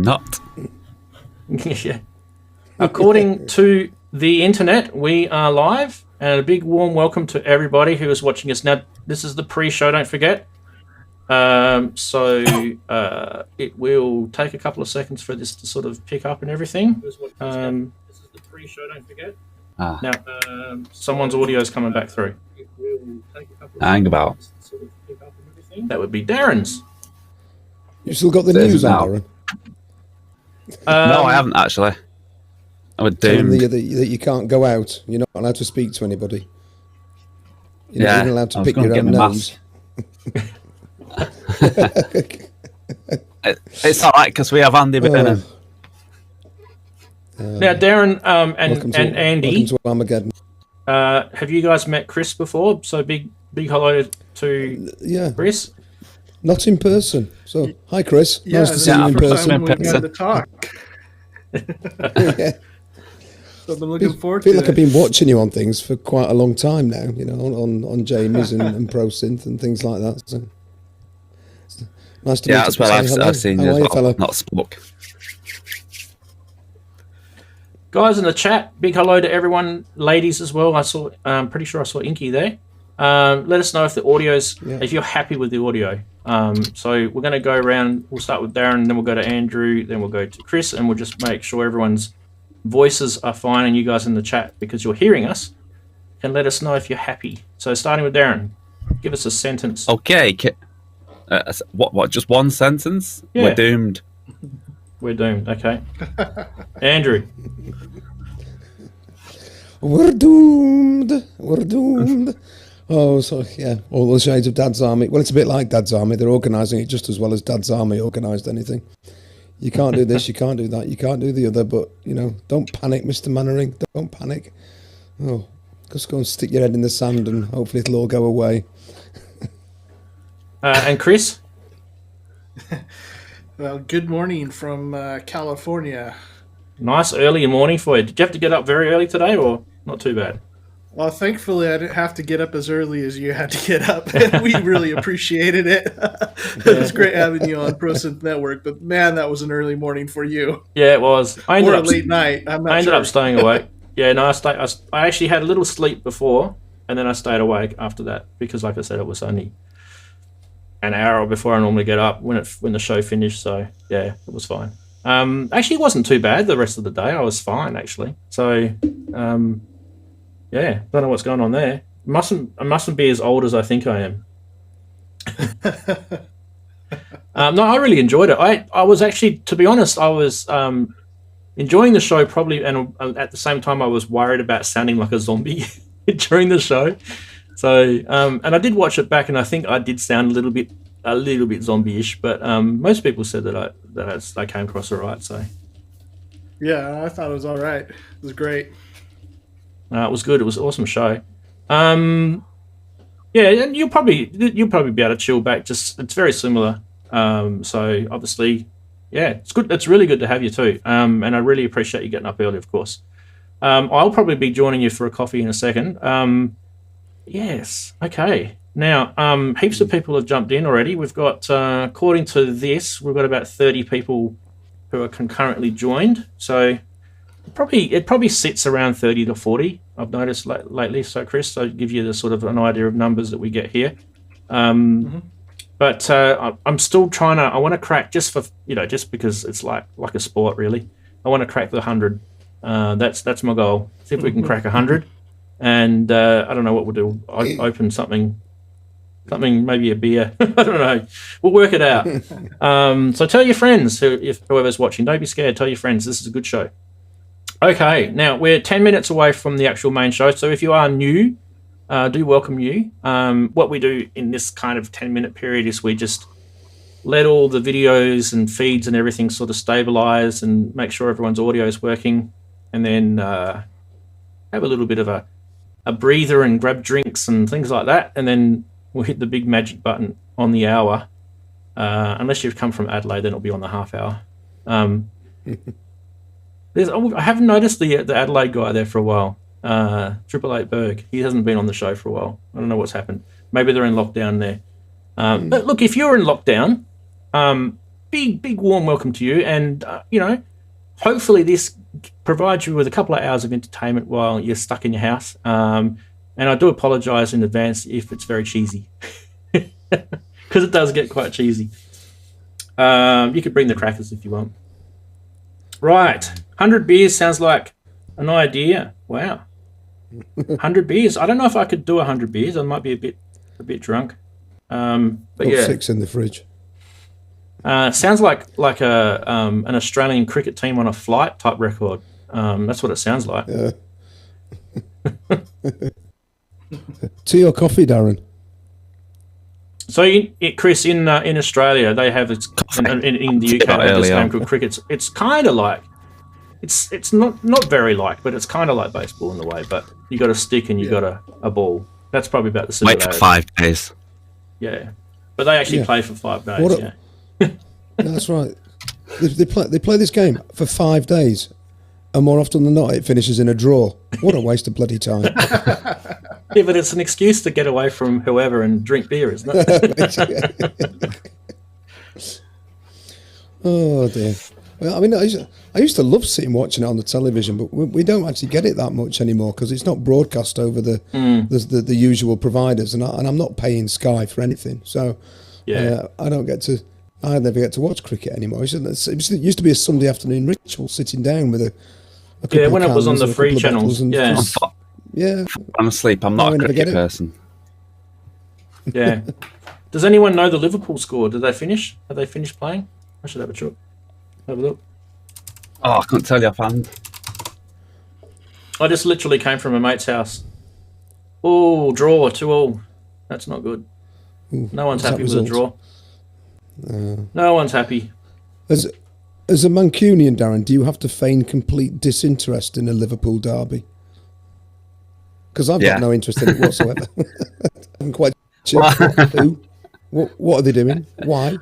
Not. Yeah. According to the internet, we are live, and a big warm welcome to everybody who is watching us. Now, this is the pre-show, don't forget. It will take a couple of seconds for this to sort of pick up and everything. This is the pre-show, don't forget. Now, someone's audio is coming back through. It will take a couple of Hang about. seconds to sort of pick up and everything. That would be Darren's. You still got the news on, Darren? No, I haven't actually. I'm doomed. That you can't go out. You're not allowed to speak to anybody. You're not even allowed to pick your own nose. It's all right because we have Andy Behringer. Now, Darren and Andy, welcome to Armageddon. Have you guys met Chris before? So big hello to Chris. Not in person. So hi, Chris. Nice to see you in person. We got to talk. Yeah. So I'm looking forward I feel to like I've been watching you on things for quite a long time now. You know, on Jamie's and ProSynth and things like that. So it's nice to meet you. That's where I've seen you as well. Not spoke. Guys in the chat, big hello to everyone, ladies as well. I'm pretty sure I saw Inky there. Let us know if the audio's, if you're happy with the audio. So we're going to go around. We'll start with Darren, then we'll go to Andrew, then we'll go to Chris, and we'll just make sure everyone's voices are fine, and you guys in the chat, because you're hearing us, can let us know if you're happy. So starting with Darren, give us a sentence. Okay. What? Just one sentence? Yeah. We're doomed. We're doomed. Okay. Andrew. We're doomed. We're doomed. Oh, so yeah, all the shades of Dad's Army. Well, it's a bit like Dad's Army. They're organising it just as well as Dad's Army organised anything. You can't do this, you can't do that, you can't do the other, but, you know, don't panic, Mr. Mannering. Don't panic. Oh, just go and stick your head in the sand and hopefully it'll all go away. And Chris? Well, good morning from California. Nice early morning for you. Did you have to get up very early today, or not too bad? Well, thankfully, I didn't have to get up as early as you had to get up. We really appreciated it. It was great having you on ProSynth Network, but man, that was an early morning for you. Yeah, it was. Or a late night. I ended up staying awake. Yeah, no, I actually had a little sleep before, and then I stayed awake after that because, like I said, it was only an hour before I normally get up when the show finished. So yeah, it was fine. Actually, it wasn't too bad the rest of the day. I was fine actually. So. Yeah, don't know what's going on there. I mustn't be as old as I think I am. No, I really enjoyed it. I was actually, to be honest, I was enjoying the show probably, and at the same time I was worried about sounding like a zombie during the show. So, and I did watch it back, and I think I did sound a little bit zombie-ish, but most people said that I came across all right. So, yeah, I thought it was all right. It was great. It was good. It was an awesome show. Yeah, and you'll probably be able to chill back. It's very similar. So obviously, yeah, it's good. It's really good to have you too. And I really appreciate you getting up early, of course. I'll probably be joining you for a coffee in a second. Yes. Okay. Now, heaps of people have jumped in already. We've got, according to this, we've got about 30 people who are concurrently joined. So. It probably sits around 30 to 40. I've noticed lately. So, Chris, I'll give you the sort of an idea of numbers that we get here. But I'm still trying to. I want to crack just because it's like a sport, really. I want to crack the 100. That's my goal. See if we can crack 100. And I don't know what we'll do. Open something, maybe a beer. I don't know. We'll work it out. So tell your friends, whoever's watching. Don't be scared. Tell your friends. This is a good show. Okay, now we're 10 minutes away from the actual main show, so if you are new, do welcome you. What we do in this kind of 10-minute period is we just let all the videos and feeds and everything sort of stabilize and make sure everyone's audio is working, and then have a little bit of a breather and grab drinks and things like that, and then we'll hit the big magic button on the hour. Unless you've come from Adelaide, then it'll be on the half hour. I haven't noticed the Adelaide guy there for a while. 888 Berg. He hasn't been on the show for a while. I don't know what's happened. Maybe they're in lockdown there. But look, if you're in lockdown, big warm welcome to you, and hopefully this provides you with a couple of hours of entertainment while you're stuck in your house. And I do apologize in advance if it's very cheesy, because it does get quite cheesy. You could bring the crackers if you want. Right, 100 beers sounds like an idea. Wow, 100 beers. I don't know if I could do 100 beers. I might be a bit drunk. But yeah, 6 in the fridge. Sounds like an Australian cricket team on a flight type record. That's what it sounds like. Yeah. Tea or coffee, Darren? So, Chris, in Australia, they have in the UK, they have this game called cricket. It's kind of like it's not very like, but it's kind of like baseball in the way. But you got a stick and you got a ball. That's probably about the similarity. Wait for 5 days. Yeah, but they actually play for 5 days. Yeah, that's right. They play this game for 5 days, and more often than not, it finishes in a draw. What a waste of bloody time! Yeah, but it's an excuse to get away from whoever and drink beer, isn't it? Oh dear. Well, I mean, I used to love sitting watching it on the television, but we don't actually get it that much anymore because it's not broadcast over the usual providers, and I'm not paying Sky for anything, so I never get to watch cricket anymore. It used to be a Sunday afternoon ritual, sitting down with a couple when of it was on the free channels. Yeah. I'm asleep. I'm not a cricket person. Yeah. Does anyone know the Liverpool score? Did they finish? Have they finished playing? I should have a look. Oh, I couldn't tell you offhand. I just literally came from a mate's house. Oh, draw 2-2. That's not good. Ooh, no one's happy with a draw. No one's happy. As a Mancunian, Darren, do you have to feign complete disinterest in a Liverpool derby? Because I've got no interest in it whatsoever. I'm quite sure. Who? What are they doing? Why?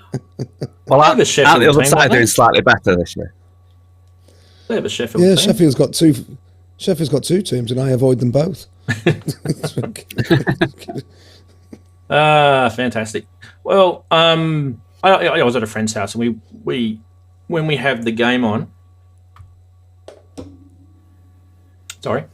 Well, aren't the other side doing slightly better this year? They have a Sheffield team. Sheffield's got two teams, and I avoid them both. Fantastic. Well, I was at a friend's house, and we when we have the game on.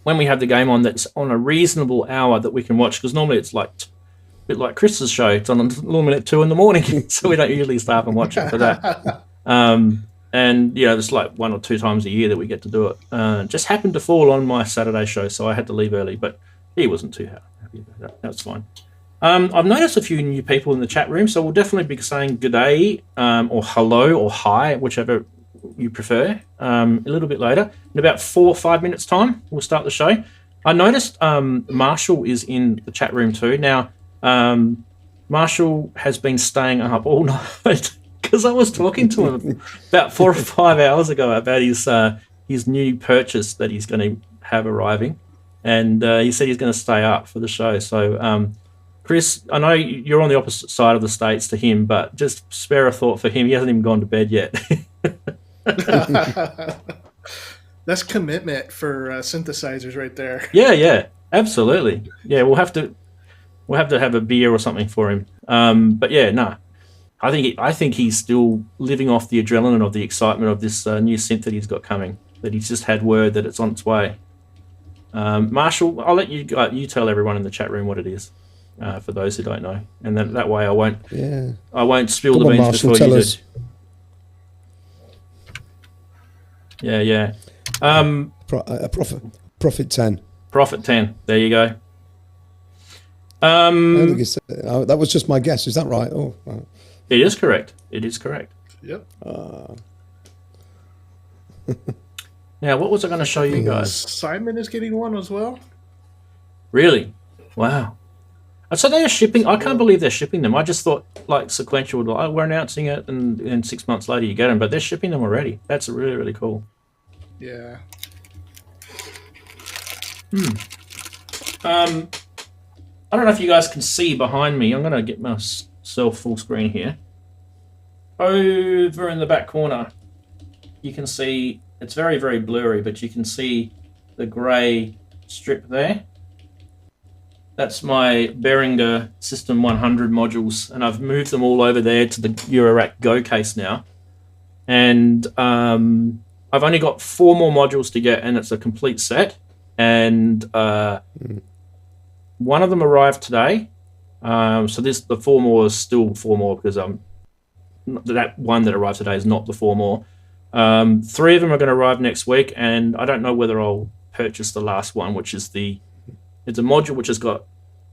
When we have the game on that's on a reasonable hour that we can watch, because normally it's like a bit like Chris's show. It's on normally at 2 a.m, so we don't usually start and watch it for that. And there's like 1 or 2 times a year that we get to do it. Just happened to fall on my Saturday show, so I had to leave early, but he wasn't too happy about that. That's fine. I've noticed a few new people in the chat room, so we'll definitely be saying good day or hello or hi, whichever you prefer, a little bit later. In about 4 or 5 minutes time, we'll start the show. I noticed Marshall is in the chat room too. Now, Marshall has been staying up all night because I was talking to him about 4 or 5 hours ago about his new purchase that he's going to have arriving, and he said he's going to stay up for the show. So, Chris, I know you're on the opposite side of the states to him, but just spare a thought for him. He hasn't even gone to bed yet. That's commitment for synthesizers right there. Yeah, absolutely. Yeah, we'll have to have a beer or something for him. But yeah, no, I think he's still living off the adrenaline of the excitement of this new synth that he's got coming. That he's just had word that it's on its way. Marshall, I'll let you tell everyone in the chat room what it is. For those who don't know, and that way I won't spill the beans Marshall, before you us. do. Yeah. Prophet 10. Prophet 10. There you go. I think that was just my guess. Is that right? Oh, right. It is correct. Yep. Now, what was I going to show you guys? Simon is getting one as well. Really? Wow. So they are shipping. I can't believe they're shipping them. I just thought like sequential. Like, we're announcing it, and 6 months later you get them. But they're shipping them already. That's really, really cool. Yeah. I don't know if you guys can see behind me. I'm going to get myself full screen here. Over in the back corner, you can see it's very, very blurry, but you can see the grey strip there. That's my Behringer System 100 modules, and I've moved them all over there to the Eurorack Go case now. and I've only got 4 more modules to get, and it's a complete set. And one of them arrived today. So the 4 more is still 4 more because that one that arrived today is not the 4 more. 3 of them are going to arrive next week, and I don't know whether I'll purchase the last one, which is it's a module which has got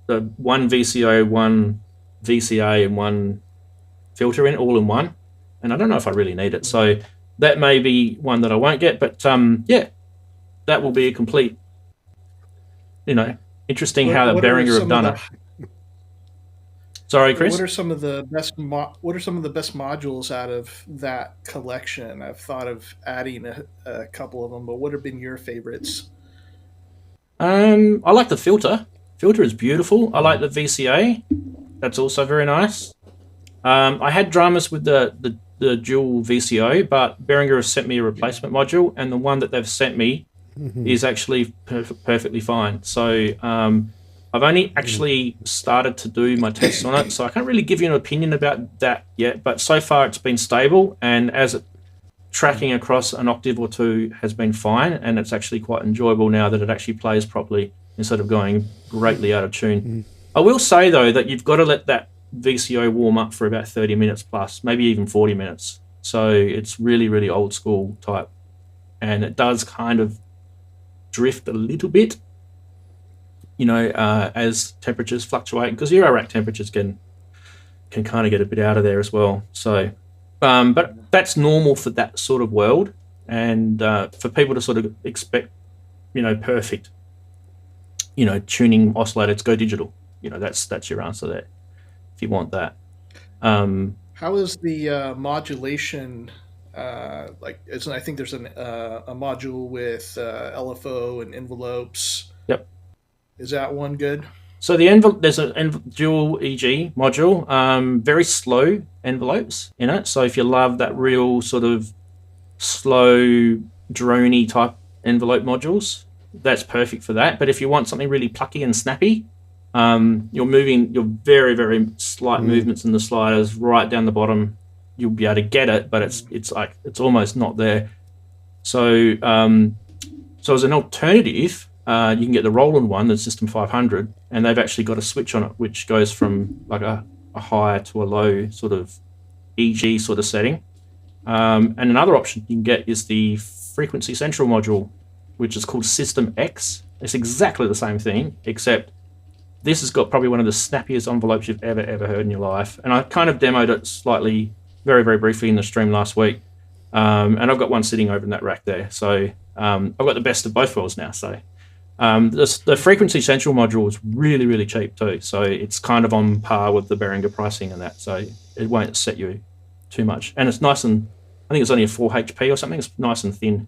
the 1 VCO, 1 VCA, and 1 filter in all in one. And I don't know if I really need it. So that may be one that I won't get, but yeah, that will be a complete, interesting how the Behringer have done it. Sorry, Chris. What are some of the best modules out of that collection? I've thought of adding a couple of them, but what have been your favorites? I like the filter. Filter is beautiful. I like the VCA. That's also very nice. I had dramas with the dual VCO, but Behringer has sent me a replacement module, and the one that they've sent me is actually perfectly fine. So I've only actually started to do my tests on it, so I can't really give you an opinion about that yet, but so far it's been stable, and as it tracking across an octave or 2 has been fine, and it's actually quite enjoyable now that it actually plays properly instead of going greatly out of tune. I will say, though, that you've got to let that VCO warm up for about 30 minutes plus, maybe even 40 minutes. So it's really, really old school type, and it does kind of drift a little bit, as temperatures fluctuate, because eurorack temperatures can kind of get a bit out of there as well. So, but that's normal for that sort of world, and for people to sort of expect, perfect, tuning oscillators, go digital. That's your answer there, if you want that. How is the modulation? I think there's a module with LFO and envelopes. Yep. Is that one good? So there's a dual EG module, very slow envelopes in it. So if you love that real sort of slow, droney type envelope modules, that's perfect for that. But if you want something really plucky and snappy, you're moving your very, very slight movements in the sliders right down the bottom, you'll be able to get it, but it's almost not there. So as an alternative, you can get the Roland one, the System 500, and they've actually got a switch on it which goes from like a high to a low sort of EG sort of setting. And another option you can get is the Frequency Central module, which is called System X. It's exactly the same thing, except this has got probably one of the snappiest envelopes you've ever heard in your life. And I kind of demoed it slightly, very, very briefly in the stream last week. And I've got one sitting over in that rack there. So I've got the best of both worlds now. So the Frequency Central module is really, really cheap too. So it's kind of on par with the Behringer pricing and that. So it won't set you too much. And it's nice, and I think it's only a 4 HP or something. It's nice and thin.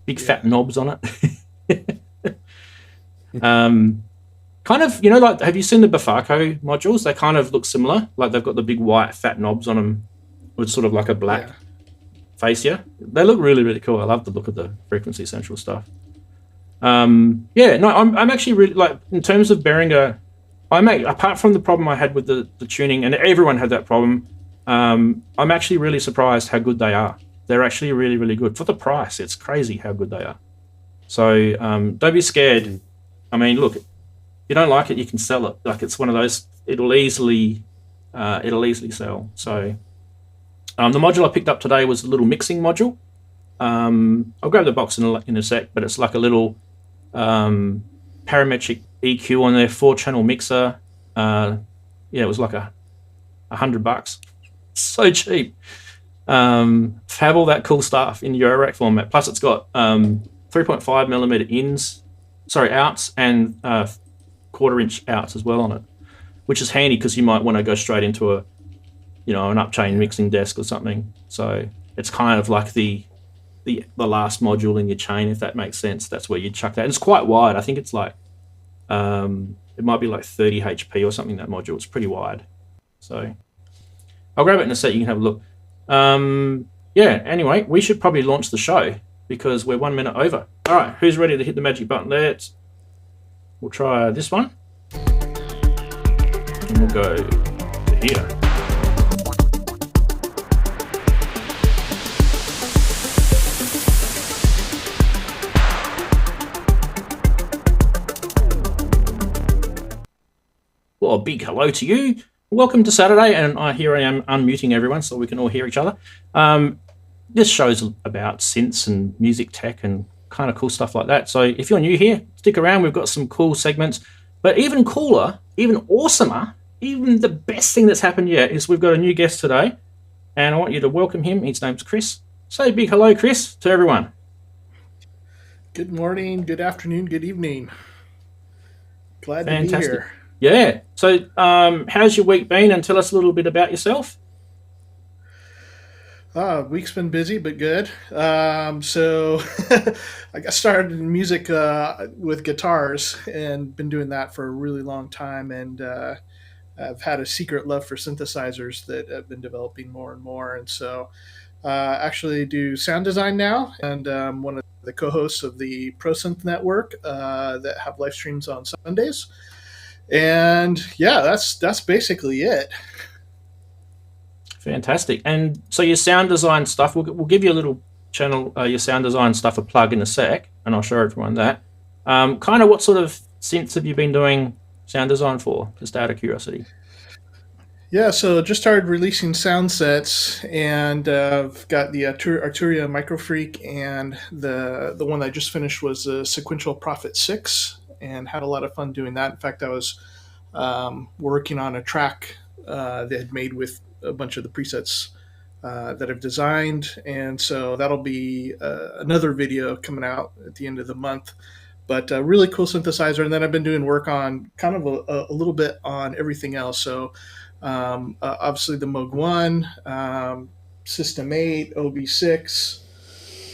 Big fat knobs on it. Kind of, like, have you seen the Bafako modules? They kind of look similar. Like they've got the big white fat knobs on them with sort of like a black fascia. They look really, really cool. I love the look of the Frequency Central stuff. I'm actually really, like, in terms of Behringer, apart from the problem I had with the tuning, and everyone had that problem, I'm actually really surprised how good they are. They're actually really, really good. For the price, it's crazy how good they are. So don't be scared. I mean, look, if you don't like it, you can sell it. Like, it's one of those, it'll easily sell. So the module I picked up today was a little mixing module. I'll grab the box in a sec, but it's like a little parametric EQ on their 4-channel mixer. It was like $100. So cheap. Have all that cool stuff in eurorack format. Plus, it's got 3.5mm outs and 1/4-inch outs as well on it, which is handy because you might want to go straight into an upchain mixing desk or something. So it's kind of like the last module in your chain, if that makes sense. That's where you chuck that. And it's quite wide. I think it's like it might be like 30 HP or something, that module. It's pretty wide. So I'll grab it in a sec. You can have a look. Anyway, we should probably launch the show because we're 1 minute over. All right, who's ready to hit the magic button? We'll try this one. And we'll go to here. Well, a big hello to you. Welcome to Saturday, and here I am unmuting everyone so we can all hear each other. This show's about synths and music tech and kind of cool stuff like that. So if you're new here, stick around. We've got some cool segments. But even cooler, even awesomer, even the best thing that's happened yet is we've got a new guest today, and I want you to welcome him. His name's Chris. Say a big hello, Chris, to everyone. Good morning, good afternoon, good evening. Glad to be here. Yeah. So how's your week been? And tell us a little bit about yourself. Week's been busy, but good. So I got started in music with guitars and been doing that for a really long time. And I've had a secret love for synthesizers that I've been developing more and more. And so actually do sound design now. And one of the co-hosts of the ProSynth network that have live streams on Sundays. And yeah, that's basically it. Fantastic. And so your sound design stuff, we'll give you a little channel, your sound design stuff a plug in a sec, and I'll show everyone that. Kind of what sort of synths have you been doing sound design for, just out of curiosity? Yeah, so just started releasing sound sets, and I've got the Arturia Microfreak, and the one I just finished was a Sequential Prophet 6, and had a lot of fun doing that. In fact, I was working on a track they had made with a bunch of the presets that I've designed, and so that'll be another video coming out at the end of the month. But a really cool synthesizer, and then I've been doing work on kind of a little bit on everything else. So obviously the Moog 1, System 8, OB6,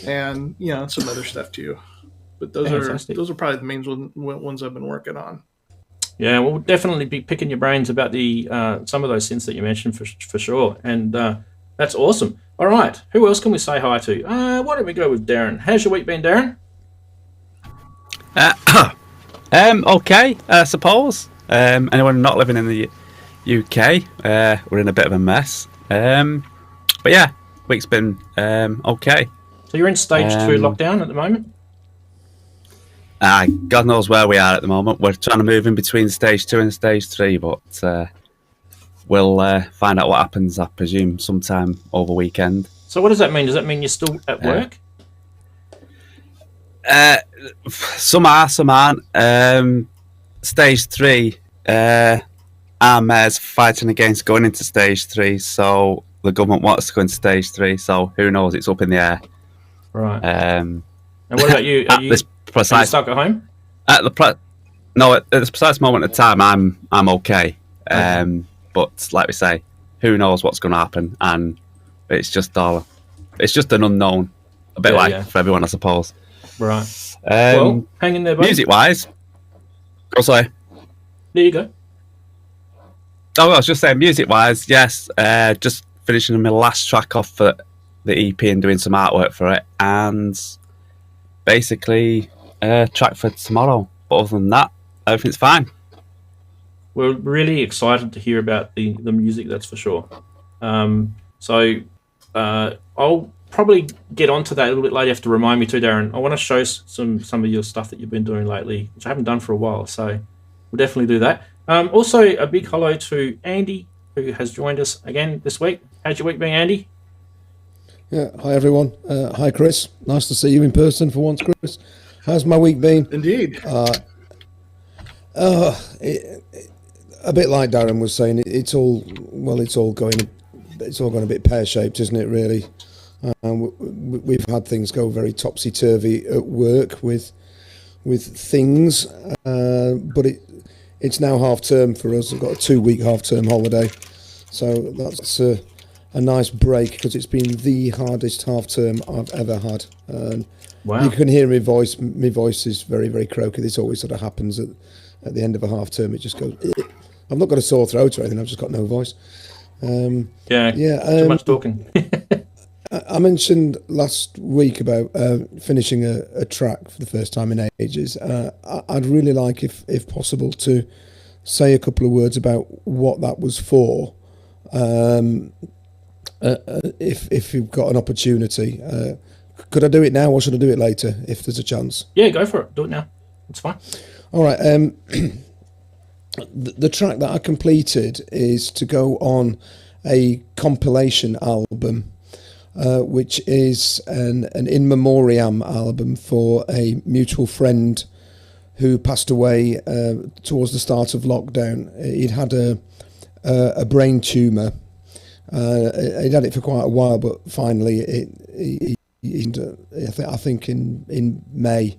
and some other stuff too. But those are probably the main ones I've been working on. Yeah, we'll definitely be picking your brains about the some of those synths that you mentioned for sure, and that's awesome. All right, who else can we say hi to? Why don't we go with Darren? How's your week been, Darren? Okay, I suppose. Anyone not living in the UK, we're in a bit of a mess. But yeah, week's been okay. So you're in stage 2 lockdown at the moment? God knows where we are at the moment. We're trying to move in between stage 2 and stage 3, but we'll find out what happens, I presume, sometime over weekend. So what does that mean? Does that mean you're still at work? Some are, some aren't. Stage 3, our mayor's fighting against going into stage 3, so the government wants to go into stage 3, so who knows, it's up in the air. Right. And what about you? Are you stuck at home? At this precise moment of time, I'm okay. But like we say, who knows what's going to happen, and it's just an unknown, a bit for everyone, I suppose. Right. Well, hang in there, buddy. Music-wise, sorry. There you go. Oh, I was just saying, music-wise, yes. Just finishing my last track off for the EP and doing some artwork for it, and basically track for tomorrow. But other than that, everything's fine. We're really excited to hear about the music, that's for sure. So I'll probably get onto that a little bit later. You have to remind me too, Darren. I want to show some of your stuff that you've been doing lately, which I haven't done for a while. So we'll definitely do that. Also, a big hello to Andy, who has joined us again this week. How's your week been, Andy? Yeah, hi everyone. Hi Chris. Nice to see you in person for once, Chris. How's my week been? Indeed. A bit like Darren was saying, it's all going a bit pear-shaped, isn't it? Really, we've had things go very topsy-turvy at work with things, but it's now half term for us. We've got a 2-week half-term holiday, so that's a nice break because it's been the hardest half-term I've ever had. Wow. You can hear my voice. My voice is very, very croaky. This always sort of happens at the end of a half-term. It just goes. I've not got a sore throat or anything. I've just got no voice. Too much talking. I mentioned last week about finishing a track for the first time in ages. I'd really like, if possible, to say a couple of words about what that was for. If you've got an opportunity, could I do it now or should I do it later if there's a chance? Yeah, go for it. Do it now. It's fine. All right. the track that I completed is to go on a compilation album, which is an in memoriam album for a mutual friend who passed away towards the start of lockdown. He'd had a brain tumour. He'd had it for quite a while, but finally I think in May.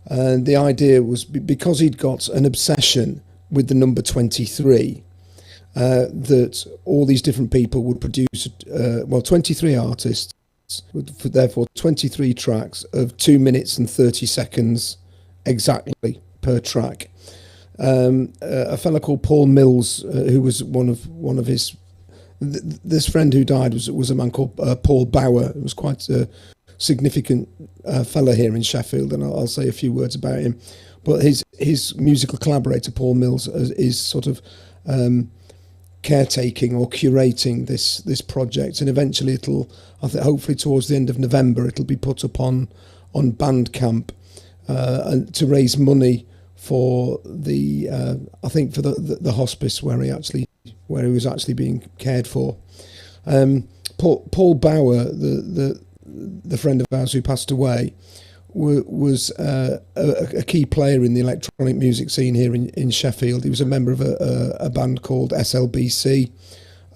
And the idea was because he'd got an obsession with the number 23, that all these different people would produce, 23 artists, therefore 23 tracks of 2 minutes and 30 seconds exactly per track. A fella called Paul Mills, who was one of his, this friend who died was a man called Paul Bauer. It was quite a significant fella here in Sheffield, and I'll say a few words about him. But his musical collaborator Paul Mills is sort of caretaking or curating this project, and eventually hopefully towards the end of November it'll be put up on Bandcamp to raise money for the for the hospice where he was actually being cared for. Paul Bauer, the friend of ours who passed away, was a key player in the electronic music scene here in Sheffield. He was a member of a band called SLBC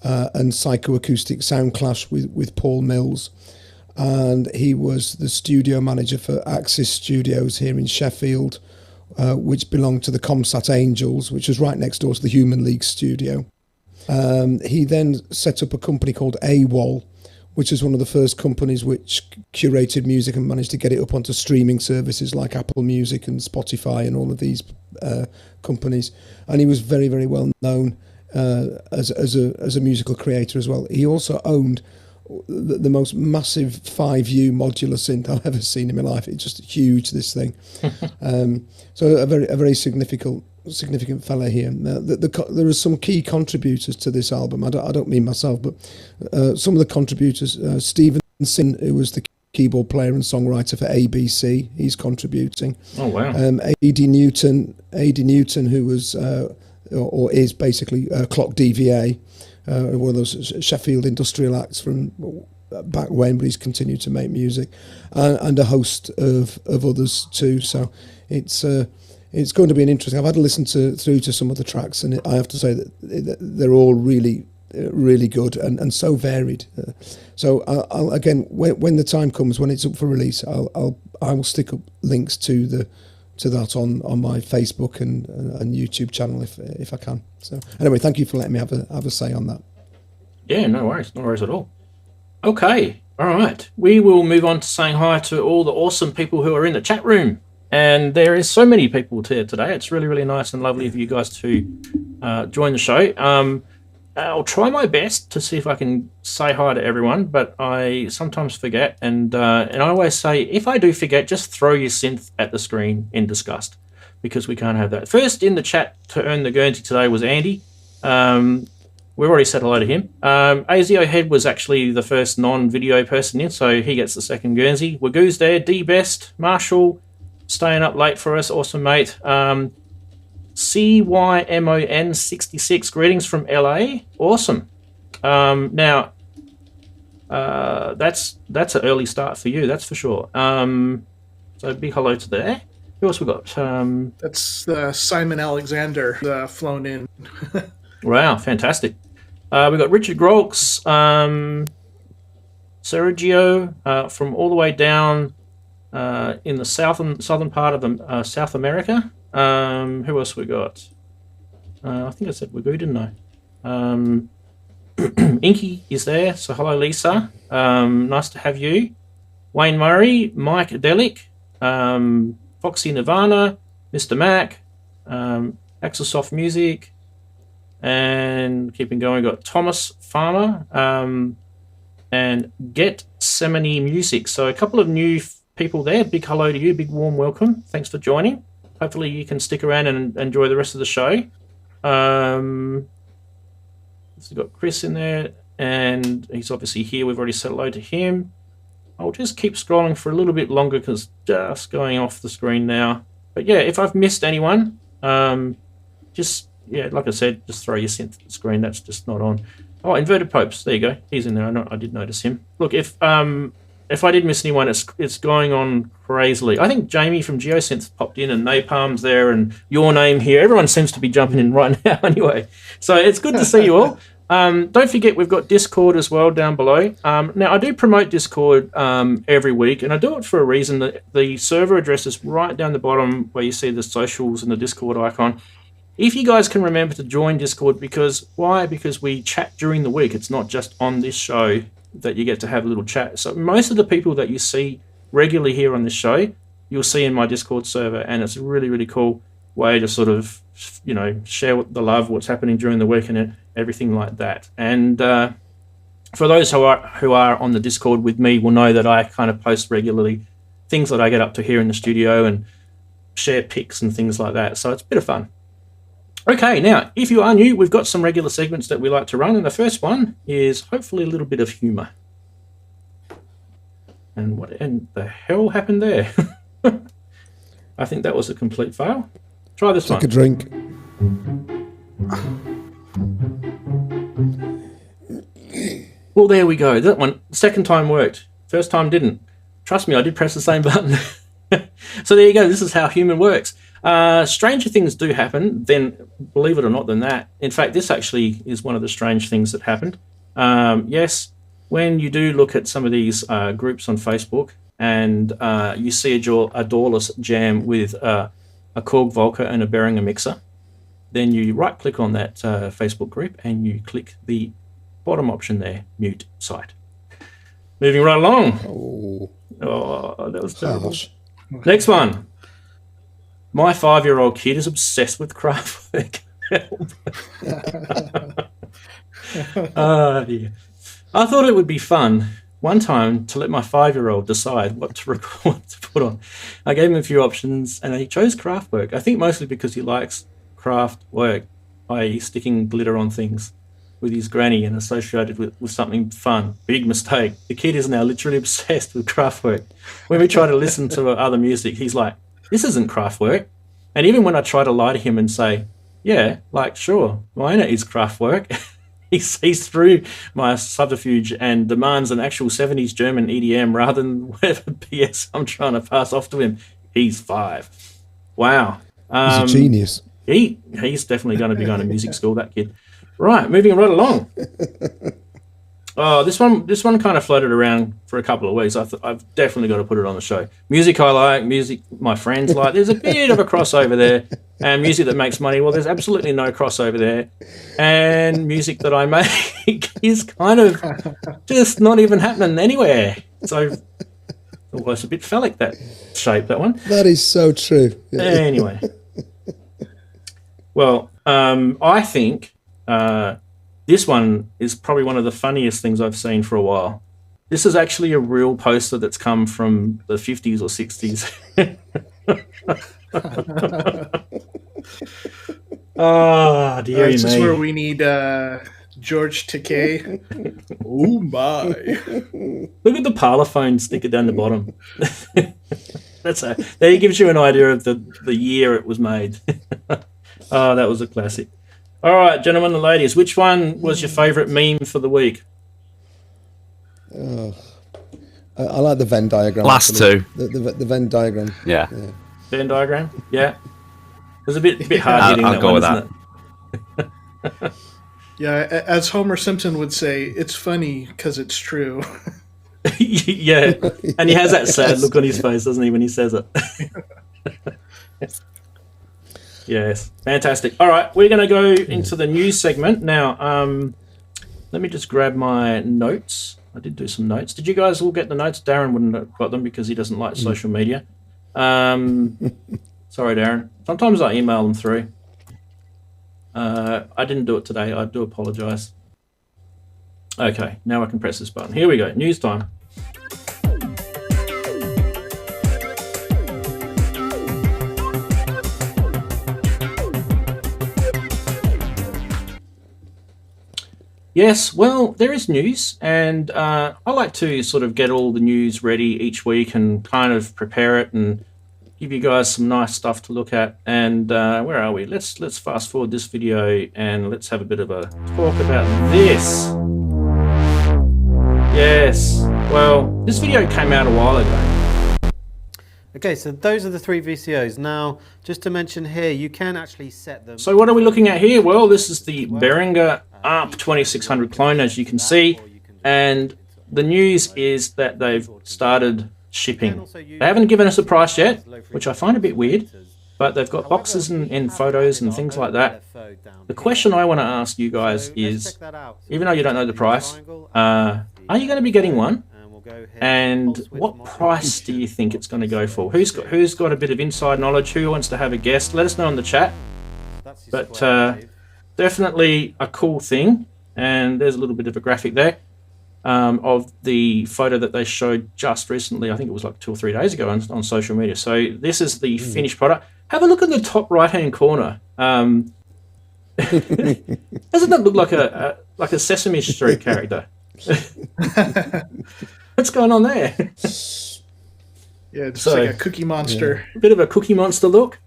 and Psychoacoustic Sound Clash with Paul Mills, and he was the studio manager for Axis Studios here in Sheffield, which belonged to the Comsat Angels, which was right next door to the Human League studio. He then set up a company called AWOL, which is one of the first companies which curated music and managed to get it up onto streaming services like Apple Music and Spotify and all of these companies. And he was very, very well known as a musical creator as well. He also owned the most massive 5U modular synth I've ever seen in my life. It's just huge, this thing. So a very significant fella here. There are some key contributors to this album. I don't mean myself, but some of the contributors, Stephen Sin, who was the keyboard player and songwriter for ABC, he's contributing. Oh wow. A.D. Newton, who was or is basically Clock DVA, one of those Sheffield industrial acts from back when, but he's continued to make music, and a host of others too. So it's going to be an interesting. I've had to listen through to some of the tracks, and I have to say that they're all really, really good and so varied. So I'll again, when the time comes, when it's up for release, I will stick up links to that on my Facebook and YouTube channel if I can. So anyway, thank you for letting me have a say on that. Yeah, no worries at all. Okay, all right. We will move on to saying hi to all the awesome people who are in the chat room. And there is so many people here today. It's really, really nice and lovely of you guys to join the show. I'll try my best to see if I can say hi to everyone, but I sometimes forget. And I always say, if I do forget, just throw your synth at the screen in disgust, because we can't have that. First in the chat to earn the Guernsey today was Andy. We've already said hello to him. ASIO Head was actually the first non-video person in, so he gets the second Guernsey. Wagoo's there, D-Best, Marshall, staying up late for us, awesome mate. CYMON66, greetings from LA, awesome. Now, that's an early start for you, that's for sure. So big hello to there. Who else we got? That's Simon Alexander flown in. Wow, fantastic. We got Richard Groks, Sergio from all the way down in the southern part of South America. Who else we got? I think I said Wagoo, didn't I? Inky is there, so hello Lisa. Nice to have you. Wayne Murray, Mike Delic, Foxy Nirvana, Mr. Mac, Axelsoft Music, and keeping going, we've got Thomas Farmer and Get Semini Music. So a couple of new people there. Big hello to you, big warm welcome. Thanks for joining. Hopefully you can stick around and enjoy the rest of the show. So we've got Chris in there, and he's obviously here. We've already said hello to him. I'll just keep scrolling for a little bit longer because just going off the screen now. But yeah, if I've missed anyone, just yeah, like I said, just throw your synth at the screen. That's just not on. Oh, Inverted Popes. There you go. He's in there. I did notice him. Look, if I did miss anyone, it's going on crazily. I think Jamie from GeoSynth popped in, and Napalm's there, and your name here. Everyone seems to be jumping in right now anyway. So it's good to see you all. Don't forget, we've got Discord as well down below. Now, I do promote Discord every week, and I do it for a reason. The server address is right down the bottom where you see the socials and the Discord icon. If you guys can remember to join Discord, why? Because we chat during the week. It's not just on this show that you get to have a little chat. So most of the people that you see regularly here on this show, you'll see in my Discord server, and it's a really, really cool way to sort of, you know, share the love, what's happening during the week and everything like that. And for those who are on the Discord with me will know that I kind of post regularly things that I get up to here in the studio and share pics and things like that. So it's a bit of fun. Okay, now, if you are new, we've got some regular segments that we like to run, and the first one is hopefully a little bit of humour. And what in the hell happened there? I think that was a complete fail. Try this one. Take a drink. Well, there we go. That one, second time worked. First time didn't. Trust me, I did press the same button. So there you go. This is how human works. Stranger things do happen, then, believe it or not, than that. In fact, this actually is one of the strange things that happened. Yes, when you do look at some of these groups on Facebook and you see a doorless jam with a Korg Volca and a Behringer mixer, then you right-click on that Facebook group and you click the bottom option there, mute site. Moving right along. Oh, that was terrible. Next one. My 5-year-old kid is obsessed with Kraftwerk. Oh, dear. I thought it would be fun one time to let my 5-year-old decide what to record, what to put on. I gave him a few options, and he chose Kraftwerk. I think mostly because he likes craft work, i.e. sticking glitter on things with his granny and associated with something fun. Big mistake. The kid is now literally obsessed with Kraftwerk. When we try to listen to other music, he's like, this isn't Kraftwerk. And even when I try to lie to him and say, yeah, like, sure, mine is Kraftwerk, he sees through my subterfuge and demands an actual 70s German EDM rather than whatever BS I'm trying to pass off to him. He's 5. Wow. He's a genius. He's definitely going to be going to music school, that kid. Right, moving right along. Oh, this one kind of floated around for a couple of weeks. I've definitely got to put it on the show. Music I like, music my friends like. There's a bit of a crossover there. And music that makes money, well, there's absolutely no crossover there. And music that I make is kind of just not even happening anywhere. So, well, it's a bit phallic, that shape, that one. That is so true. Yeah. Anyway. Well, I think this one is probably one of the funniest things I've seen for a while. This is actually a real poster that's come from the 50s or 60s. Oh, dear me. This is where we need George Takei. Oh, my. Look at the parlophone sticker down the bottom. That gives you an idea of the year it was made. Oh, that was a classic. All right, gentlemen and ladies, which one was your favourite meme for the week? I like the Venn diagram. Last two. The Venn diagram. Yeah. Venn diagram? Yeah. It was a bit hard hitting. I'll go with that. Yeah, as Homer Simpson would say, it's funny because it's true. Yeah, and he has that sad look on his face, doesn't he, when he says it? Yes, fantastic. All right, we're going to go into the news segment now. Let me just grab my notes. I did do some notes. Did you guys all get the notes? Darren wouldn't have got them because he doesn't like social media. Sorry, Darren. Sometimes I email them through. I didn't do it today. I do apologise. Okay, now I can press this button. Here we go. News time. Yes, well, there is news, and I like to sort of get all the news ready each week and kind of prepare it and, give you guys some nice stuff to look at. And where are we? Let's fast forward this video and let's have a bit of a talk about this. Yes. Well, this video came out a while ago. Okay, so those are the 3 VCOs. Now, just to mention here, you can actually set them. So what are we looking at here? Well, this is the Behringer ARP 2600 clone, as you can see. And the news is that they've started shipping. They haven't given us a price yet, which I find a bit weird, but they've got boxes and photos and things like that. The question I want to ask you guys is, even though you don't know the price, are you going to be getting one? And what price do you think it's going to go for? Who's got a bit of inside knowledge? Who wants to have a guess? Let us know in the chat. But definitely a cool thing. And there's a little bit of a graphic there. Of the photo that they showed just recently. I think it was like 2 or 3 days ago on social media. So this is the finished product. Have a look in the top right-hand corner. Doesn't that look like a Sesame Street character? What's going on there? Yeah, it's like a Cookie Monster. Yeah. A bit of a Cookie Monster look.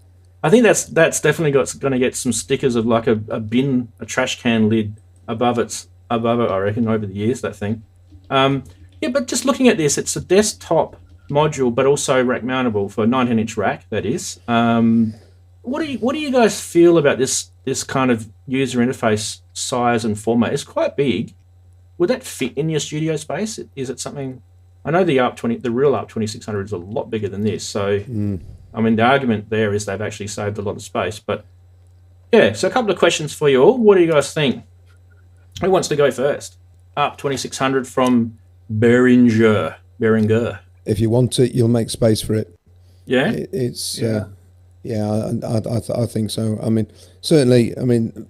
I think that's definitely going to get some stickers of like a bin, a trash can lid above it, I reckon, over the years, that thing. Yeah, but just looking at this, it's a desktop module, but also rack mountable for a 19-inch rack, that is. What do you guys feel about this kind of user interface size and format? It's quite big. Would that fit in your studio space? Is it something? I know the real ARP 2600 is a lot bigger than this. So, I mean, the argument there is they've actually saved a lot of space. But yeah, so a couple of questions for you all. What do you guys think? Who wants to go first? ARP 2600 from Behringer. If you want it, you'll make space for it. Yeah, I think so. I mean, certainly. I mean,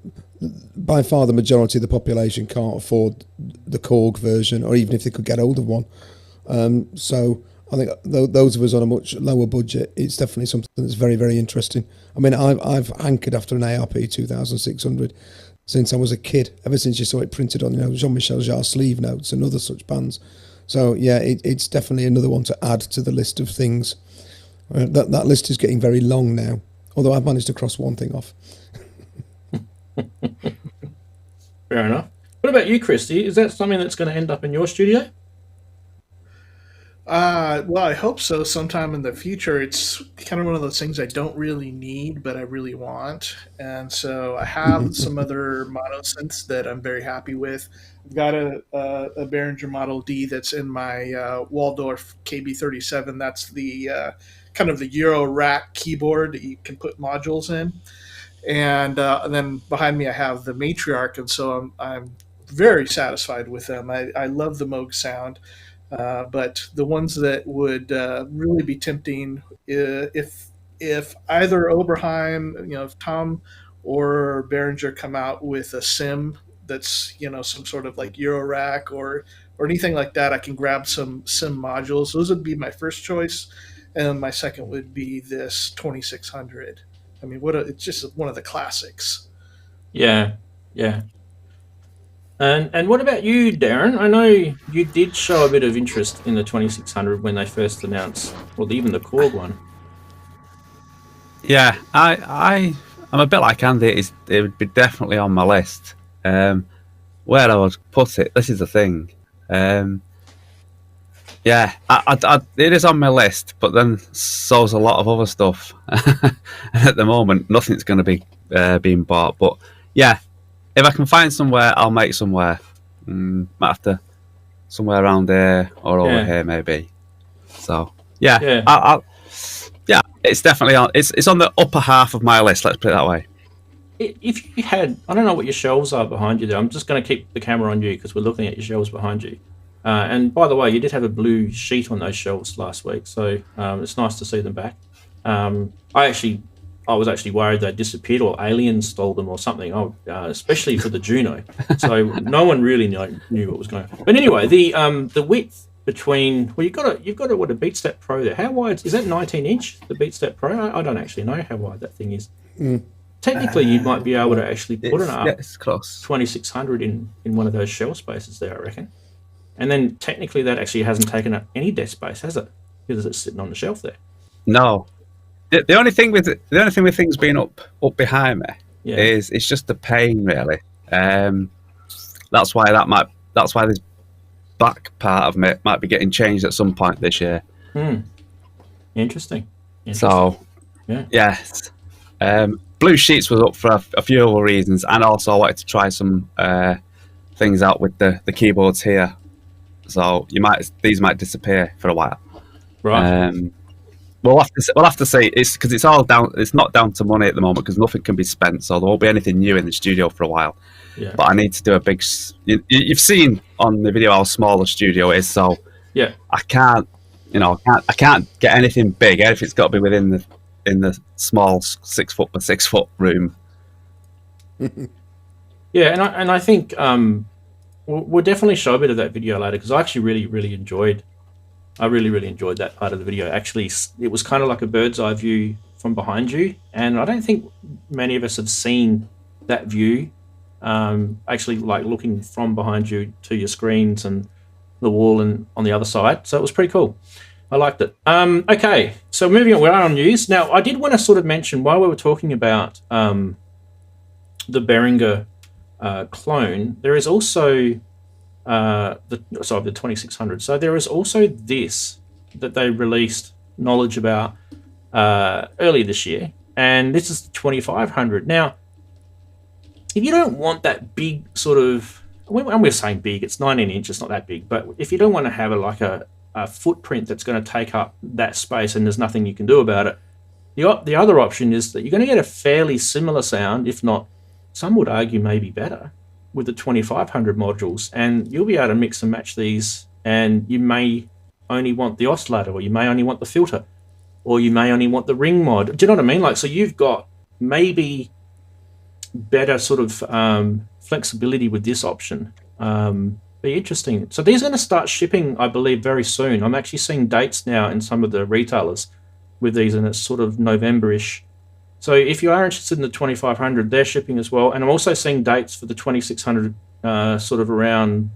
by far the majority of the population can't afford the Korg version, or even if they could get hold of one. So I think those of us on a much lower budget, it's definitely something that's very, very interesting. I mean, I've hankered after an ARP 2600 since I was a kid, ever since you saw it printed on, Jean-Michel Jarre's sleeve notes and other such bands. So yeah, it's definitely another one to add to the list of things. That list is getting very long now, although I've managed to cross one thing off. Fair enough. What about you, Christy? Is that something that's going to end up in your studio? Well, I hope so sometime in the future. It's kind of one of those things I don't really need, but I really want. And so I have some other mono synths that I'm very happy with. I've got a Behringer Model D that's in my Waldorf KB37. That's the kind of the eurorack keyboard that you can put modules in. And then behind me I have the Matriarch, and so I'm very satisfied with them. I love the Moog sound. But the ones that would really be tempting, if either Oberheim, if Tom or Behringer come out with a sim that's some sort of like Eurorack or anything like that, I can grab some sim modules. Those would be my first choice, and my second would be this 2600. I mean, it's just one of the classics. Yeah. And what about you, Darren? I know you did show a bit of interest in the 2600 when they first announced, well, even the Korg one. Yeah, I'm a bit like Andy. It would be definitely on my list. Where I would put it, this is the thing. Yeah, it is on my list, but then so's a lot of other stuff. At the moment, nothing's going to be being bought. But yeah, if I can find somewhere, I'll make somewhere. Might have to somewhere around there or over here, maybe. So yeah. I'll it's definitely on. It's on the upper half of my list. Let's put it that way. If you had, I don't know what your shelves are behind you there. I'm just going to keep the camera on you because we're looking at your shelves behind you. And by the way, you did have a blue sheet on those shelves last week, so it's nice to see them back. I was actually worried they disappeared or aliens stole them or something. Especially for the Juno. So no one really knew what was going on. But anyway, the width between you've got a BeatStep Pro there. How wide is that? 19-inch, the BeatStep Pro? I don't actually know how wide that thing is. Technically, you might be able to actually put an ARP 2600 in one of those shelf spaces there, I reckon. And then technically, that actually hasn't taken up any desk space, has it? Because it's sitting on the shelf there. No, The only thing with things being up behind me Yeah. is it's just the pain, really. That's why this back part of me might be getting changed at some point this year. Interesting. So, yeah. yes. Blue Sheets was up for a few other reasons, and also I wanted to try some things out with the keyboards here. So these might disappear for a while. Right. We'll have to see. It's because it's all down. It's not down to money at the moment because nothing can be spent. So there won't be anything new in the studio for a while. Yeah. But I need to do a big. You've seen on the video how small the studio is. So yeah, I can't get anything big. Everything's got to be within the small 6 foot by 6 foot room. Yeah, and I think we'll definitely show a bit of that video later because I actually really enjoyed. I really enjoyed that part of the video. Actually, it was kind of like a bird's eye view from behind you, and I don't think many of us have seen that view. Actually, like looking from behind you to your screens and the wall and on the other side. So it was pretty cool. I liked it. Okay, so moving on, we're on news. Now, I did want to sort of mention while we were talking about the Behringer clone, there is also the 2600. So there is also this that they released knowledge about earlier this year, and this is the 2500. Now, if you don't want that big sort of, when we're saying big, it's 19 inch, it's not that big, but if you don't want to have a footprint that's going to take up that space and there's nothing you can do about it, the other option is that you're going to get a fairly similar sound, if not, some would argue maybe better, with the 2500 modules, and you'll be able to mix and match these, and you may only want the oscillator, or you may only want the filter, or you may only want the ring mod. Do you know what I mean? Like, so you've got maybe better sort of flexibility with this option. Be interesting. So these are going to start shipping, I believe, very soon. I'm actually seeing dates now in some of the retailers with these, and it's sort of November-ish. So if you are interested in the 2500, they're shipping as well. And I'm also seeing dates for the 2600 sort of around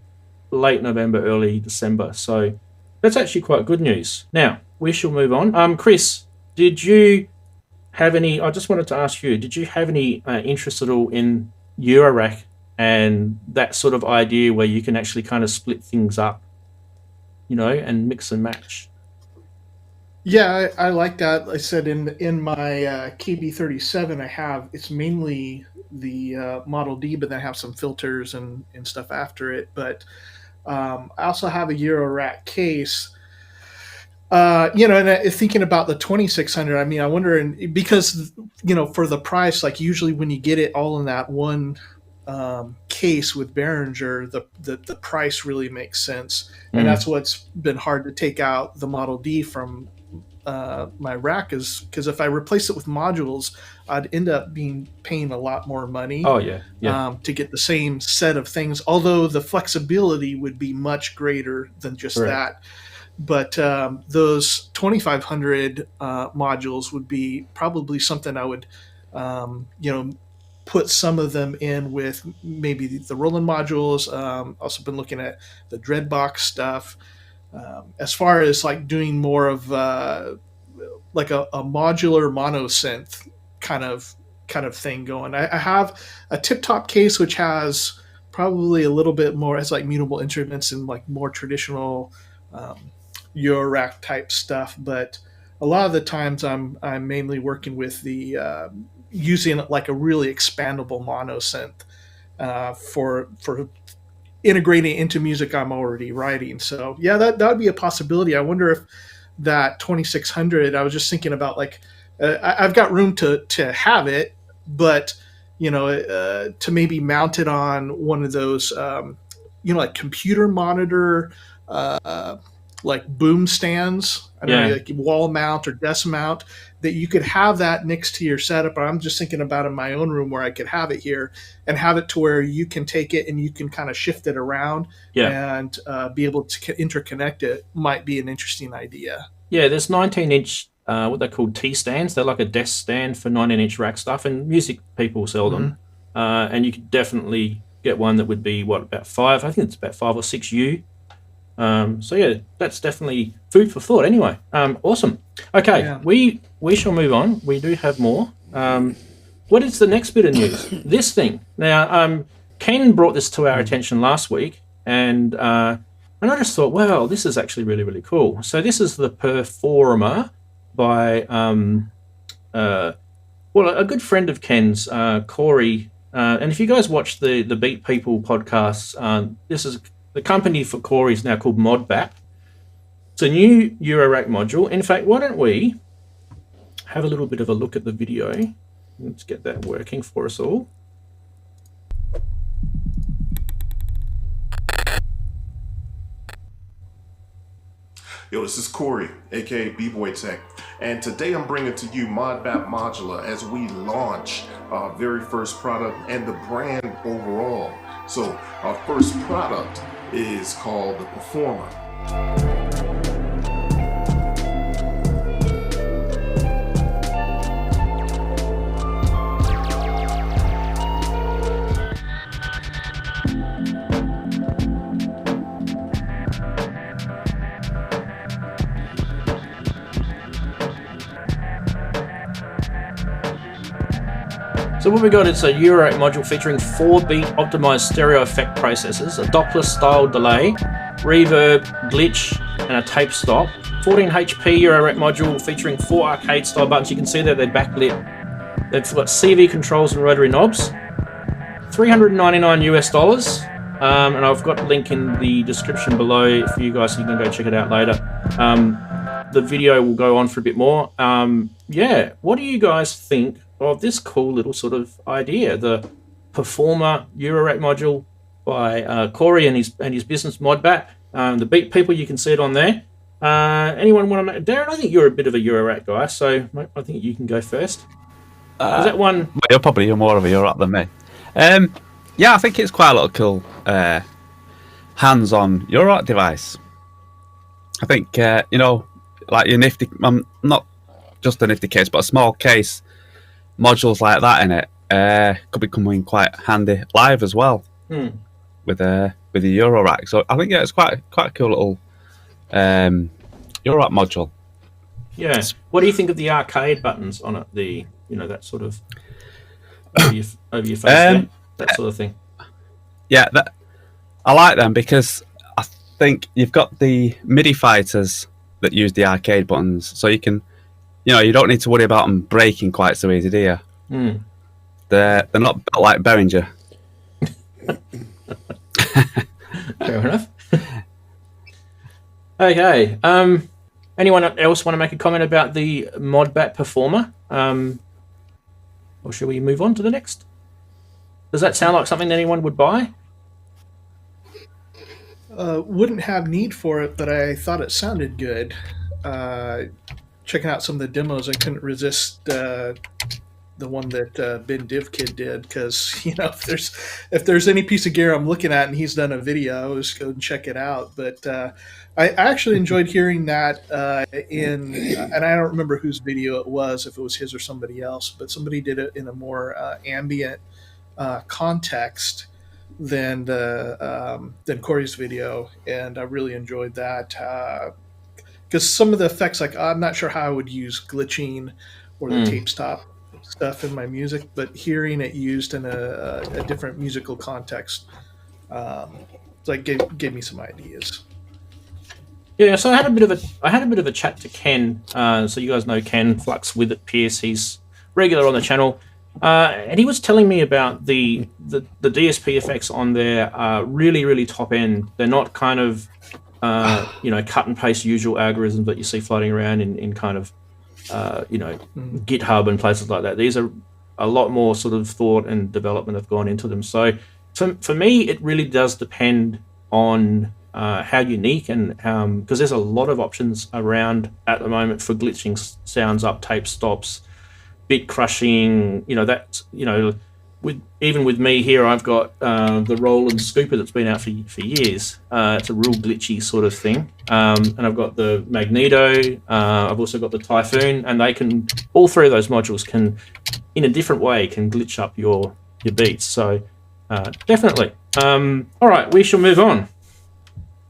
late November, early December. So that's actually quite good news. Now, we shall move on. Chris, did you have any, I just wanted to ask you, did you have any interest at all in Eurorack and that sort of idea where you can actually kind of split things up, and mix and match? Yeah, I like that. I said in my KB37, it's mainly the Model D, but then I have some filters and stuff after it. But I also have a Eurorack case. And thinking about the 2600, I mean, I wonder, because for the price, like usually when you get it all in that one case with Behringer, the price really makes sense, and that's what's been hard to take out the Model D from my rack, is because if I replace it with modules, I'd end up paying a lot more money. Oh yeah. To get the same set of things, although the flexibility would be much greater than just that. But those 2500 modules would be probably something I would, put some of them in with maybe the Roland modules. Also been looking at the Dreadbox stuff. As far as like doing more of like a modular mono synth kind of thing going. I have a Tip Top case which has probably a little bit more. It's like mutable instruments and like more traditional Eurorack type stuff, but a lot of the times I'm mainly working with the using like a really expandable mono synth for integrating into music I'm already writing. So yeah, that would be a possibility. I wonder if that 2600, I was just thinking about like I've got room to have it, but to maybe mount it on one of those like computer monitor like boom stands, I don't know, like wall mount or desk mount, that you could have that next to your setup. But I'm just thinking about in my own room where I could have it here and have it to where you can take it and you can kind of shift it around and be able to interconnect it. Might be an interesting idea. Yeah, there's 19-inch, what they're called T-stands. They're like a desk stand for 19-inch rack stuff, and music people sell them. And you could definitely get one that would be, about 5 or 6 U. So yeah, that's definitely food for thought. Anyway, awesome. Okay, Yeah. we shall move on. We do have more. What is the next bit of news? This thing. Now, Ken brought this to our attention last week, and I just thought, wow, this is actually really, really cool. So this is the Per4mer by a good friend of Ken's, Corey. And if you guys watch the Beat People podcasts, this is the company for Corey is now called Modbap. It's a new Eurorack module. In fact, why don't we have a little bit of a look at the video? Let's get that working for us all. Yo, this is Corey, aka B-Boy Tech, and today I'm bringing to you Modbap Modular as we launch our very first product and the brand overall. So our first product is called the Per4mer. So what we got is a Eurorack module featuring 4-beat optimized stereo effect processors, a Doppler style delay, reverb, glitch, and a tape stop. 14 HP Eurorack module featuring 4 arcade style buttons. You can see that they're backlit. They've got CV controls and rotary knobs. $399 US. And I've got a link in the description below for you guys so you can go check it out later. The video will go on for a bit more. Yeah, what do you guys think of this cool little sort of idea? The Per4mer Eurorack module by Corey and his business Modbap. The Beat People, you can see it on there. Anyone want to make... Darren, I think you're a bit of a Eurorack guy, so I think you can go first. Is that one... Well, you're probably more of a Eurorack than me. Yeah, I think it's quite a lot of cool hands-on Eurorack device. I think, like your nifty... not just a nifty case, but a small case, modules like that in it could be coming quite handy live as well with the Eurorack. So I think it's quite a cool little Eurorack module. Yeah. What do you think of the arcade buttons on it? The that sort of over your face there? That sort of thing. Yeah, I like them because I think you've got the MIDI fighters that use the arcade buttons, so you can. You don't need to worry about them breaking quite so easy, do you? They're not built like Behringer. Fair enough. Okay. Anyone else want to make a comment about the Modbap Per4mer? Or should we move on to the next? Does that sound like something anyone would buy? Wouldn't have need for it, but I thought it sounded good. Checking out some of the demos, I couldn't resist the one that Ben DivKid did, because if there's any piece of gear I'm looking at and he's done a video, I always go and check it out. But I actually enjoyed hearing that and I don't remember whose video it was, if it was his or somebody else, but somebody did it in a more ambient context than Corey's video, and I really enjoyed that. Because some of the effects, like I'm not sure how I would use glitching or the tape stop stuff in my music, but hearing it used in a different musical context, gave me some ideas. Yeah, so I had a bit of a chat to Ken. So you guys know Ken Flux with it Pierce. He's regular on the channel, and he was telling me about the DSP effects on there are really, really top end. They're not kind of cut and paste usual algorithms that you see floating around in kind of, GitHub and places like that. These are a lot more sort of thought and development have gone into them. So for me, it really does depend on how unique and because there's a lot of options around at the moment for glitching sounds up, tape stops, bit crushing, with me here, I've got the Roland Scooper that's been out for years. It's a real glitchy sort of thing. And I've got the Magneto. I've also got the Typhoon, and all three of those modules can, in a different way, can glitch up your beats. So definitely. All right, we shall move on.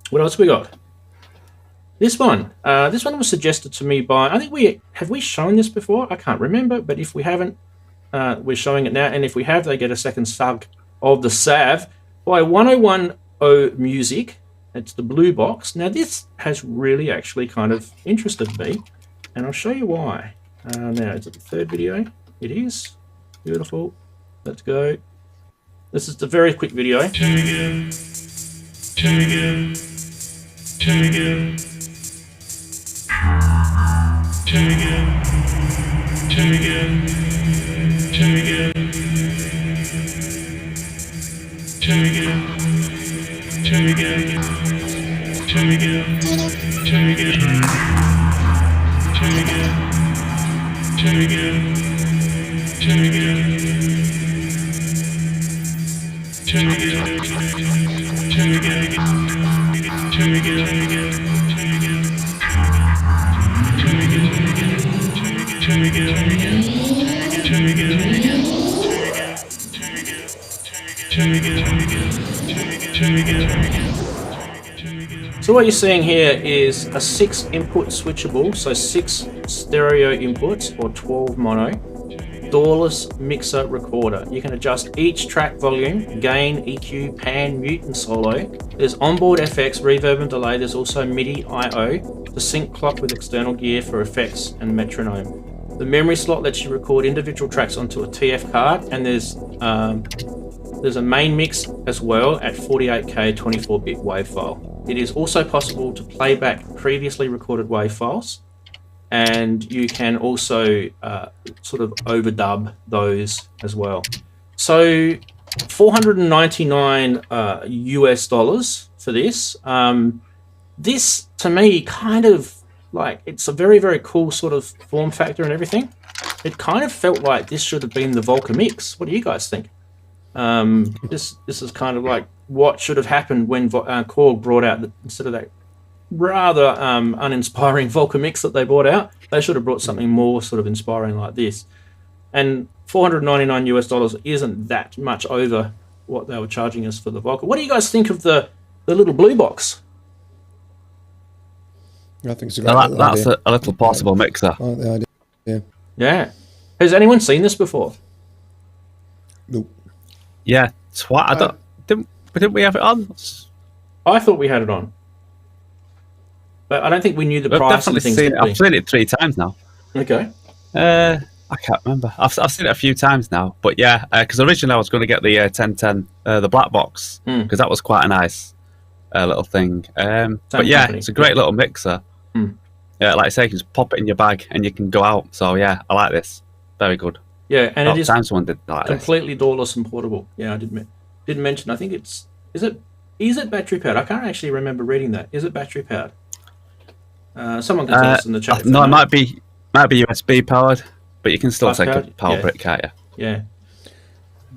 What else we got? This one was suggested to me by, I think we shown this before? I can't remember, but if we haven't, we're showing it now. And if we have, they get a second sub of the Sav by 1010 Music. It's the Bluebox. Now this has really actually kind of interested me, and I'll show you why. Now, is it the third video? It is. Beautiful. Let's go. This is the very quick video. So what you're seeing here is a 6 input switchable, so 6 stereo inputs or 12 mono, doorless mixer recorder. You can adjust each track volume, gain, EQ, pan, mute and solo. There's onboard FX, reverb and delay. There's also MIDI I/O to sync clock with external gear for effects and metronome. The memory slot lets you record individual tracks onto a TF card, and there's a main mix as well at 48K 24-bit WAV file. It is also possible to play back previously recorded WAV files, and you can also sort of overdub those as well. So $499 US for this. This to me kind of like, it's a very, very cool sort of form factor and everything. It kind of felt like this should have been the Volca Mix. What do you guys think? This is kind of like what should have happened when Korg brought out, instead of that rather uninspiring Volca Mix that they brought out, they should have brought something more sort of inspiring like this. And $499 US isn't that much over what they were charging us for the Volca. What do you guys think of the little Bluebox? I think it's a great little that's idea. a little portable mixer. I like the idea. Yeah. Yeah. Has anyone seen this before? Nope. Yeah, didn't we have it on? I thought we had it on, but I don't think we knew the I've price. definitely And things seen it. I've seen it 3 times now. Okay. I can't remember. I've seen it a few times now, but yeah, because originally I was going to get the 1010, the black box, because that was quite a nice little thing. But yeah, company. it's a great little mixer. Yeah, like I say, you can just pop it in your bag and you can go out. So yeah, I like this. Very good. Yeah, and it is time someone did like completely doorless and portable. Yeah, I didn't mention. I think is it battery powered? I can't actually remember reading that. Is it battery powered? Someone can tell us in the chat. No, it might be USB powered, but you can still take a power yeah. brick, can't you? Yeah.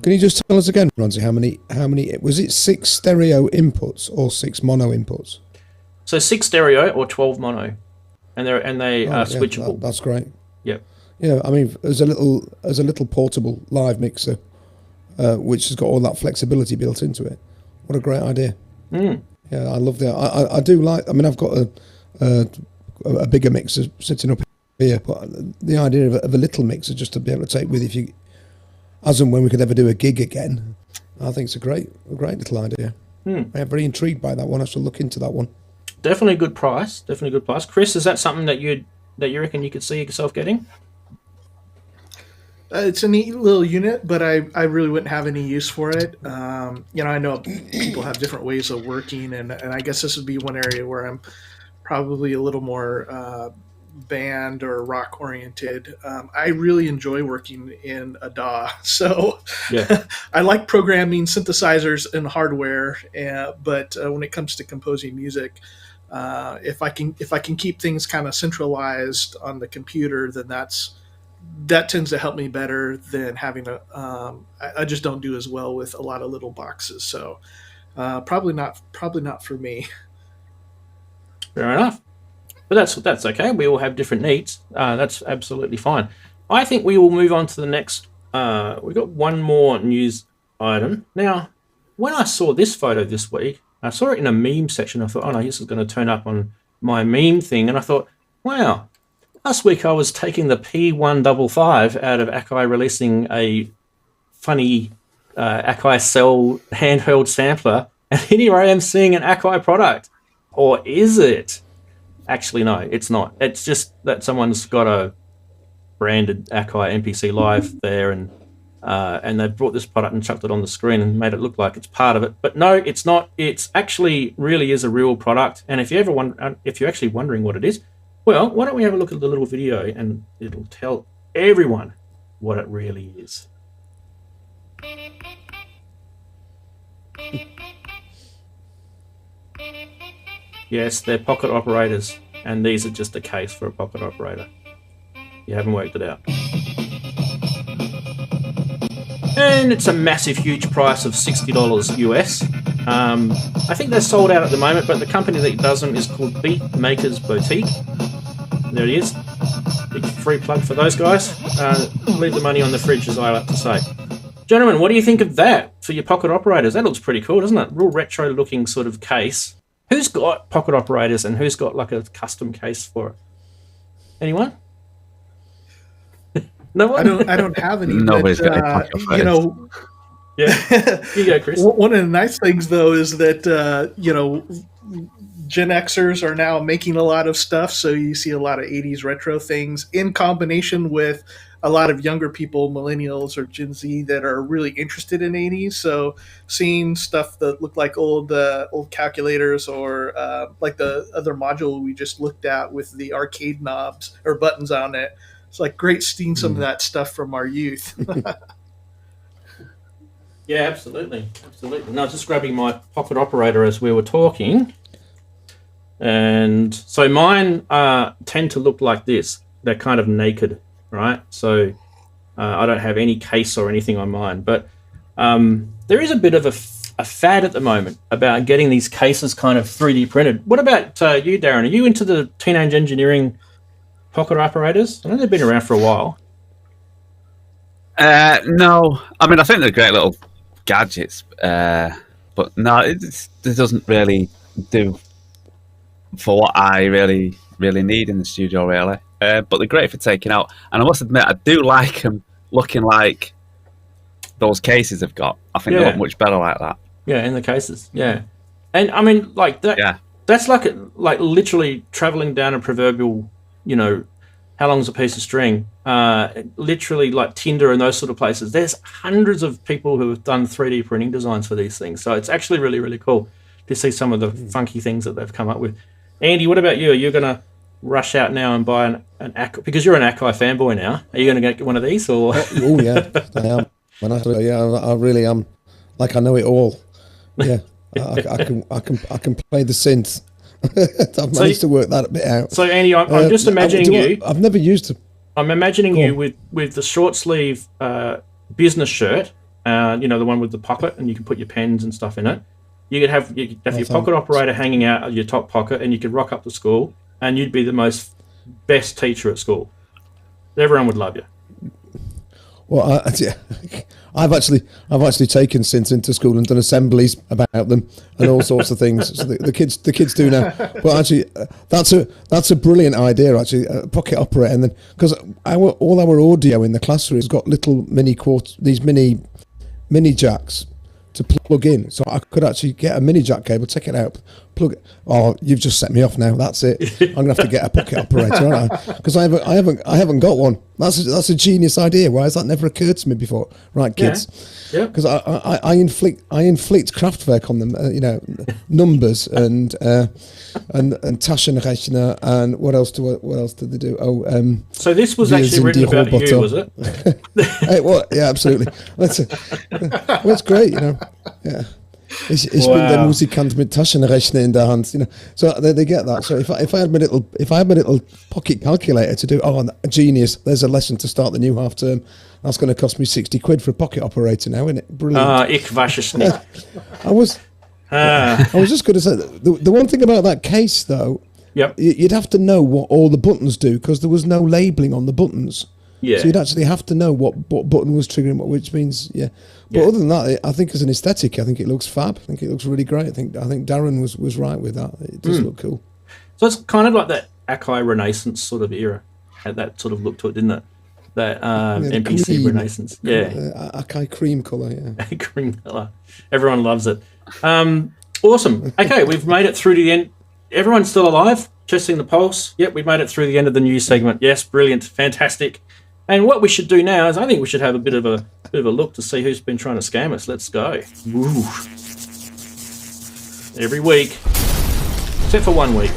Can you just tell us again, Ronzi, how many was it? 6 stereo inputs or 6 mono inputs? So 6 stereo or 12 mono, and they are switchable. That's great. Yep. Yeah, I mean, as a little portable live mixer, which has got all that flexibility built into it. What a great idea! Yeah, I love that. I do like. I mean, I've got a bigger mixer sitting up here, but the idea of a little mixer just to be able to take with if you, as and when we could ever do a gig again, I think it's a great little idea. I'm very intrigued by that one. I shall look into that one. Definitely good price. Definitely good price. Chris, is that something that you reckon you could see yourself getting? It's a neat little unit, but I really wouldn't have any use for it. I know people have different ways of working, and I guess this would be one area where I'm probably a little more band or rock oriented. I really enjoy working in a DAW, so yeah. I like programming synthesizers and hardware, but when it comes to composing music, if I can keep things kind of centralized on the computer, then that tends to help me better than having I just don't do as well with a lot of little boxes. So probably not for me. Fair enough. But that's okay. We all have different needs. That's absolutely fine. I think we will move on to the next. We've got one more news item. Now, when I saw this photo this week, I saw it in a meme section. I thought, oh no, this is going to turn up on my meme thing, and I thought, wow, last week I was taking the P155 out of Akai releasing a funny Akai Cell handheld sampler, and here I am seeing an Akai product. Or is it? Actually, no, it's not. It's just that someone's got a branded Akai MPC Live there, and they've brought this product and chucked it on the screen and made it look like it's part of it. But no, it's not. It's actually really is a real product. And if you're actually wondering what it is, well, why don't we have a look at the little video and it'll tell everyone what it really is. Yes, they're pocket operators, and these are just a case for a pocket operator. You haven't worked it out. And it's a massive, huge price of $60 US. I think they're sold out at the moment, but the company that does them is called Beat Makers Boutique. There it is. Big free plug for those guys. Leave the money on the fridge, as I like to say. Gentlemen, what do you think of that for your pocket operators? That looks pretty cool, doesn't it? Real retro-looking sort of case. Who's got pocket operators and who's got like a custom case for it? Anyone? No one? I don't have any. Nobody's but, got any pocket operators. you know, Yeah. You go, Chris. one of the nice things though is that you know, Gen Xers are now making a lot of stuff, so you see a lot of 80s retro things in combination with a lot of younger people, millennials or Gen Z, that are really interested in 80s. So seeing stuff that look like old calculators, or like the other module we just looked at with the arcade knobs or buttons on it, it's like great seeing some of that stuff from our youth. Yeah, absolutely. Absolutely. No, I was just grabbing my pocket operator as we were talking. And so mine tend to look like this. They're kind of naked, right? So I don't have any case or anything on mine. But there is a bit of a fad at the moment about getting these cases kind of 3D printed. What about you, Darren? Are you into the Teenage Engineering pocket operators? I know they've been around for a while. No. I mean, I think they're great little gadgets. But no, it doesn't really do for what I really need in the studio, really. But they're great for taking out. And I must admit, I do like them looking like those cases have got. I think they look much better like that. Yeah, in the cases. Yeah. And I mean, like that. Yeah. That's like literally traveling down a proverbial, you know, how long's a piece of string? Literally like Tinder and those sort of places. There's hundreds of people who have done 3D printing designs for these things. So it's actually really, really cool to see some of the funky things that they've come up with. Andy, what about you? Are you going to rush out now and buy an Akai? Because you're an Akai fanboy now. Are you going to get one of these? Or? Oh yeah, I am. I really am. Like, I know it all. Yeah, I can play the synth. I've managed to work that bit out. So Andy, I'm just imagining you. I've never used it. I'm imagining you with the short sleeve business shirt. You know, the one with the pocket, and you can put your pens and stuff in it. You could have your pocket operator hanging out of your top pocket, and you could rock up to school, and you'd be the best teacher at school. Everyone would love you. Well, I've actually taken synths into school and done assemblies about them and all sorts of things. So the kids do now. But actually, that's a brilliant idea. Actually, a pocket operator, and then because all our audio in the classroom has got little mini jacks to plug in, so I could actually get a mini jack cable, take it out, plug it. Oh, you've just set me off now. That's it. I'm gonna have to get a pocket operator, aren't I? Because I haven't got one. That's a genius idea. Why has that never occurred to me before? Right, kids. Yeah. Because I inflict Kraftwerk on them. You know, numbers and Taschenrechner and what else did they do? Oh, so this was actually written about you, was it? Hey, what? Yeah, absolutely. That's great. You know. Yeah. Ich bin der Musikant mit Taschenrechner in der Hand, you know. So they get that. So if I had my little pocket calculator to do, a genius. There's a lesson to start the new half term. That's going to cost me £60 for a pocket operator now, isn't it? Brilliant. Ich weiß es nicht. I was just going to say the one thing about that case though. Yep. You'd have to know what all the buttons do because there was no labelling on the buttons. Yeah. So you'd actually have to know what button was triggering what, which means But other than that, I think as an aesthetic, I think it looks fab. I think it looks really great. I think Darren was right with that. It does look cool. So it's kind of like that Akai Renaissance sort of era. Had that sort of look to it, didn't it? That MPC cream. Renaissance. Yeah. Akai cream colour, yeah. Cream colour. Everyone loves it. Awesome. Okay, we've made it through to the end. Everyone's still alive? Testing the pulse. Yep, we made it through the end of the news segment. Yes, brilliant. Fantastic. And what we should do now is I think we should have a bit of a look to see who's been trying to scam us. Let's go. Woo. Every week. Except for 1 week.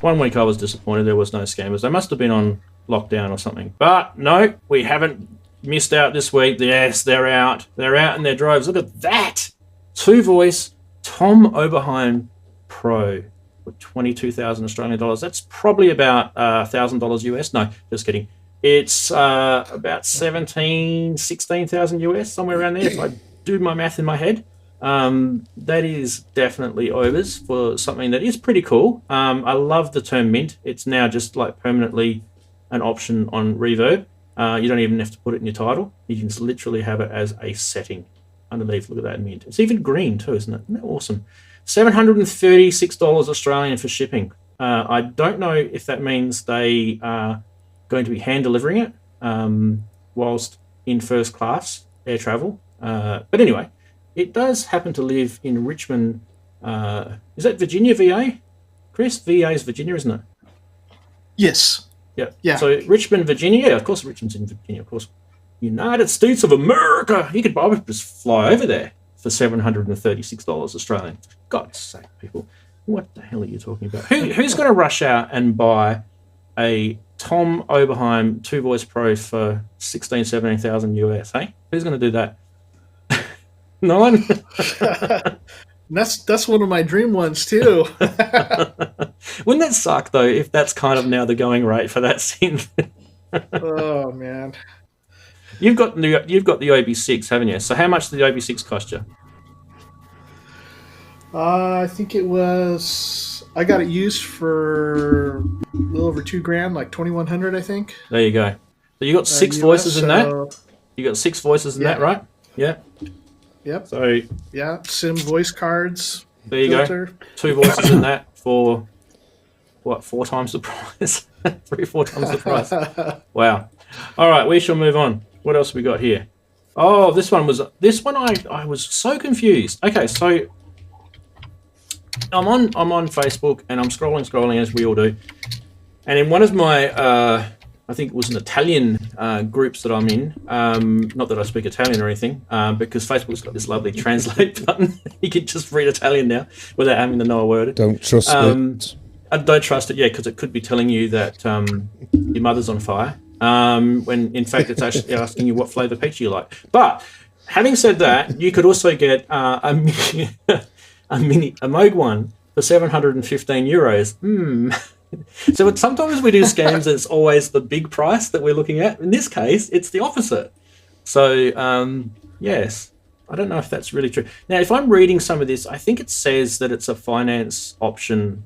1 week I was disappointed there was no scammers. They must have been on lockdown or something. But no, we haven't missed out this week. Yes, they're out. They're out in their droves. Look at that. 2-voice Tom Oberheim Pro for 22,000 Australian dollars. That's probably about $1,000 US. No, just kidding. It's about 16,000 US, somewhere around there, if I do my math in my head. That is definitely overs for something that is pretty cool. I love the term mint. It's now just like permanently an option on Reverb. You don't even have to put it in your title. You can just literally have it as a setting underneath. Look at that mint. It's even green too, isn't it? Isn't that awesome? $736 Australian for shipping. I don't know if that means they are going to be hand delivering it whilst in first class air travel. But anyway, it does happen to live in Richmond. Is that Virginia, VA? Chris, VA is Virginia, isn't it? Yes. Yeah. So Richmond, Virginia. Yeah, of course, Richmond's in Virginia. Of course, United States of America. You could probably just fly over there for $736 Australian. God's sake, people! What the hell are you talking about? Who's going to rush out and buy a Tom Oberheim 2-voice Pro for 17,000 US? Hey, who's going to do that? No one. That's one of my dream ones too. Wouldn't that suck though if that's kind of now the going rate for that synth? Oh man. You've got the OB6, haven't you? So how much did the OB6 cost you? I think it was. I got it used for a little over $2,000, like 2,100, I think. There you go. So you got 6 voices in that. You got 6 voices in that, right? Yeah. Yep. So yeah, sim voice cards. There you go. 2 voices in that for what? 4 times the price. 3-4 times the price. Wow. All right, we shall move on. What else have we got here? Oh, this one I was so confused. Okay, so I'm on Facebook and I'm scrolling as we all do. And in one of my I think it was an Italian groups that I'm in. Not that I speak Italian or anything, because Facebook's got this lovely translate button. You can just read Italian now without having to know a word. Don't trust it. I don't trust it, yeah, because it could be telling you that your mother's on fire. When in fact it's actually asking you what flavour pizza you like. But having said that, you could also get a Moog one for €715. So sometimes we do scams and it's always the big price that we're looking at. In this case, it's the opposite. So yes, I don't know if that's really true. Now, if I'm reading some of this, I think it says that it's a finance option.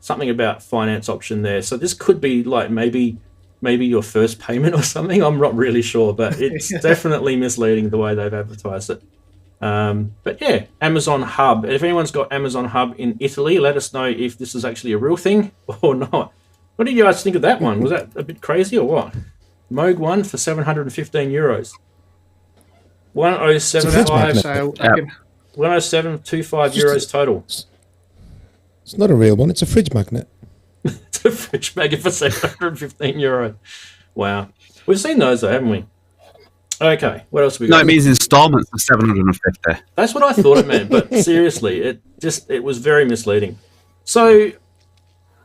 Something about finance option there. So this could be like maybe your first payment or something. I'm not really sure, but it's definitely misleading the way they've advertised it. But yeah, Amazon Hub. If anyone's got Amazon Hub in Italy, let us know if this is actually a real thing or not. What did you guys think of that one? Was that a bit crazy or what? Moog one for €715. 107.25 euros total. It's not a real one. It's a fridge magnet. It's a fridge magnet for €715. Wow. We've seen those though, haven't we? Okay, what else have we got? No, it means installments of 750. That's what I thought it meant, but seriously, it was very misleading. So,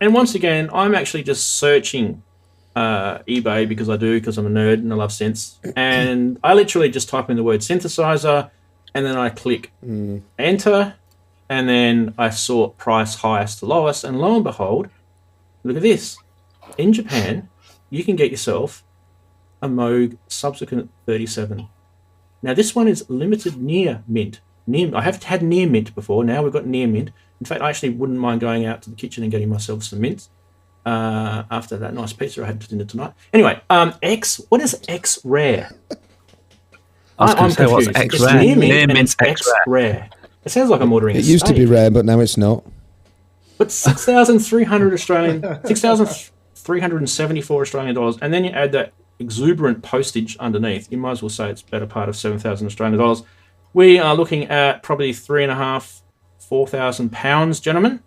and once again, I'm actually just searching eBay because I'm a nerd and I love synths. And I literally just type in the word synthesizer and then I click enter and then I sort price highest to lowest, and lo and behold, look at this. In Japan, you can get yourself a Moog Subsequent 37. Now this one is limited near mint. I have had near mint before. Now we've got near mint. In fact, I actually wouldn't mind going out to the kitchen and getting myself some mints after that nice pizza I had for dinner tonight. Anyway, what is X rare? I was going to say, what's X rare? Near mint X rare. It sounds like I'm ordering. It used to be rare, but now it's not. But 6,300 6,374 Australian dollars, and then you add that exuberant postage underneath. You might as well say it's better part of 7,000 Australian dollars. We are looking at probably £3,500 to £4,000, gentlemen.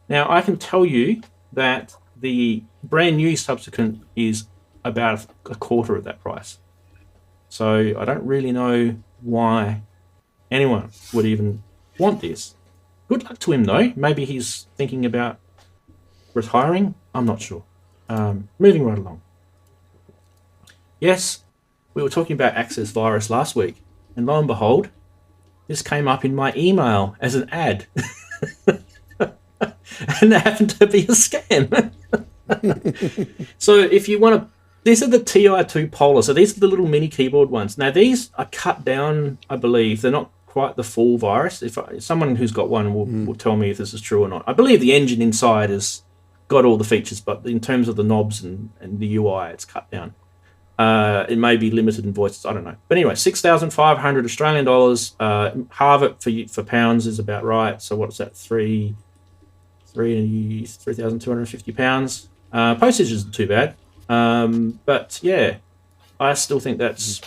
Now I can tell you that the brand new Subsequent is about a quarter of that price. So I don't really know why anyone would even want this. Good luck to him, though. Maybe he's thinking about retiring. I'm not sure. Moving right along. Yes, we were talking about Access Virus last week, and lo and behold, this came up in my email as an ad. And it happened to be a scam. So if you want to... These are the TI2 Polar. So these are the little mini keyboard ones. Now, these are cut down, I believe. They're not quite the full virus. If someone who's got one will tell me if this is true or not. I believe the engine inside has got all the features, but in terms of the knobs and the UI, it's cut down. It may be limited in voices. I don't know. But anyway, 6,500 Australian dollars. Halve it for pounds is about right. So what's that? 3,250 pounds. Postage isn't too bad. But yeah, I still think that's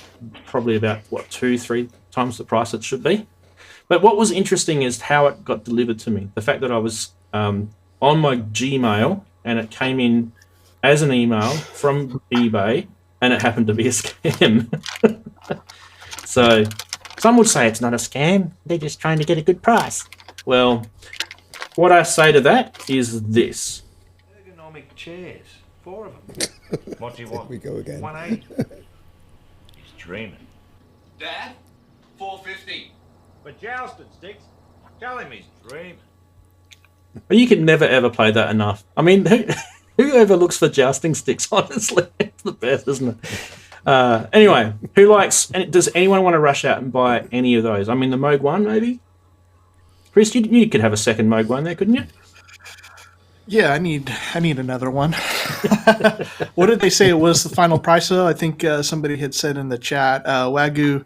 probably about 2-3 times the price it should be. But what was interesting is how it got delivered to me. The fact that I was on my Gmail and it came in as an email from eBay and it happened to be a scam. So some would say it's not a scam. They're just trying to get a good price. Well, what I say to that is this. Ergonomic chairs. 4 of them. What do you want? We go again. 180. He's dreaming. Dad, 450. But jousting sticks. Tell him he's dreaming. You can never ever play that enough. I mean, whoever looks for jousting sticks, honestly, it's the best, isn't it? Anyway, does anyone want to rush out and buy any of those? I mean, the Moog 1, maybe? Chris, you could have a second Moog 1 there, couldn't you? Yeah, I need another one. What did they say it was the final price though? I think somebody had said in the chat, Wagyu,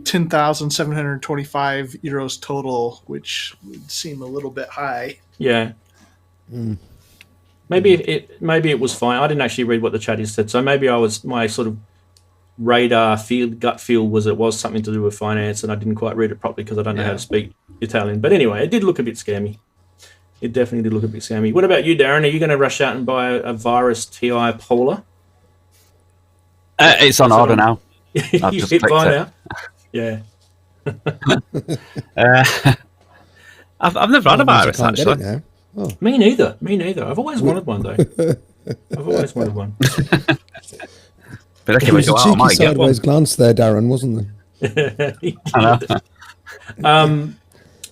10,725 euros total, which would seem a little bit high. Yeah. Maybe it was fine. I didn't actually read what the chatties said, so maybe my sort of gut feel was it was something to do with finance, and I didn't quite read it properly because I don't know how to speak Italian. But anyway, it did look a bit scammy. It definitely did look a bit scammy. What about you, Darren? Are you going to rush out and buy a Virus TI Polar? It's on order now. I've You just hit clicked buy it. now? Yeah. I've never had a Virus, Can't get actually. it now. Oh. Me neither. I've always wanted one, though. I've always wanted one. But okay, There we was a go out, I cheeky might get one. sideways glance there, Darren, wasn't there?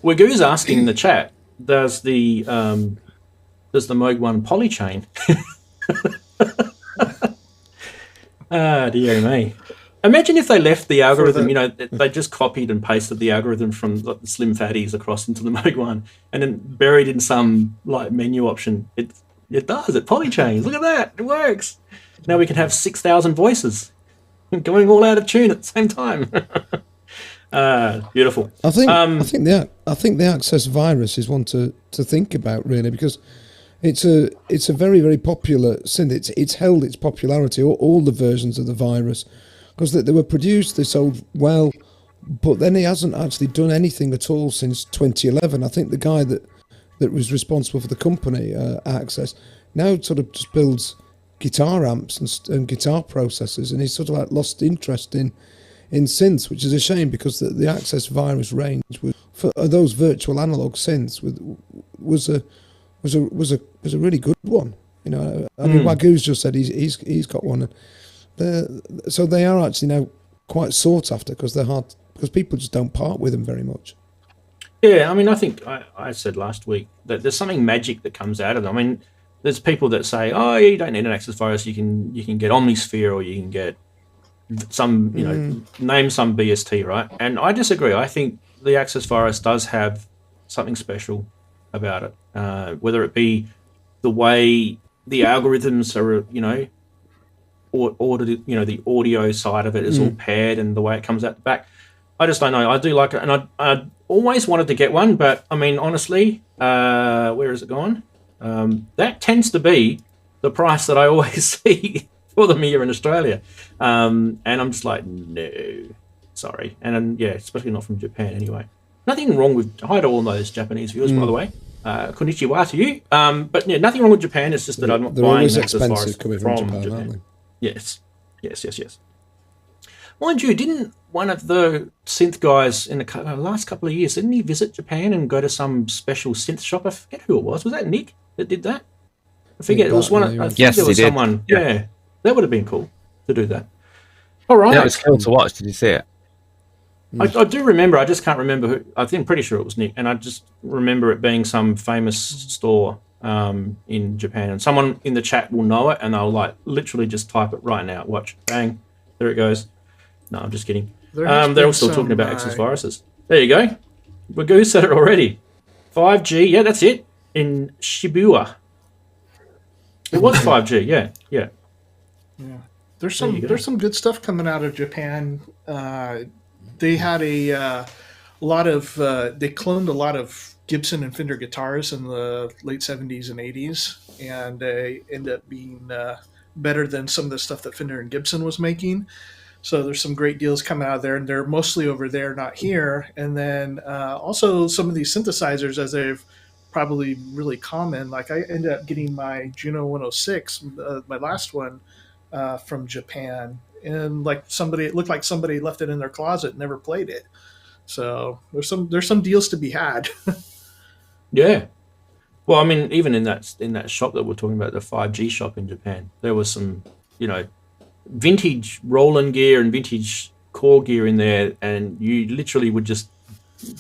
Wagoo's asking in the chat, does the Moog 1 polychain? Dear me. Imagine if they left the algorithm, they just copied and pasted the algorithm from the Slim Fatties across into the Moog 1 and then buried in some menu option. It does, it polychains. Look at that, it works. Now we can have 6,000 voices going all out of tune at the same time. Beautiful. I think the Access Virus is one to think about, really, because it's a very, very popular synth. It's held its popularity, all the versions of the Virus, because they were produced, they sold well, but then he hasn't actually done anything at all since 2011. I think the guy that was responsible for the company, Access, now sort of just builds guitar amps and guitar processors, and he's sort of lost interest in synths, which is a shame, because the Access Virus range for those virtual analog synths was a really good one. I mean, Wagoo's just said he's got one, so they are actually now quite sought after because they're hard, because people just don't part with them very much. Yeah, I mean, I think I said last week that there's something magic that comes out of them. I mean, there's people that say, "Oh, yeah, you don't need an Access Virus. You can get Omnisphere, or you can get some, name some BST, right?" And I disagree. I think the Access Virus does have something special about it, whether it be the way the algorithms are, ordered, the audio side of it is all paired and the way it comes out the back. I just don't know. I do like it, and always wanted to get one, but I mean, honestly, where has it gone? That tends to be the price that I always see for them here in Australia. And I'm just like, no, sorry. And yeah, especially not from Japan anyway. Nothing wrong with, hi to all those Japanese viewers, by the way. Konnichiwa to you. But yeah, nothing wrong with Japan. It's just that I'm not They're buying always that as far expensive as coming from from Japan, Japan. aren't they? Yes. Mind you, didn't one of the synth guys in the last couple of years, didn't he visit Japan and go to some special synth shop? I forget who it was. Was that Nick that did that? I forget. It was one. I think Yes, there was he did. someone. Yeah, that would have been cool to do that. All right. Yeah, it was cool to watch. Did you see it? I do remember. I just can't remember who. I think pretty sure it was Nick, and I just remember it being some famous store in Japan. And someone in the chat will know it, and they'll like literally just type it right now. Watch, bang, there it goes. No, I'm just kidding. They're all still talking about Xils viruses. There you go. Magoo said it already. 5G, yeah, that's it. In Shibuya. It was 5G, yeah. There's some good stuff coming out of Japan. They had a lot of they cloned a lot of Gibson and Fender guitars in the late 70s and 80s, and they ended up being better than some of the stuff that Fender and Gibson was making. So there's some great deals coming out of there, and they're mostly over there, not here. And then also some of these synthesizers, as they've probably really common. Like I ended up getting my Juno 106, my last one, from Japan, and like it looked like somebody left it in their closet and never played it. So there's some deals to be had. Yeah. Well, I mean, even in that shop that we're talking about, the 5G shop in Japan, there was some, vintage Roland gear and vintage Korg gear in there, and you literally would just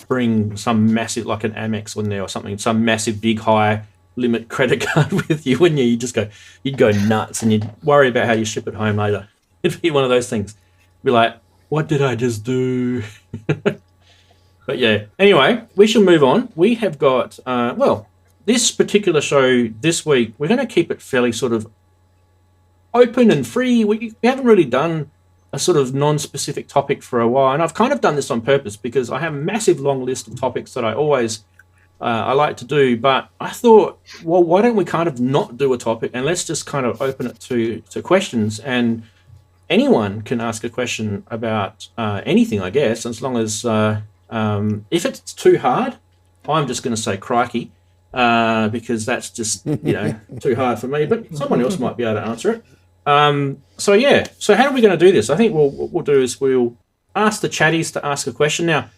bring some massive, like an Amex in there or something, some massive big high limit credit card with you, wouldn't you? You'd go nuts, and you'd worry about how you ship it home later. It'd be one of those things. Be like, what did I just do? But yeah, anyway, we shall move on. We have got, this particular show this week, we're going to keep it fairly sort of open and free. We haven't really done a sort of non-specific topic for a while, and I've kind of done this on purpose because I have a massive long list of topics that I always I like to do, but I thought, well, why don't we kind of not do a topic and let's just kind of open it to questions, and anyone can ask a question about anything, I guess, as long as if it's too hard, I'm just going to say crikey, because that's just too hard for me, but someone else might be able to answer it. So how are we going to do this? I think what we'll do is we'll ask the chatties to ask a question. Now,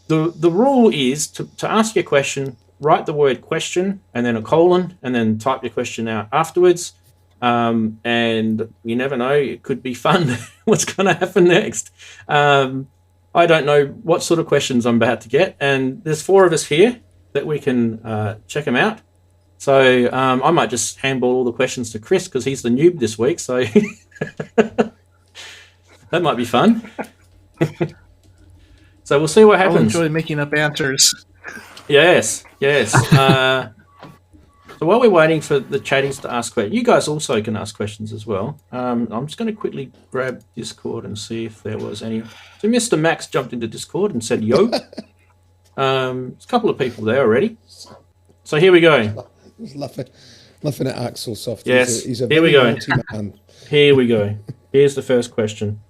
the rule is to ask your question, write the word question and then a colon, and then type your question out afterwards. And you never know, it could be fun what's going to happen next. I don't know what sort of questions I'm about to get, and there's 4 of us here that we can check them out. So I might just handball all the questions to Chris because he's the noob this week. So that might be fun. So we'll see what happens. I'll enjoy making up answers. Yes. So while we're waiting for the chatties to ask questions, you guys also can ask questions as well. I'm just going to quickly grab Discord and see if there was any. So Mr. Max jumped into Discord and said, yo. There's a couple of people there already. So here we go. He's laughing at Axel Soft. Yes, he's a here we very go. naughty man. Here we go. Here's the first question.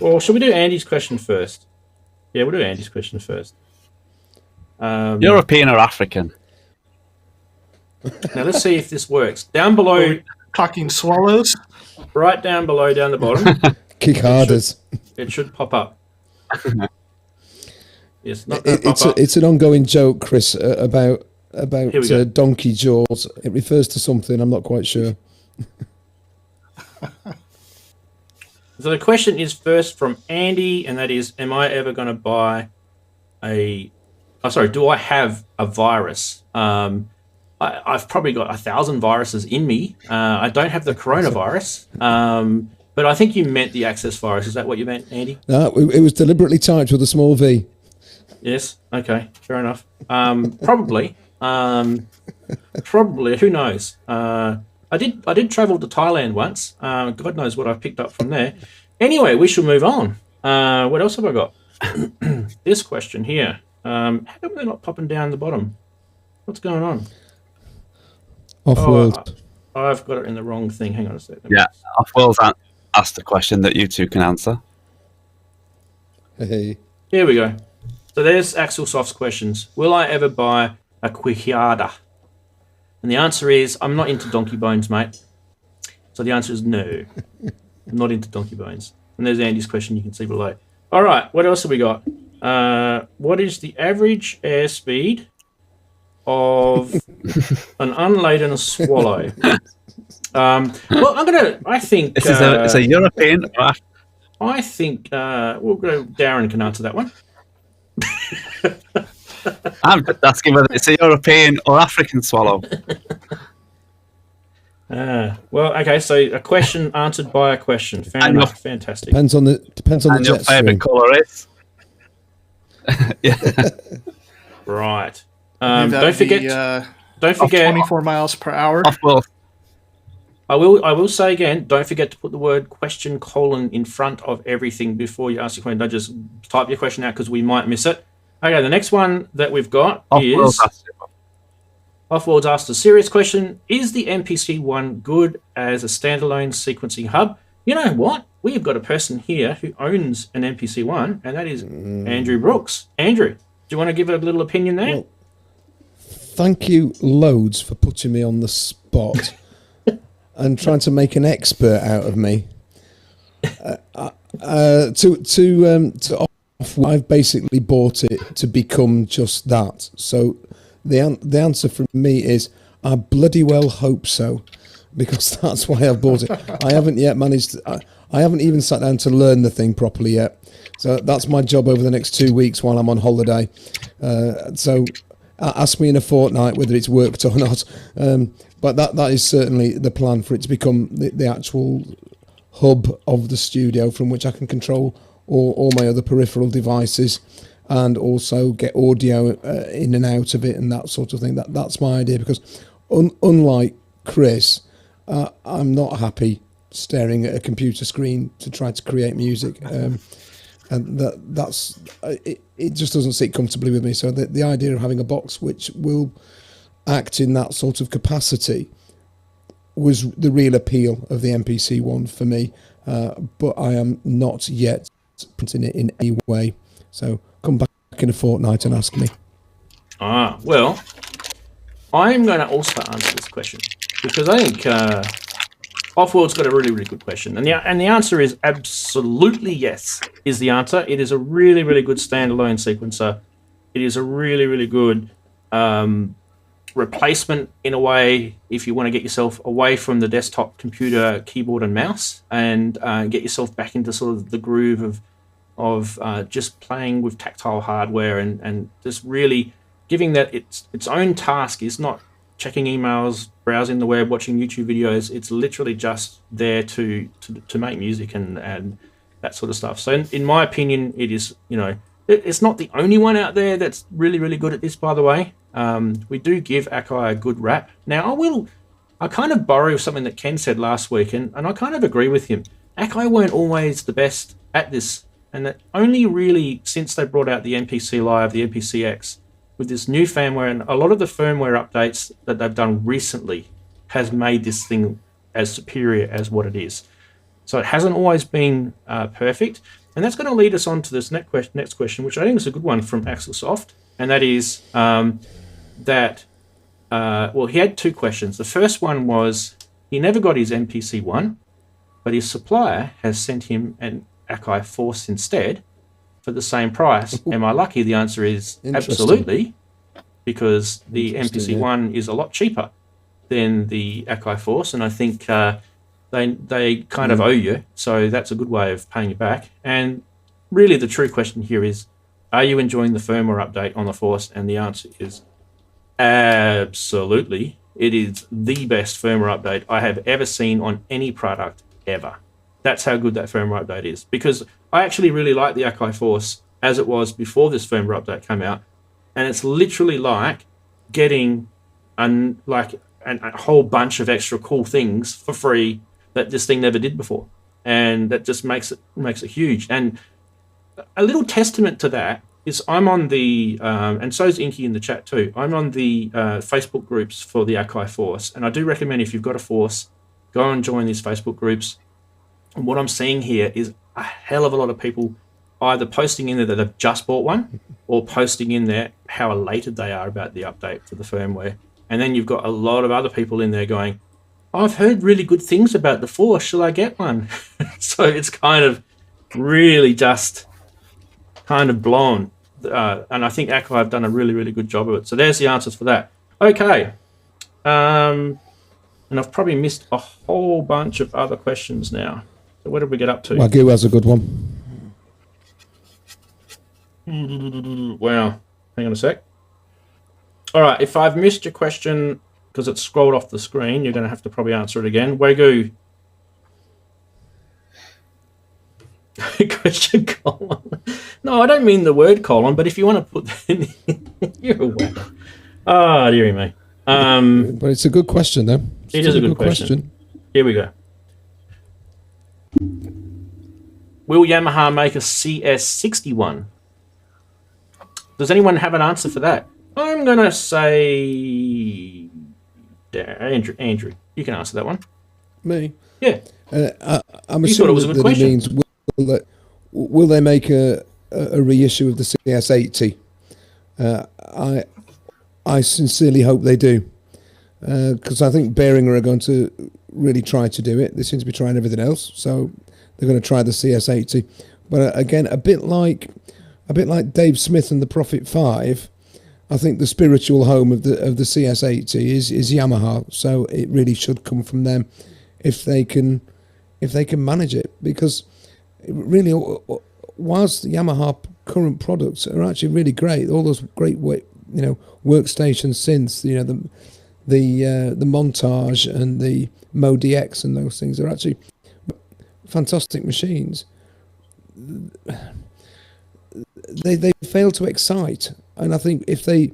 Or should we do Andy's question first? Yeah, we'll do Andy's question first. European or African? Now let's see if this works. Down below, Talking swallows. right down below, down the bottom. Kick harders. It should pop up. Yes, not gonna pop up. It's an ongoing joke, Chris, about Here we go. donkey jaws. It refers to something, I'm not quite sure. So the question is first from Andy, and that is, am I ever going to buy do I have a virus? I've probably got 1,000 viruses in me. I don't have the coronavirus, but I think you meant the access virus. Is that what you meant, Andy? No, it was deliberately typed with a small v. Yes. Okay. Fair enough. Probably. Probably. Who knows? I did travel to Thailand once. God knows what I picked up from there. Anyway, we shall move on. What else have I got? This question here. How come they're not popping down the bottom? What's going on? Off-world. I've got it in the wrong thing. Hang on a second. Yeah, Off-World's asked a question that you two can answer. Hey. Here we go. So there's Axel Soft's questions. Will I ever buy a Quichada? And the answer is, I'm not into donkey bones, mate. So the answer is no. I'm not into donkey bones. And there's Andy's question you can see below. All right, what else have we got? What is the average airspeed of an unladen swallow? Well, I think... This is it's a European... I think we'll go. Darren can answer that one. I'm just asking whether it's a European or African swallow. Well, okay. So a question answered by a question. Fair enough. Fantastic. Depends on the And your jet stream. favourite colour is? Yeah. Right. That'd Don't forget. be, Don't forget. 24 miles per hour. Off-World. I will say again. Don't forget to put the word question : in front of everything before you ask your question. Don't just type your question out because we might miss it. Okay. The next one that we've got is. Off-World's asked a serious question. Is the MPC-1 good as a standalone sequencing hub? You know what? We've got a person here who owns an MPC-1, and that is Andrew Brooks. Andrew, do you want to give a little opinion there? Well, thank you loads for putting me on the spot and trying to make an expert out of me. I've basically bought it to become just that. So the answer from me is I bloody well hope so, because that's why I've bought it. I haven't yet managed to, I haven't even sat down to learn the thing properly yet. So that's my job over the next 2 weeks while I'm on holiday. So ask me in a fortnight whether it's worked or not. But that is certainly the plan, for it to become the actual hub of the studio from which I can control all my other peripheral devices, and also get audio in and out of it and that sort of thing. That's my idea, because unlike Chris, I'm not happy staring at a computer screen to try to create music. And it just doesn't sit comfortably with me. So the idea of having a box which will act in that sort of capacity was the real appeal of the MPC-1 for me. But I am not yet printing it in any way. So come back in a fortnight and ask me. Well, I'm going to also answer this question, because I think Off-World's got a really, really good question. And the answer is absolutely yes, is the answer. It is a really, really good standalone sequencer. It is a really, really good replacement, in a way, if you want to get yourself away from the desktop computer keyboard and mouse, and get yourself back into sort of the groove of just playing with tactile hardware, and just really giving that its own task is not checking emails, browsing the web, watching YouTube videos. It's literally just there to make music and that sort of stuff. So in my opinion, it is, it's not the only one out there that's really, really good at this, by the way. We do give Akai a good rap. Now, I kind of borrow something that Ken said last week, and I kind of agree with him. Akai weren't always the best at this, and that only really since they brought out the MPC Live, the MPCX, with this new firmware, and a lot of the firmware updates that they've done recently has made this thing as superior as what it is. So it hasn't always been perfect. And that's going to lead us on to this next question, which I think is a good one from Axel Soft. And that is he had two questions. The first one was, he never got his MPC-1, but his supplier has sent him an Akai Force instead for the same price. Am I lucky? The answer is absolutely, because the MPC-1 is a lot cheaper than the Akai Force, and I think they kind of owe you, so that's a good way of paying you back. And really the true question here is, are you enjoying the firmware update on the Force? And the answer is absolutely. It is the best firmware update I have ever seen on any product ever. That's how good that firmware update is, because I actually really like the Akai Force as it was before this firmware update came out, and it's literally like getting a whole bunch of extra cool things for free that this thing never did before, and that just makes it huge. And a little testament to that is I'm on the, and so is Inky in the chat too. I'm on the Facebook groups for the Akai Force, and I do recommend if you've got a Force, go and join these Facebook groups. And what I'm seeing here is a hell of a lot of people either posting in there that they've just bought one, or posting in there how elated they are about the update for the firmware. And then you've got a lot of other people in there going, I've heard really good things about the Force, shall I get one? So it's kind of really just kind of blown. And I think Akai have done a really, really good job of it. So there's the answers for that. Okay. And I've probably missed a whole bunch of other questions now. So where did we get up to? Wagyu has a good one. Wow. Hang on a sec. All right. If I've missed your question because it's scrolled off the screen, you're going to have to probably answer it again. Wagyu. Question colon. No, I don't mean the word colon, but if you want to put that in, you're aware. Oh, dearie me. But it's a good question, though. It is a good question. Here we go. Will Yamaha make a CS61? Does anyone have an answer for that? I'm going to say... Andrew, you can answer that one. Me? Yeah. I'm You thought it was a assuming good that it question. means will they make a reissue of the CS80? I sincerely hope they do, because I think Behringer are going to really try to do it. They seem to be trying everything else, so they're going to try the CS80. But again, a bit like Dave Smith and the Prophet 5, I think the spiritual home of the CS80 is Yamaha. So it really should come from them if they can manage it, because really, whilst the Yamaha current products are actually really great, all those great workstation synths, the Montage and the Moog DX and those things are actually fantastic machines. They fail to excite, and I think if they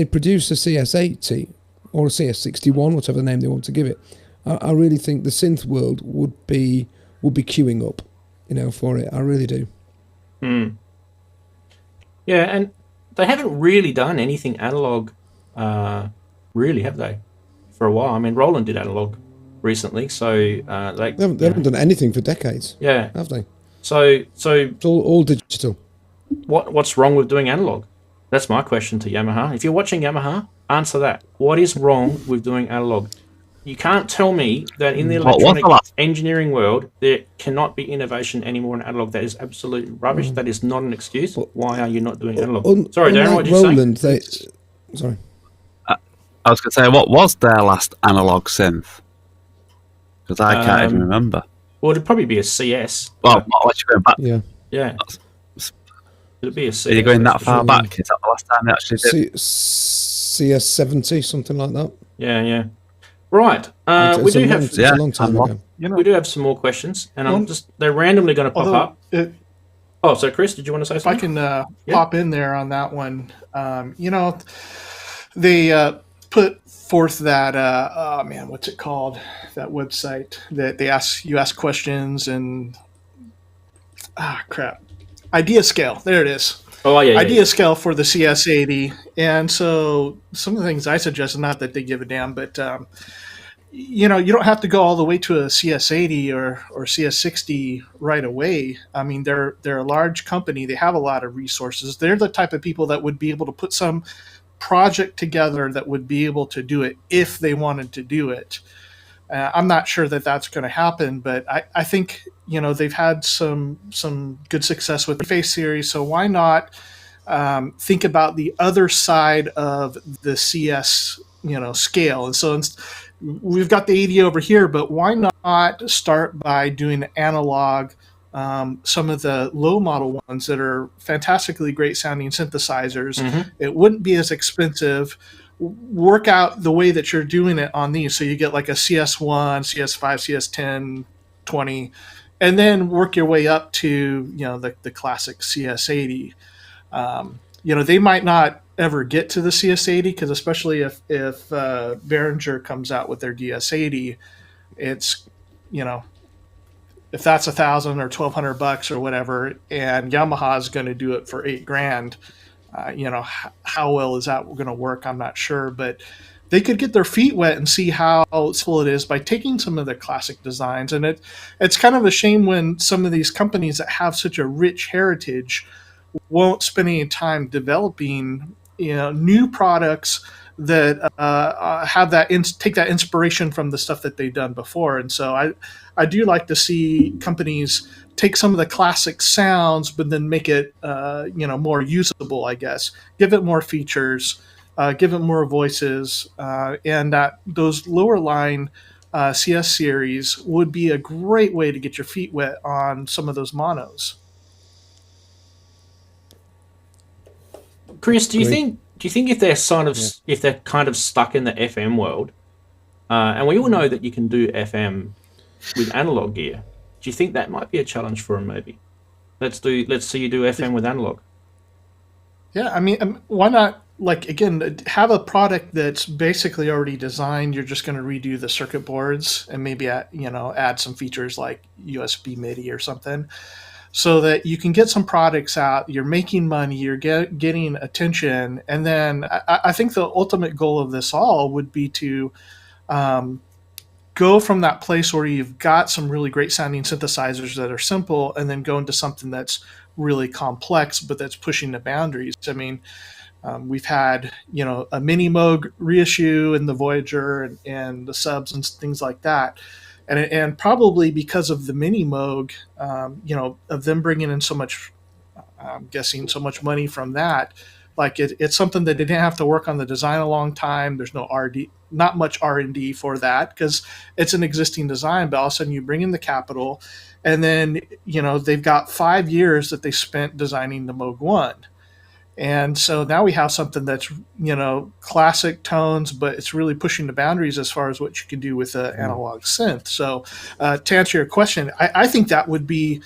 produce a CS80 or a CS61, whatever name they want to give it, I really think the synth world would be queuing up, for it. I really do. Yeah, and they haven't really done anything analog, really, have they? For a while. I mean, Roland did analog recently, so they haven't done anything for decades. Yeah, have they? So it's all digital. What's wrong with doing analog? That's my question to Yamaha. If you're watching Yamaha, answer that. What is wrong with doing analog? You can't tell me that in the electronic engineering world there cannot be innovation anymore in analog. That is absolute rubbish. That is not an excuse. Why are you not doing analog? Sorry, Darren, what did you say? Sorry. I was going to say, what was their last analog synth? Because I can't even remember. Well, it'd probably be a CS. Well, what you going back? Yeah. It'd be a CS. Are you going that far back? Is that the last time they actually did? CS70, something like that. Yeah. Right. We do have a long time ago. We do have some more questions, and they're randomly going to pop up. So Chris, did you want to say something? If I can pop in there on that one, they put forth that what's it called? That website that you ask questions and Idea Scale. There it is. Oh yeah. Idea Scale for the CS80, and so some of the things I suggested, not that they give a damn, but you don't have to go all the way to a CS80 or CS60 right away. I mean, they're a large company. They have a lot of resources. They're the type of people that would be able to put some project together that would be able to do it if they wanted to do it. I'm not sure that that's going to happen, but I think they've had some good success with the Face series. So why not think about the other side of the CS scale? And so we've got the 80 over here, but why not start by doing analog? Some of the low model ones that are fantastically great sounding synthesizers. Mm-hmm. It wouldn't be as expensive. Work out the way that you're doing it on these, so you get like a CS1, CS5, CS10, 20, and then work your way up to the classic CS80. They might not ever get to the CS80 because especially if Behringer comes out with their DS80, it's if that's $1,000 or $1,200 or whatever, and Yamaha is going to do it for $8,000, how well is that going to work? I'm not sure, but they could get their feet wet and see how useful it is by taking some of the classic designs. And it's kind of a shame when some of these companies that have such a rich heritage won't spend any time developing new products that have that take that inspiration from the stuff that they've done before. And so I do like to see companies take some of the classic sounds, but then make it more usable, I guess. Give it more features, give it more voices, and that those lower line CS series would be a great way to get your feet wet on some of those monos. Chris, do you think if they're if they're kind of stuck in the FM world, and we all know that you can do FM with analog gear, do you think that might be a challenge for them? Maybe let's see you do FM with analog. Yeah, I mean, why not? Like, again, have a product that's basically already designed. You're just going to redo the circuit boards and maybe add some features like USB MIDI or something, so that you can get some products out. You're making money. You're getting attention, and then I think the ultimate goal of this all would be to go from that place where you've got some really great sounding synthesizers that are simple, and then go into something that's really complex, but that's pushing the boundaries. I mean, we've had, a mini Moog reissue in the Voyager and the subs and things like that. And probably because of the mini Moog, of them bringing in so much, I'm guessing so much money from that, like it's something that they didn't have to work on the design a long time. There's no R&D, not much R&D for that because it's an existing design, but all of a sudden you bring in the capital, and then, they've got 5 years that they spent designing the Moog 1. And so now we have something that's, classic tones, but it's really pushing the boundaries as far as what you can do with an analog synth. So to answer your question, I think that would be,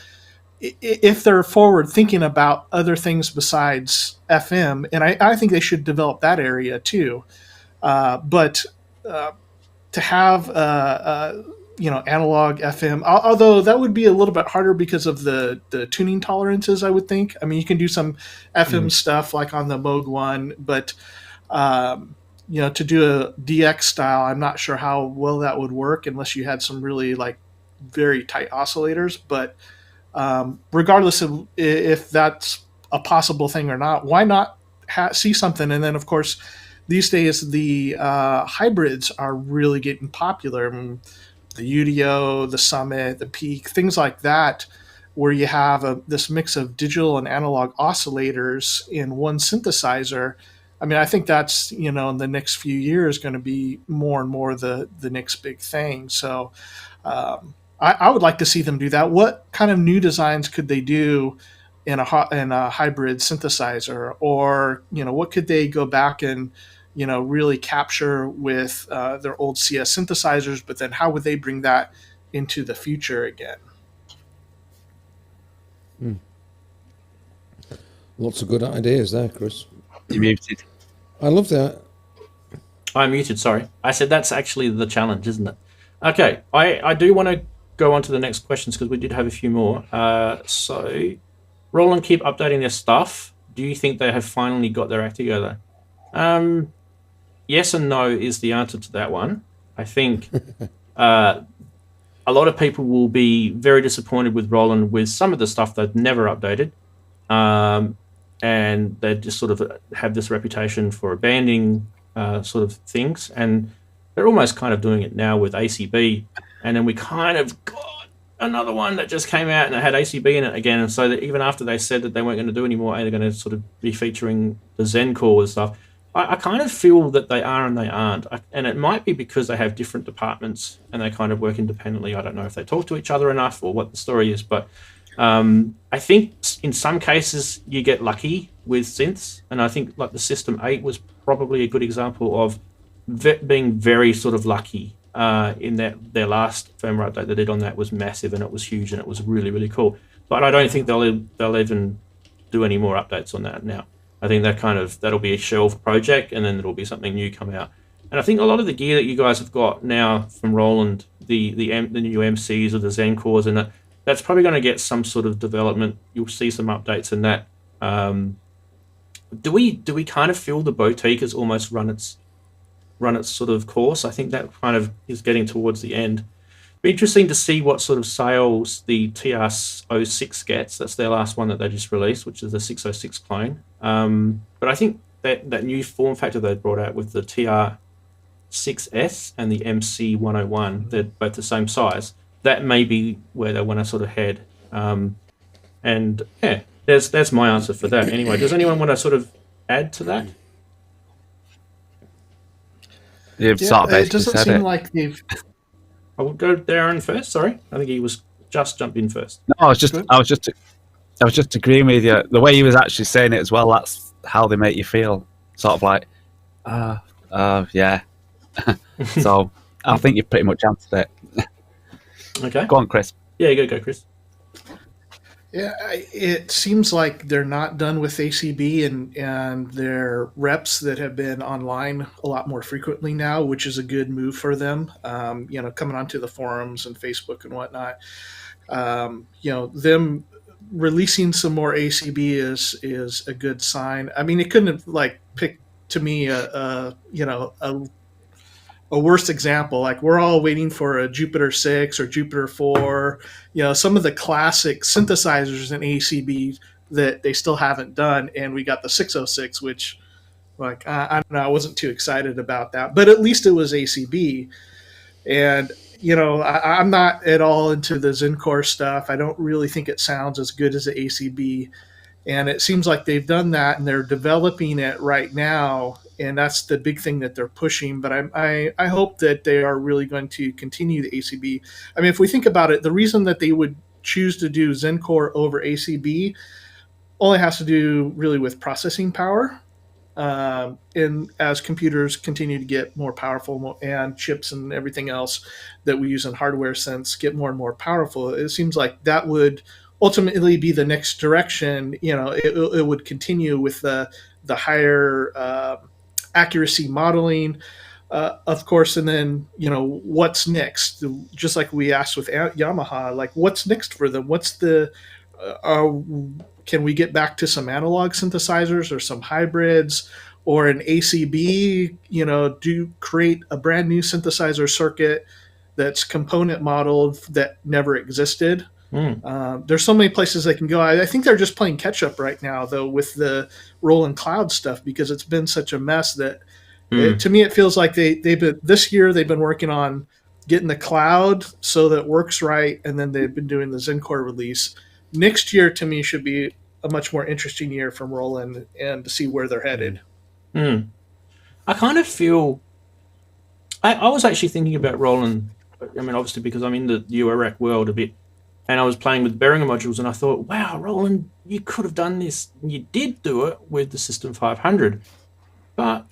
if they're forward thinking about other things besides FM, and I think they should develop that area too. But to have analog FM, although that would be a little bit harder because of the tuning tolerances, I would think. I mean, you can do some FM stuff like on the Moog 1, but to do a DX style, I'm not sure how well that would work unless you had some really like very tight oscillators. But regardless of if that's a possible thing or not, why not see something? And then, of course, these days the hybrids are really getting popular. I mean, the UDO, the Summit, the Peak, things like that, where you have this mix of digital and analog oscillators in one synthesizer. I mean, I think that's, in the next few years going to be more and more the next big thing. So I would like to see them do that. What kind of new designs could they do in a hybrid synthesizer? Or, what could they go back and really capture with their old CS synthesizers, but then how would they bring that into the future again? Lots of good ideas there, Chris. You muted. I love that. I'm muted, sorry. I said that's actually the challenge, isn't it? Okay, I do want to go on to the next questions because we did have a few more. So, Roland, keep updating their stuff. Do you think they have finally got their act together? Yes and no is the answer to that one. I think a lot of people will be very disappointed with Roland with some of the stuff they've never updated. And they just sort of have this reputation for abandoning sort of things. And they're almost kind of doing it now with ACB. And then we kind of got another one that just came out and it had ACB in it again. And so that even after they said that they weren't going to do anymore, they're going to sort of be featuring the Zen core and stuff. I kind of feel that they are and they aren't. And it might be because they have different departments and they kind of work independently. I don't know if they talk to each other enough or what the story is. But I think in some cases you get lucky with synths. And I think like the System 8 was probably a good example of being very sort of lucky in that their last firmware update they did on that was massive and it was huge and it was really, really cool. But I don't think they'll even do any more updates on that now. I think that'll be a shelved project, and then there'll be something new come out. And I think a lot of the gear that you guys have got now from Roland, the new MCs or the Zen cores, and that's probably going to get some sort of development. You'll see some updates in that. Do we kind of feel the Boutique has almost run its sort of course? I think that kind of is getting towards the end. Be interesting to see what sort of sales the TR-06 gets. That's their last one that they just released, which is the 606 clone. But I think that new form factor they brought out with the TR-6S and the MC101, they're both the same size. That may be where they want to sort of head. And yeah, that's my answer for that. Anyway, does anyone want to sort of add to that? You've sort of it basically doesn't said seem it. like they've. I will go Darren first. Sorry, I think he was just jumped in first. No, I was just agreeing with you. The way he was actually saying it as well, that's how they make you feel. Sort of like, yeah. So I think you've pretty much answered it. Okay. Go on, Chris. Yeah, go, Chris. Yeah, it seems like they're not done with ACB and their reps that have been online a lot more frequently now, which is a good move for them. Coming onto the forums and Facebook and whatnot. Them releasing some more ACB is a good sign. I mean, it couldn't have picked to me a worse example. Like, we're all waiting for a Jupiter 6 or Jupiter 4, some of the classic synthesizers in ACB that they still haven't done. And we got the 606, which I don't know, I wasn't too excited about that, but at least it was ACB. And, I'm not at all into the Zencore stuff. I don't really think it sounds as good as the ACB. And it seems like they've done that and they're developing it right now. And that's the big thing that they're pushing. But I hope that they are really going to continue the ACB. I mean, if we think about it, the reason that they would choose to do Zencore over ACB only has to do really with processing power. And as computers continue to get more powerful and chips and everything else that we use in hardware sense get more and more powerful, it seems like that would ultimately be the next direction. It would continue with the higher accuracy modeling, of course, and then what's next? Just like we asked with Yamaha, like, what's next for them? What's the can we get back to some analog synthesizers or some hybrids or an ACB? Do create a brand new synthesizer circuit that's component modeled that never existed. There's so many places they can go. I think they're just playing catch up right now, though, with the Roland Cloud stuff, because it's been such a mess that to me it feels like they've been this year they've been working on getting the cloud so that it works right, and then they've been doing the Zencore release. Next year to me should be a much more interesting year from Roland and to see where they're headed. I kind of feel I was actually thinking about Roland. I mean, obviously because I'm in the eurorack world a bit. And I was playing with Behringer modules, and I thought, wow, Roland, you could have done this. You did do it with the System 500. But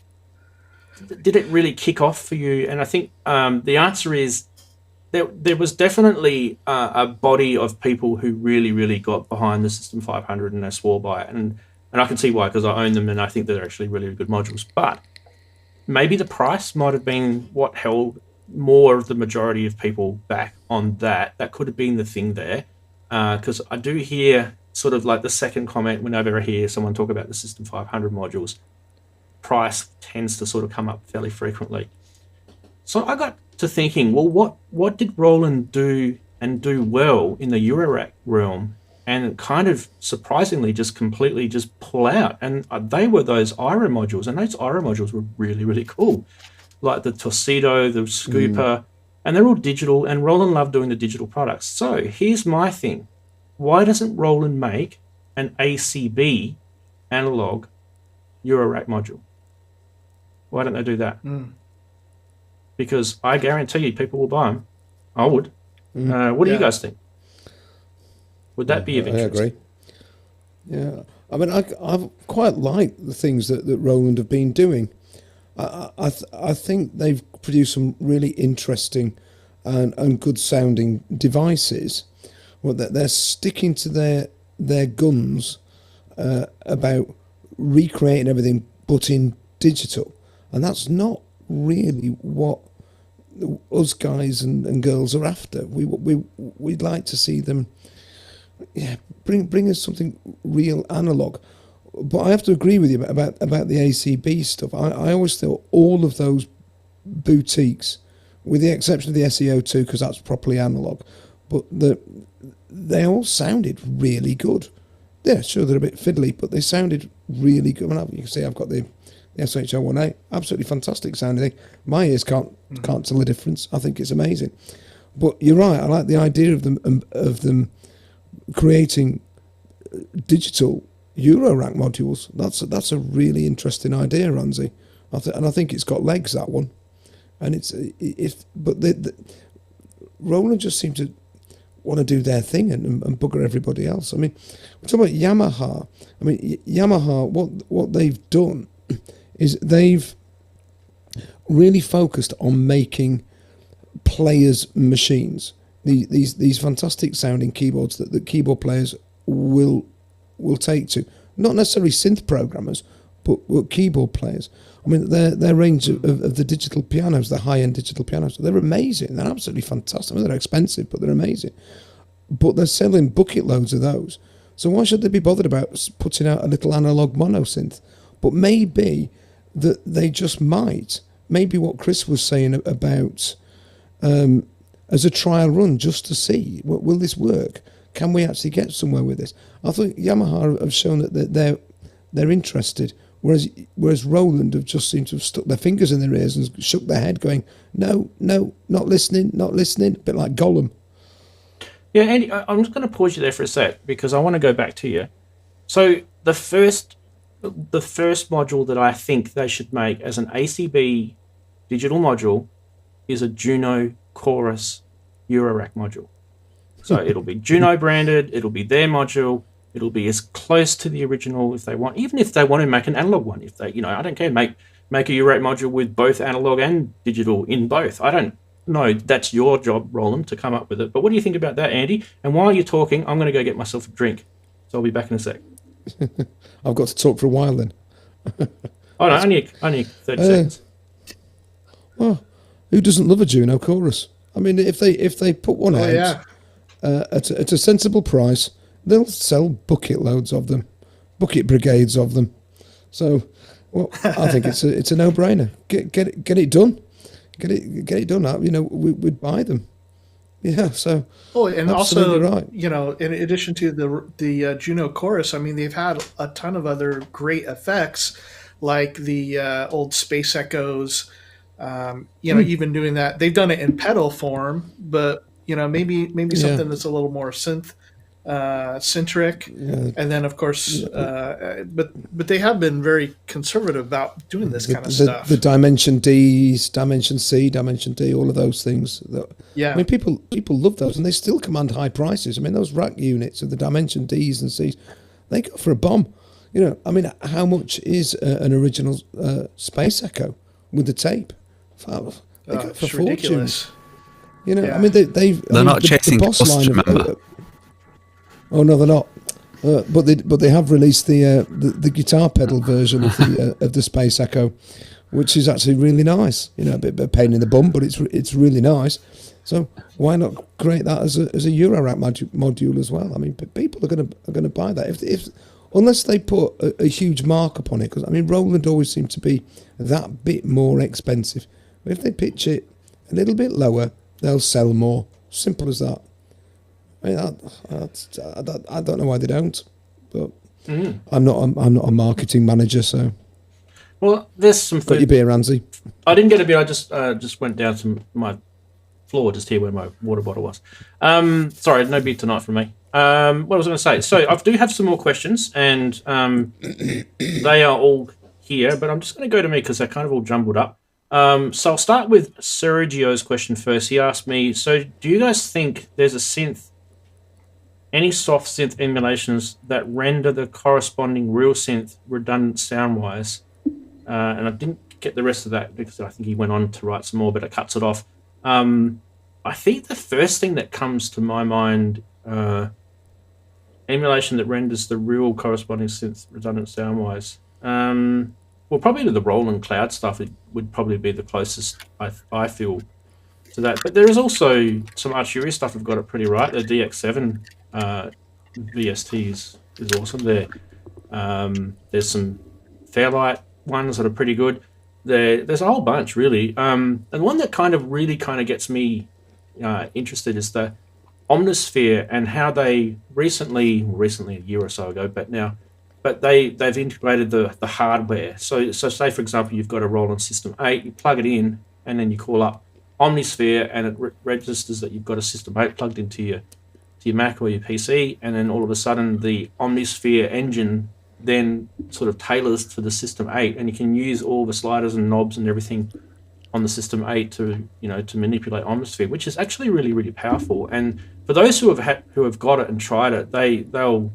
did it really kick off for you? And I think the answer is there was definitely a body of people who really, really got behind the System 500 and they swore by it. And I can see why, because I own them and I think they're actually really good modules. But maybe the price might have been what held more of the majority of people back on that. That could have been the thing there, because I do hear sort of like the second comment whenever I hear someone talk about the System 500 modules, price tends to sort of come up fairly frequently. So I got to thinking, well, what did Roland do and do well in the eurorack realm, and kind of surprisingly just completely just pull out? And they were those IRA modules, and those IRA modules were really, really cool. Like the Torcido, the Scooper, and they're all digital, and Roland loved doing the digital products. So here's my thing. Why doesn't Roland make an ACB analog Eurorack module? Why don't they do that? Because I guarantee you people will buy them. I would. What do you guys think? Would that be of interest? I agree. Yeah. I mean, I quite like the things that Roland have been doing. I think they've produced some really interesting and good sounding devices. Well, they're sticking to their guns about recreating everything but in digital, and that's not really what us guys and girls are after. We'd like to see them, bring us something real analog. But I have to agree with you about the ACB stuff. I always thought all of those boutiques, with the exception of the SEO2, because that's properly analog, but they all sounded really good. Yeah, sure, they're a bit fiddly, but they sounded really good. I mean, you can see I've got the SH01A, absolutely fantastic sounding thing. My ears can't tell the difference. I think it's amazing. But you're right, I like the idea of them creating digital Eurorack modules. That's a really interesting idea, Ranzi. And I think it's got legs, that one. And Roland just seemed to want to do their thing and bugger everybody else. I mean, we're talking about Yamaha. I mean, Yamaha, what they've done is they've really focused on making players' machines. These fantastic sounding keyboards that the keyboard players will take to. Not necessarily synth programmers, but keyboard players. I mean, their range of the digital pianos, the high-end digital pianos, they're amazing. They're absolutely fantastic. I mean, they're expensive, but they're amazing. But they're selling bucket loads of those. So why should they be bothered about putting out a little analog mono synth? But maybe that they just might. Maybe what Chris was saying about as a trial run, just to see, will this work? Can we actually get somewhere with this? I think Yamaha have shown that they're interested. Whereas Roland have just seemed to have stuck their fingers in their ears and shook their head going, no, not listening, a bit like Gollum. Yeah, Andy, I'm just going to pause you there for a sec because I want to go back to you. So the first module that I think they should make as an ACB digital module is a Juno Chorus Eurorack module. So it'll be Juno branded, it'll be their module. It'll be as close to the original if they want, even if they want to make an analog one. If they, I don't care, make a Eurorack module with both analog and digital in both. I don't know. That's your job, Roland, to come up with it. But what do you think about that, Andy? And while you're talking, I'm going to go get myself a drink. So I'll be back in a sec. I've got to talk for a while then. Oh no, only 30 seconds. Well, who doesn't love a Juno Chorus? I mean, if they put one out at a sensible price, they'll sell bucket loads of them, bucket brigades of them. So, well, I think it's a no-brainer. Get it done, get it done. We'd buy them. Yeah. So. Oh, and also, right. In addition to the Juno Chorus, I mean, they've had a ton of other great effects, like the old Space Echoes. Even doing that, they've done it in pedal form, but maybe something that's a little more synth. Centric, and then of course, but they have been very conservative about doing this kind of stuff. The Dimension Ds, Dimension C, Dimension D, all of those things. I mean, people love those, and they still command high prices. I mean, those rack units of the Dimension Ds and Cs, they go for a bomb. I mean, how much is an original Space Echo with the tape? They go for fortunes. Ridiculous. I mean, they're not chasing the boss costs, line remember? Oh no, they're not. But they have released the guitar pedal version of the Space Echo, which is actually really nice. A bit of a pain in the bum, but it's really nice. So why not create that as a Eurorack module as well? I mean, people are going to buy that if unless they put a huge mark upon it. Because I mean, Roland always seemed to be that bit more expensive. But if they pitch it a little bit lower, they'll sell more. Simple as that. I mean, I don't know why they don't, but I'm not a marketing manager, so. Well, there's some food. Got your beer, Ranzi? I didn't get a beer. I just went down to my floor just here where my water bottle was. Sorry, no beer tonight from me. What was I going to say? So I do have some more questions, and they are all here, but I'm just going to go to me because they're kind of all jumbled up. So I'll start with Sergio's question first. He asked me, so do you guys think there's any soft synth emulations that render the corresponding real synth redundant sound-wise? And I didn't get the rest of that because I think he went on to write some more, but it cuts it off. I think the first thing that comes to my mind, emulation that renders the real corresponding synth redundant sound-wise. Well, probably to the Roland Cloud stuff, it would probably be the closest I feel to that. But there is also some Arturia stuff we've got it pretty right. The DX7 VST is awesome there. There's some Fairlight ones that are pretty good. There's a whole bunch, really. And one that really gets me interested is the Omnisphere and how they recently a year or so ago, but they've integrated the hardware. So say, for example, you've got a Roland System 8, you plug it in, and then you call up Omnisphere, and it registers that you've got a System 8 plugged into your Mac or your PC, and then all of a sudden the Omnisphere engine then sort of tailors to the System 8, and you can use all the sliders and knobs and everything on the System 8 to manipulate Omnisphere, which is actually really, really powerful. And for those who have got it and tried it, they'll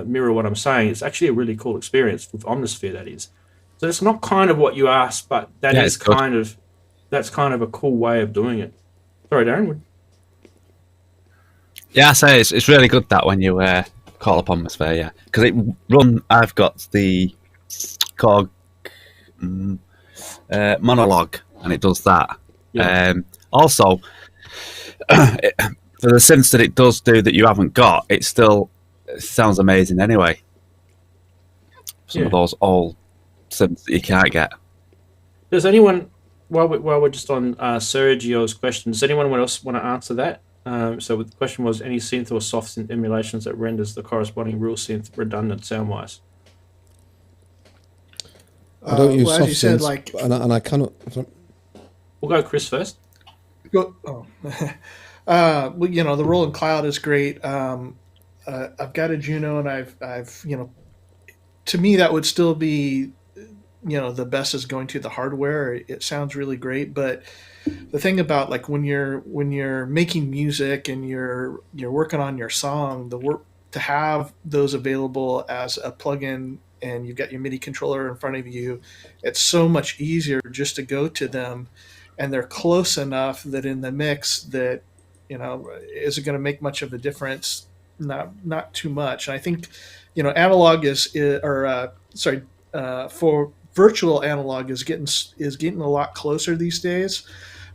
mirror what I'm saying. It's actually a really cool experience with Omnisphere, that is. So it's not kind of what you asked, but that's kind of a cool way of doing it. Sorry, Darren. Yeah, I say it's really good that when you call up Omnisphere, yeah, because I've got the Korg monologue, and it does that. Yeah. Also, for the synths that it does do that you haven't got, it sounds amazing anyway. Some of those old synths that you can't get. Does anyone, while we're just on Sergio's question, does anyone else want to answer that? So the question was, any synth or soft synth emulations that renders the corresponding real synth redundant sound-wise? I don't use soft as you said, synths, and I cannot. Sorry. We'll go Chris first. Well, the Roland Cloud is great. I've got a Juno, and I've to me that would still be the best is going to the hardware. It sounds really great, but the thing about like when you're making music and you're working on your song, to have those available as a plugin, and you've got your MIDI controller in front of you, it's so much easier just to go to them, and they're close enough that in the mix that is it going to make much of a difference? Not too much. And I think analog for virtual analog is getting a lot closer these days.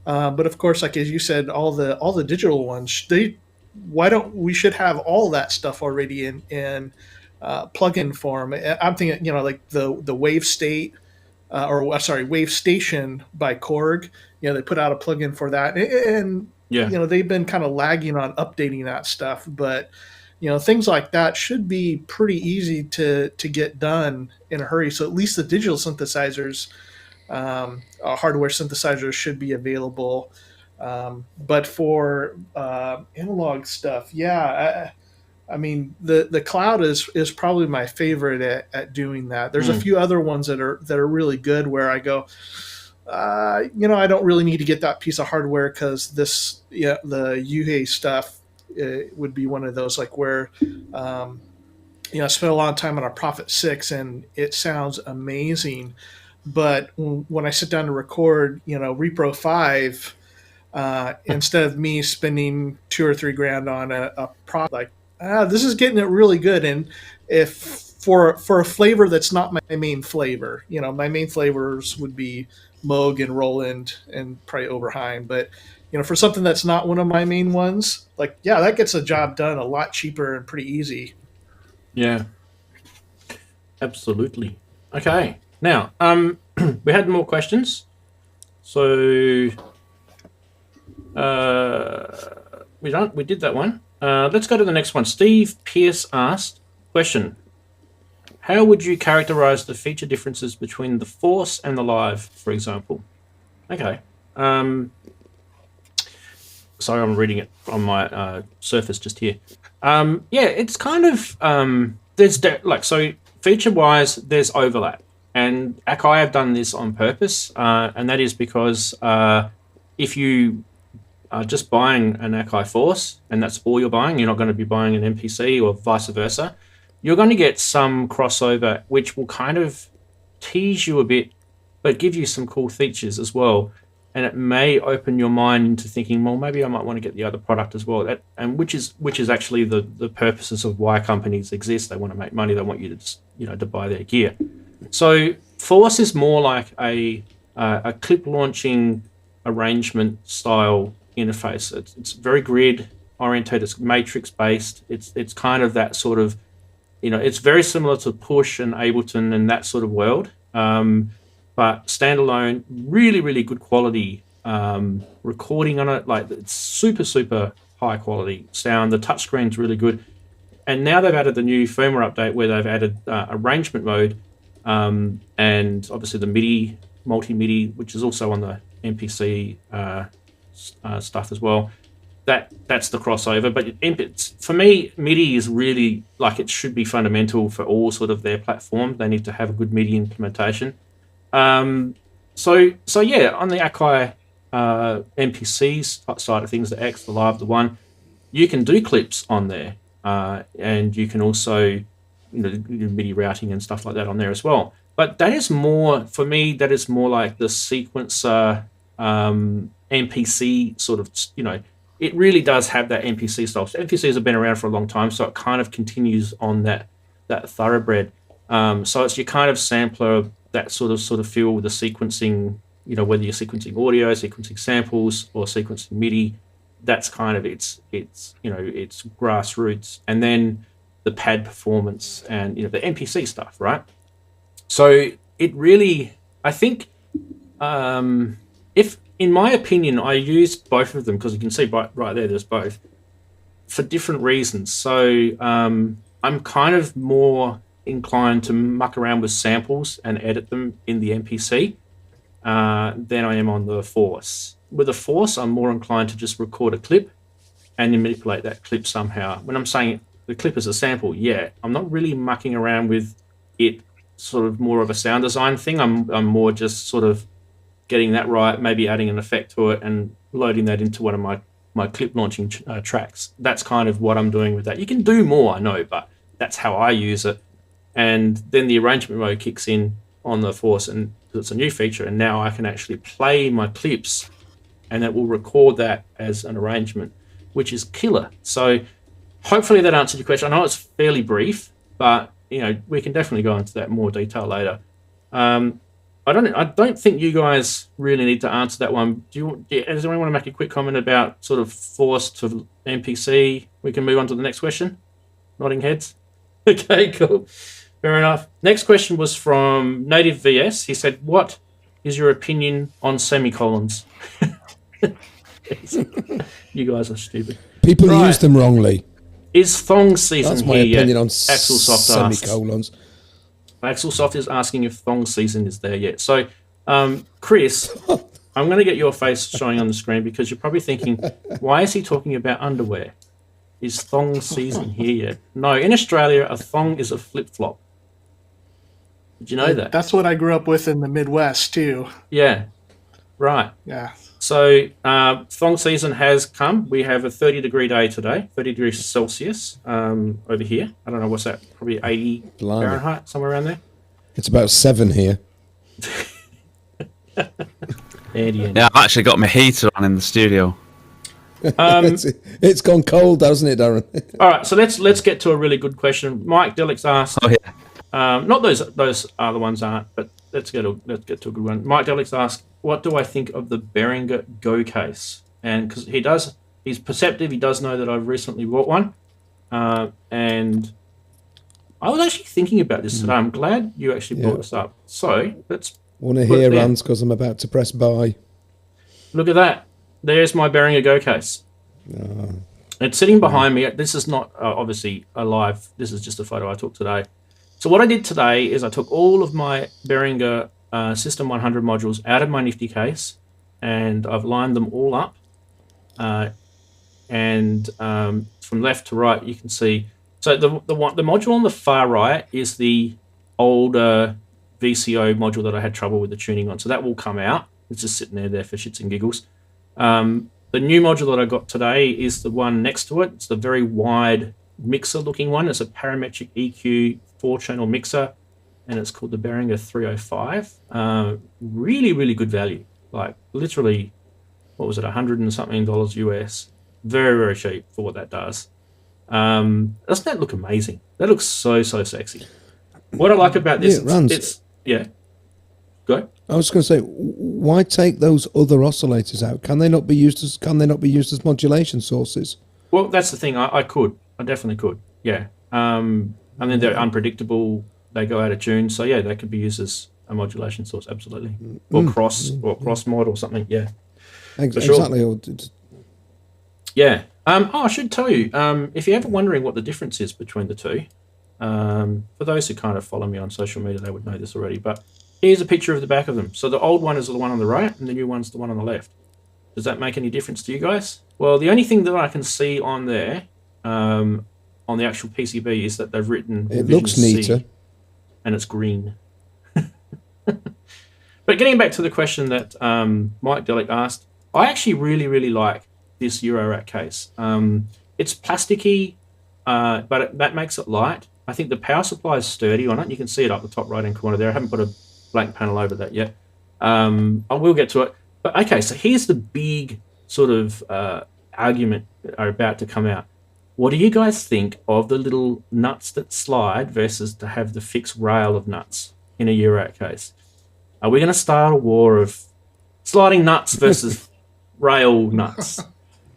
But of course, like as you said, all the digital ones, we should have all that stuff already in plugin form. I'm thinking, like the Wave State, Wave Station by Korg. They put out a plugin for that, and they've been kind of lagging on updating that stuff. But things like that should be pretty easy to get done in a hurry. So at least the digital synthesizers, hardware synthesizers, should be available. But for analog stuff, I mean the cloud is probably my favorite at doing that. There's a few other ones that are really good where I go, I don't really need to get that piece of hardware because the Yuhei stuff would be one of those, like where I spent a lot of time on a Prophet 6 and it sounds amazing, but when I sit down to record Repro 5, instead of me spending $2 or $3 grand on a product, like this is getting it really good. And if for a flavor that's not my main flavor, my main flavors would be Moog and Roland and probably Oberheim, but for something that's not one of my main ones, like that gets the job done a lot cheaper and pretty easy. Yeah, absolutely. Okay, now we had more questions, so we did that one. Let's go to the next one. Steve Pierce asked, question: how would you characterize the feature differences between the Force and the Live, for example? Okay. Sorry, I'm reading it on my Surface just here. It's kind of so feature-wise, there's overlap, and Akai have done this on purpose, and that is because if you are just buying an Akai Force and that's all you're buying, you're not going to be buying an MPC or vice versa, you're going to get some crossover which will kind of tease you a bit, but give you some cool features as well. And it may open your mind into thinking, well, maybe I might want to get the other product as well. Which is actually the purposes of why companies exist. They want to make money. They want you to to buy their gear. So Force is more like a clip launching arrangement style interface. It's very grid oriented. It's matrix based. It's kind of that sort of, it's very similar to Push and Ableton and that sort of world. But standalone, really, really good quality recording on it. Like, it's super, super high quality sound. The touchscreen's really good. And now they've added the new firmware update where they've added arrangement mode and obviously the MIDI, multi-MIDI, which is also on the MPC stuff as well. That's the crossover. But for me, MIDI is really, like, it should be fundamental for all sort of their platforms. They need to have a good MIDI implementation. So yeah, on the Akai MPC side of things, the X, the Live, the One, you can do clips on there. And you can also, do MIDI routing and stuff like that on there as well. But that is more, for me, that is more like the sequencer MPC sort of, it really does have that MPC style. So MPCs have been around for a long time, so it kind of continues on that thoroughbred. So it's your kind of sampler, that sort of feel with the sequencing, whether you're sequencing audio, sequencing samples, or sequencing MIDI. That's kind of it's grassroots, and then the pad performance and the MPC stuff, right? So it really, I think, if in my opinion, I used both of them because you can see right there, there's both for different reasons. So I'm kind of more inclined to muck around with samples and edit them in the MPC than I am on the Force. With a Force, I'm more inclined to just record a clip and then manipulate that clip somehow. When I'm saying the clip is a sample, yeah, I'm not really mucking around with it, sort of more of a sound design thing. I'm more just sort of getting that right, maybe adding an effect to it and loading that into one of my clip launching tracks. That's kind of what I'm doing with that. You can do more, I know, but that's how I use it. And then the arrangement mode kicks in on the Force, and it's a new feature, and now I can actually play my clips and it will record that as an arrangement, which is killer. So hopefully that answered your question. I know it's fairly brief, but we can definitely go into that in more detail later. I don't think you guys really need to answer that one. Does anyone want to make a quick comment about sort of Force to MPC? We can move on to the next question. Nodding heads. Okay, cool. Fair enough. Next question was from Native VS. He said, "What is your opinion on semicolons?" You guys are stupid. People use them wrongly. Is thong season That's my here opinion yet? on Xils-labs semicolons. Xils-labs is asking if thong season is there yet. So, Chris, I'm going to get your face showing on the screen because you're probably thinking, why is he talking about underwear? Is thong season here yet? No, in Australia, a thong is a flip-flop. Did you know that? That's what I grew up with in the Midwest, too. Yeah, right. Yeah. So thong season has come. We have a 30-degree day today, 30 degrees Celsius over here. I don't know, what's that? Probably 80 Fahrenheit, somewhere around there. It's about 7 here. Yeah, I've actually got my heater on in the studio. It's gone cold, hasn't it, Darren? All right, so let's get to a really good question. Mike Delix asked. Oh yeah. Not those other ones aren't, but let's get to a good one. Mike Delix asked, "What do I think of the Behringer Go case?" And because he's perceptive, he does know that I've recently bought one, and I was actually thinking about this today. I'm glad you actually brought this up. So let's want to hear Rance because I'm about to press buy. Look at that. There's my Behringer Go case. It's sitting behind me. This is not obviously a live. This is just a photo I took today. So what I did today is I took all of my Behringer System 100 modules out of my Nifty case, and I've lined them all up. And from left to right, you can see. So the module on the far right is the older VCO module that I had trouble with the tuning on. So that will come out. It's just sitting there for shits and giggles. The new module that I got today is the one next to it. It's the very wide mixer looking one. It's a parametric EQ 4-channel mixer, and it's called the Behringer 305. Really, really good value. Like literally, what was it, $100 and something US. Very, very cheap for what that does. Doesn't that look amazing? That looks so sexy. What I like about this, Go Go. I was going to say, why take those other oscillators out? Can they not be used as modulation sources? Well, that's the thing. I definitely could. Yeah. I mean, they're unpredictable. They go out of tune. So yeah, they could be used as a modulation source. Absolutely. Or cross mod or something. Yeah. Exactly. Sure. Yeah. I should tell you, if you're ever wondering what the difference is between the two, for those who kind of follow me on social media, they would know this already, but here's a picture of the back of them. So the old one is the one on the right, and the new one's the one on the left. Does that make any difference to you guys? Well, the only thing that I can see on there, on the actual PCB, is that they've written it looks neater, and it's green. But getting back to the question that Mike Delic asked, I actually really like this Eurorack case. It's plasticky, but that makes it light. I think the power supply is sturdy on it. You can see it up the top right-hand corner there. I haven't put a blank panel over that yet. I will get to it. But okay, so here's the big sort of argument are about to come out. What do you guys think of the little nuts that slide versus to have the fixed rail of nuts in a Eurorack case? Are we going to start a war of sliding nuts versus rail nuts?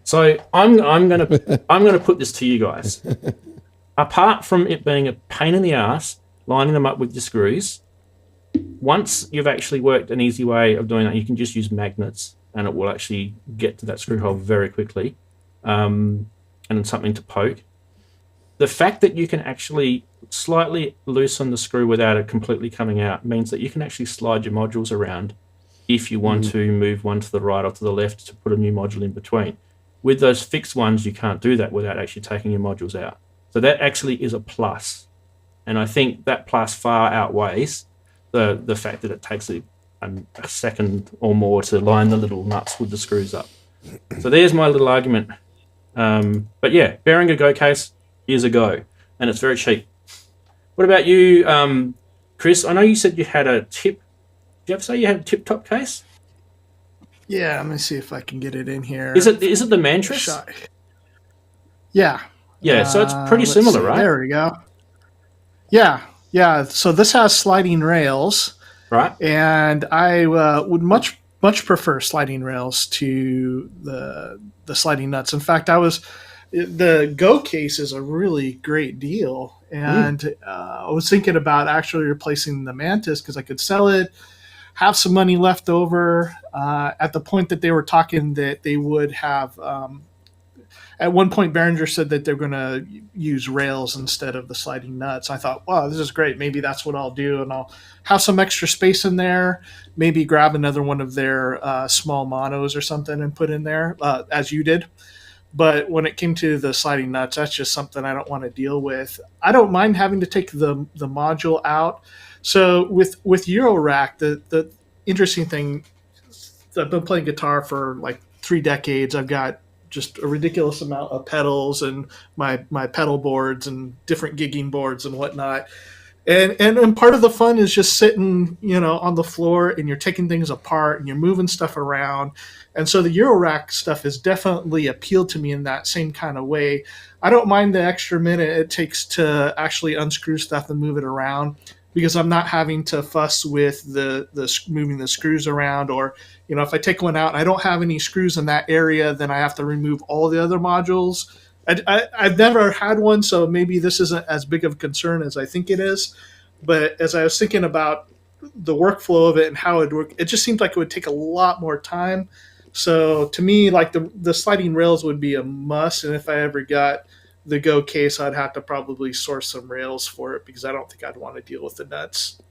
So I'm gonna put this to you guys. Apart from it being a pain in the ass lining them up with the screws, once you've actually worked an easy way of doing that, you can just use magnets and it will actually get to that screw hole very quickly, and something to poke. The fact that you can actually slightly loosen the screw without it completely coming out means that you can actually slide your modules around if you want to move one to the right or to the left to put a new module in between. With those fixed ones, you can't do that without actually taking your modules out. So that actually is a plus. And I think that plus far outweighs the fact that it takes a second or more to line the little nuts with the screws up. So there's my little argument. But yeah, Behringer Go case is a go. And it's very cheap. What about you, Chris? I know you said you had a tip. Did you ever say you had a tip-top case? Yeah, let me see if I can get it in here. Is it the Mantris? Yeah. Yeah, so it's pretty similar, right? There we go. Yeah. So this has sliding rails. Right. And I would much prefer sliding rails to the sliding nuts. In fact, the Go case is a really great deal. And I was thinking about actually replacing the Mantis because I could sell it, have some money left over. At the point that they were talking that they would have, at one point Behringer said that they're going to use rails instead of the sliding nuts. I thought, wow, this is great. Maybe that's what I'll do, and I'll have some extra space in there. Maybe grab another one of their small monos or something and put in there, as you did. But when it came to the sliding nuts, that's just something I don't want to deal with. I don't mind having to take the module out. So with Eurorack, the interesting thing, I've been playing guitar for like 3 decades. I've got just a ridiculous amount of pedals and my pedal boards and different gigging boards and whatnot. And part of the fun is just sitting, on the floor and you're taking things apart and you're moving stuff around. And so the Eurorack stuff has definitely appealed to me in that same kind of way. I don't mind the extra minute it takes to actually unscrew stuff and move it around, because I'm not having to fuss with the moving the screws around, or, if I take one out and I don't have any screws in that area, then I have to remove all the other modules. I've never had one, so maybe this isn't as big of a concern as I think it is. But as I was thinking about the workflow of it and how it would work, it just seems like it would take a lot more time. So to me, like the sliding rails would be a must, and if I ever got the Go case, I'd have to probably source some rails for it, because I don't think I'd want to deal with the nuts.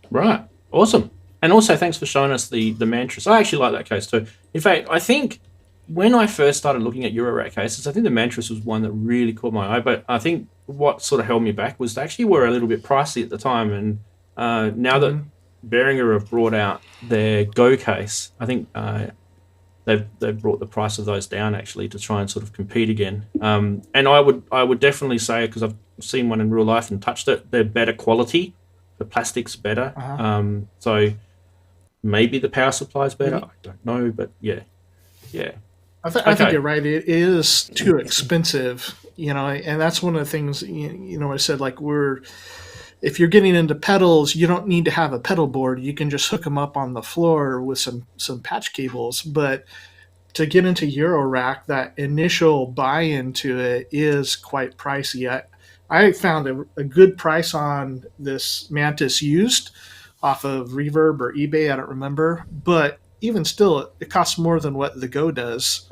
Right. Awesome. And also, thanks for showing us the Mantris. I actually like that case too. In fact, I think when I first started looking at Eurorack cases, I think the Mantris was one that really caught my eye. But I think what sort of held me back was they actually were a little bit pricey at the time. And now that Behringer have brought out their Go case, I think they've brought the price of those down actually to try and sort of compete again. And I would definitely say, because I've seen one in real life and touched it, they're better quality. The plastic's better. So maybe the power supply's better. I don't know, but yeah. I think you're right. It is too expensive, and that's one of the things, I said, like, if you're getting into pedals, you don't need to have a pedal board. You can just hook them up on the floor with some patch cables. But to get into eurorack, that initial buy-in to it is quite pricey. I found a good price on this Mantis used off of Reverb or eBay. I don't remember, but even still, it costs more than what the Go does,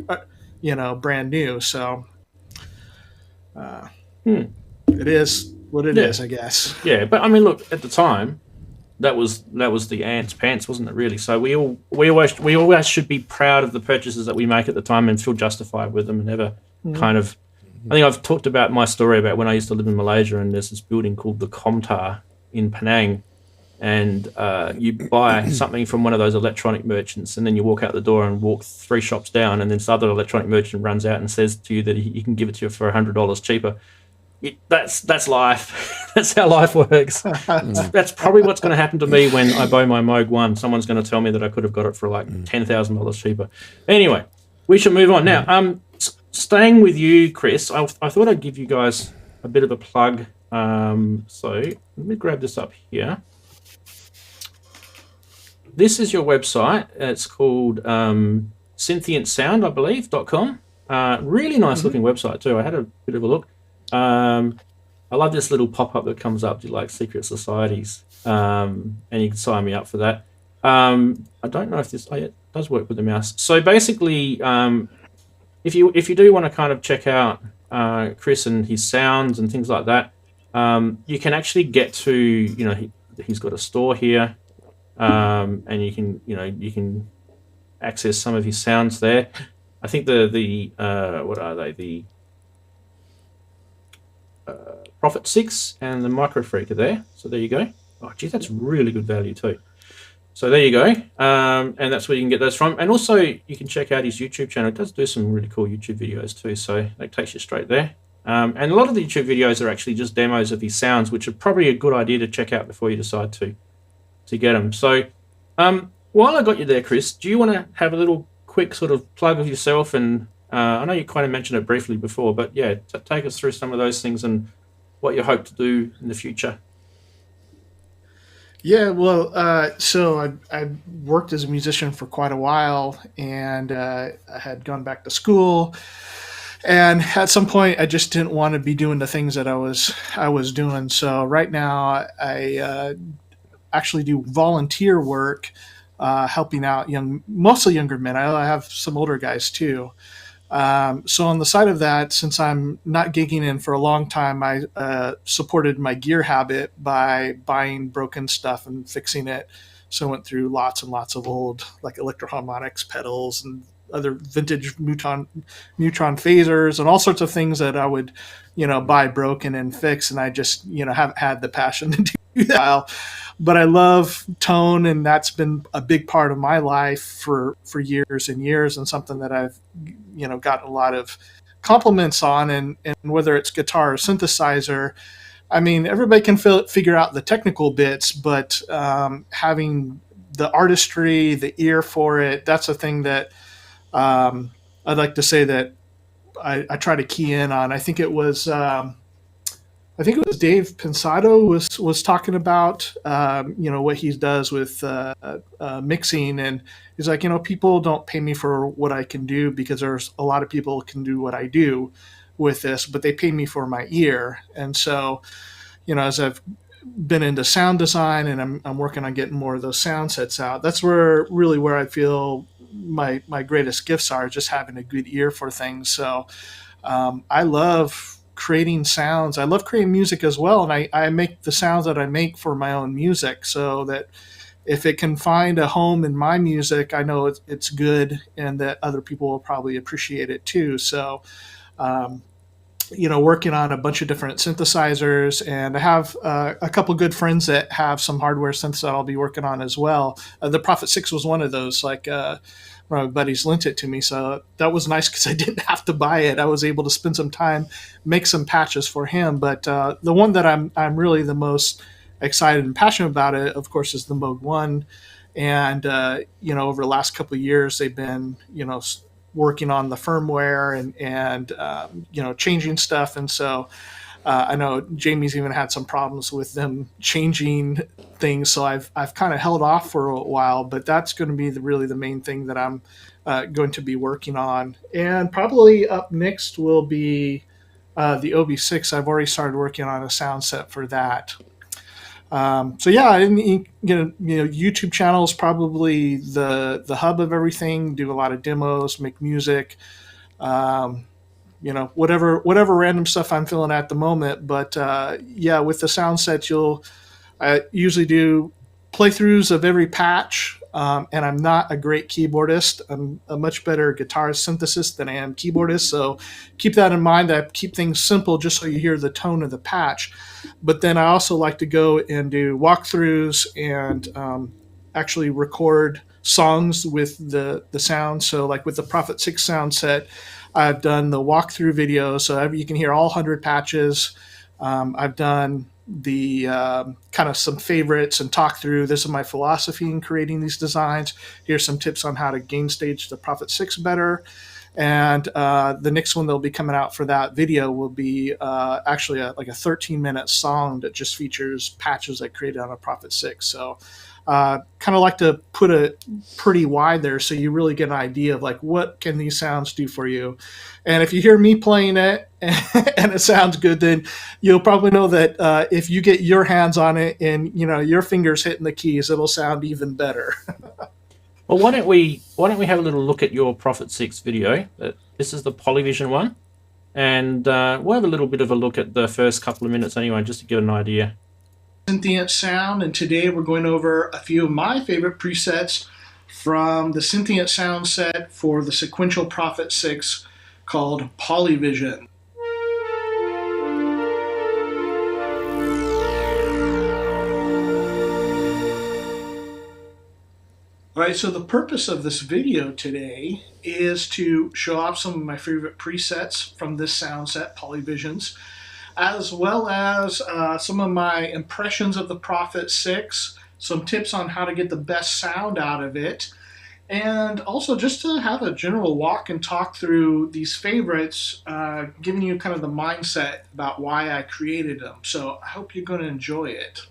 brand new. So it is what it is, I guess. Yeah, but I mean, look, at the time, that was the ants' pants, wasn't it? Really. So we always should be proud of the purchases that we make at the time and feel justified with them, and never kind of. I think I've talked about my story about when I used to live in Malaysia, and there's this building called the Komtar in Penang, and you buy something from one of those electronic merchants, and then you walk out the door and walk 3 shops down, and this other electronic merchant runs out and says to you that he can give it to you for $100 cheaper. That's life. That's how life works. That's probably what's going to happen to me when I buy my Moog 1. Someone's going to tell me that I could have got it for like $10,000 cheaper. Anyway, we should move on now. Staying with you, Chris, I thought I'd give you guys a bit of a plug. So let me grab this up here. This is your website. It's called synthientsound, I believe, .com. Really nice looking website too. I had a bit of a look. I love this little pop-up that comes up. Do you like secret societies? And you can sign me up for that. I don't know if this it does work with the mouse. So basically, if you do want to kind of check out Chris and his sounds and things like that, you can actually get to he's got a store here, and you can access some of his sounds there. I think the what are they, the Prophet 6 and the Micro Freak are there. So there you go. Oh, gee, that's really good value too. So there you go. And that's where you can get those from. And also you can check out his YouTube channel. It does do some really cool YouTube videos too. So that takes you straight there. And a lot of the YouTube videos are actually just demos of his sounds, which are probably a good idea to check out before you decide to get them. So while I got you there, Chris, do you want to have a little quick sort of plug of yourself? And I know you kind of mentioned it briefly before, but yeah, take us through some of those things and what you hope to do in the future. Yeah, well, so I worked as a musician for quite a while, and I had gone back to school. And at some point, I just didn't want to be doing the things that I was doing. So right now, I actually do volunteer work, helping out mostly younger men. I have some older guys too. So on the side of that, since I'm not gigging in for a long time, I supported my gear habit by buying broken stuff and fixing it. So I went through lots and lots of old like Electro Harmonix pedals and other vintage neutron phasers and all sorts of things that I would, buy broken and fix. And I just, haven't had the passion to do that. But I love tone, and that's been a big part of my life for years and years, and something that I've, gotten a lot of compliments on. And whether it's guitar or synthesizer, I mean, everybody can figure out the technical bits, but having the artistry, the ear for it, that's a thing that I'd like to say that I try to key in on. I think it was Dave Pensado was talking about what he does with mixing, and he's like, people don't pay me for what I can do because there's a lot of people can do what I do with this, but they pay me for my ear. And so, as I've been into sound design and I'm working on getting more of those sound sets out, that's where I feel my greatest gifts are, just having a good ear for things. So I love creating sounds. I love creating music as well, and I make the sounds that I make for my own music, so that if it can find a home in my music, I know it's good, and that other people will probably appreciate it too. So working on a bunch of different synthesizers, and I have a couple good friends that have some hardware synths that I'll be working on as well. The Prophet 6 was one of those. My buddies lent it to me, so that was nice because I didn't have to buy it. I was able to spend some time, make some patches for him. But the one that I'm really the most excited and passionate about it, of course, is the Moog 1. And over the last couple of years, they've been working on the firmware and changing stuff. And so I know Jamie's even had some problems with them changing things, so I've kind of held off for a while. But that's going to be really the main thing that I'm going to be working on. And probably up next will be the OB6. I've already started working on a sound set for that. So yeah, YouTube channel is probably the hub of everything. Do a lot of demos, make music, whatever random stuff I'm feeling at the moment. But yeah, with the sound sets, I usually do playthroughs of every patch. And I'm not a great keyboardist. I'm a much better guitarist synthesist than I am keyboardist. So keep that in mind. I keep things simple just so you hear the tone of the patch. But then I also like to go and do walkthroughs and actually record songs with the sound. So like with the Prophet 6 sound set, I've done the walkthrough video. So you can hear all 100 patches. I've done the kind of some favorites and talk through this is my philosophy in creating these designs. Here's some tips on how to gain stage the Prophet 6 better. And the next one that'll be coming out for that video will be actually like a 13-minute song that just features patches I created on a Prophet 6. So kind of like to put it pretty wide there so you really get an idea of like what can these sounds do for you. And if you hear me playing it and it sounds good, then you'll probably know that if you get your hands on it and your fingers hitting the keys, it'll sound even better. Well, why don't we have a little look at your Prophet 6 video? This is the Polyvision one, and we'll have a little bit of a look at the first couple of minutes anyway, just to give an idea. Synthient sound, and today we're going over a few of my favorite presets from the Synthient sound set for the sequential Prophet 6 called Polyvision. All right, so the purpose of this video today is to show off some of my favorite presets from this sound set, Polyvisions, as well as some of my impressions of the Prophet 6, some tips on how to get the best sound out of it, and also just to have a general walk and talk through these favorites, giving you kind of the mindset about why I created them. So I hope you're going to enjoy it.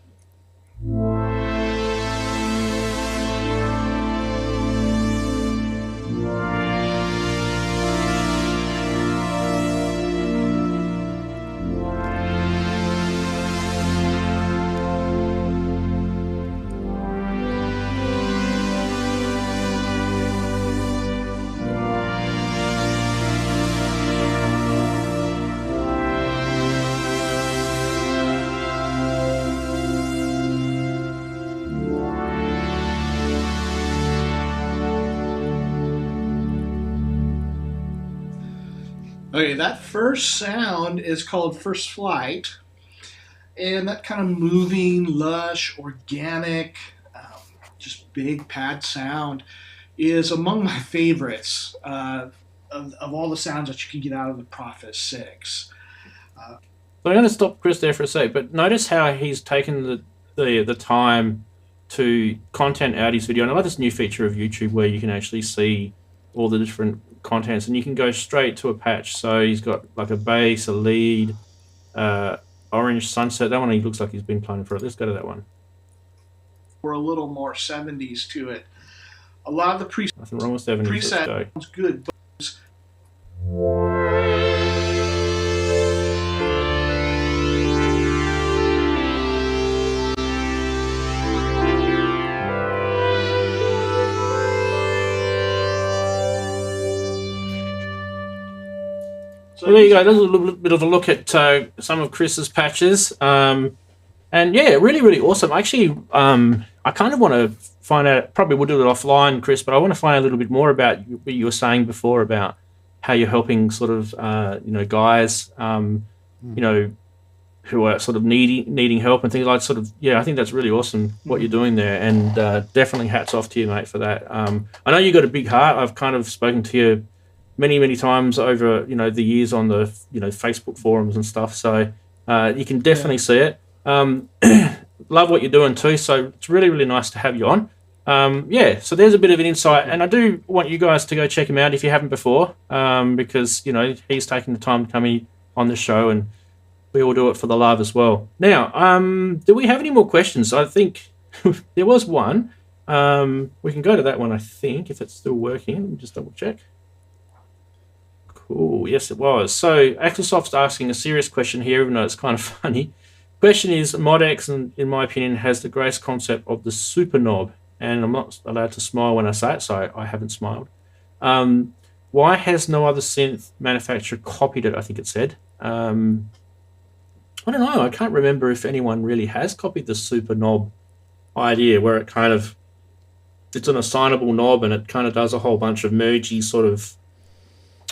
Okay, that first sound is called First Flight, and that kind of moving, lush, organic, just big pad sound is among my favorites of all the sounds that you can get out of the Prophet 6. So I'm going to stop Chris there for a sec, but notice how he's taken the time to content out his video. And I like this new feature of YouTube where you can actually see all the different contents and you can go straight to a patch. So he's got like a bass, a lead, orange sunset. That one he looks like he's been playing for it. Let's go to that one. We're a little more 70s to it. A lot of the nothing wrong with 70s. Preset sounds good. But well, there you go. There's a little bit of a look at some of Chris's patches. And yeah, really, really awesome. Actually, I kind of want to find out, probably we'll do it offline, Chris, but I want to find out a little bit more about what you were saying before about how you're helping sort of, guys, who are sort of needing help and things like sort of, yeah, I think that's really awesome what you're doing there. And definitely hats off to you, mate, for that. I know you got a big heart. I've kind of spoken to you many times over, the years on the, Facebook forums and stuff. So you can definitely see it. Love what you're doing too. So it's really, really nice to have you on. So there's a bit of an insight, and I do want you guys to go check him out if you haven't before, because, he's taking the time to come in on the show and we all do it for the love as well. Now, do we have any more questions? I think there was one. We can go to that one, I think, if it's still working. Let me just double check. Cool. Yes, it was. So Axelsoft's asking a serious question here, even though it's kind of funny. Question is, ModX, in my opinion, has the greatest concept of the super knob, and I'm not allowed to smile when I say it, so I haven't smiled. Why has no other synth manufacturer copied it? I think it said. I don't know. I can't remember if anyone really has copied the super knob idea, where it kind of, it's an assignable knob and it kind of does a whole bunch of mergey sort of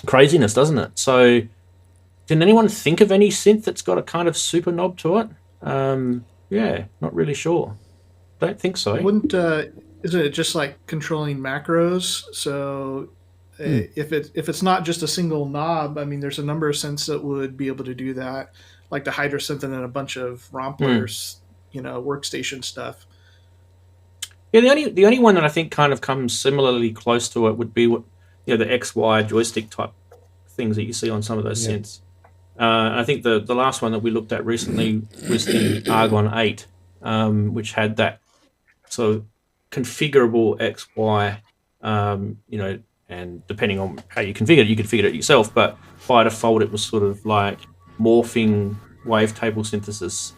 craziness, doesn't it? So can anyone think of any synth that's got a kind of super knob to it? Yeah, not really sure. Don't think so. Wouldn't isn't it just like controlling macros? So if it's not just a single knob, I mean, there's a number of synths that would be able to do that, like the Hydra synth and a bunch of romplers, workstation stuff. Yeah, the only one that I think kind of comes similarly close to it would be the XY joystick type things that you see on some of those synths. I think the last one that we looked at recently was the Argon 8, which had that sort of configurable XY, and depending on how you configure it, you configured it yourself, but by default it was sort of like morphing wavetable synthesis,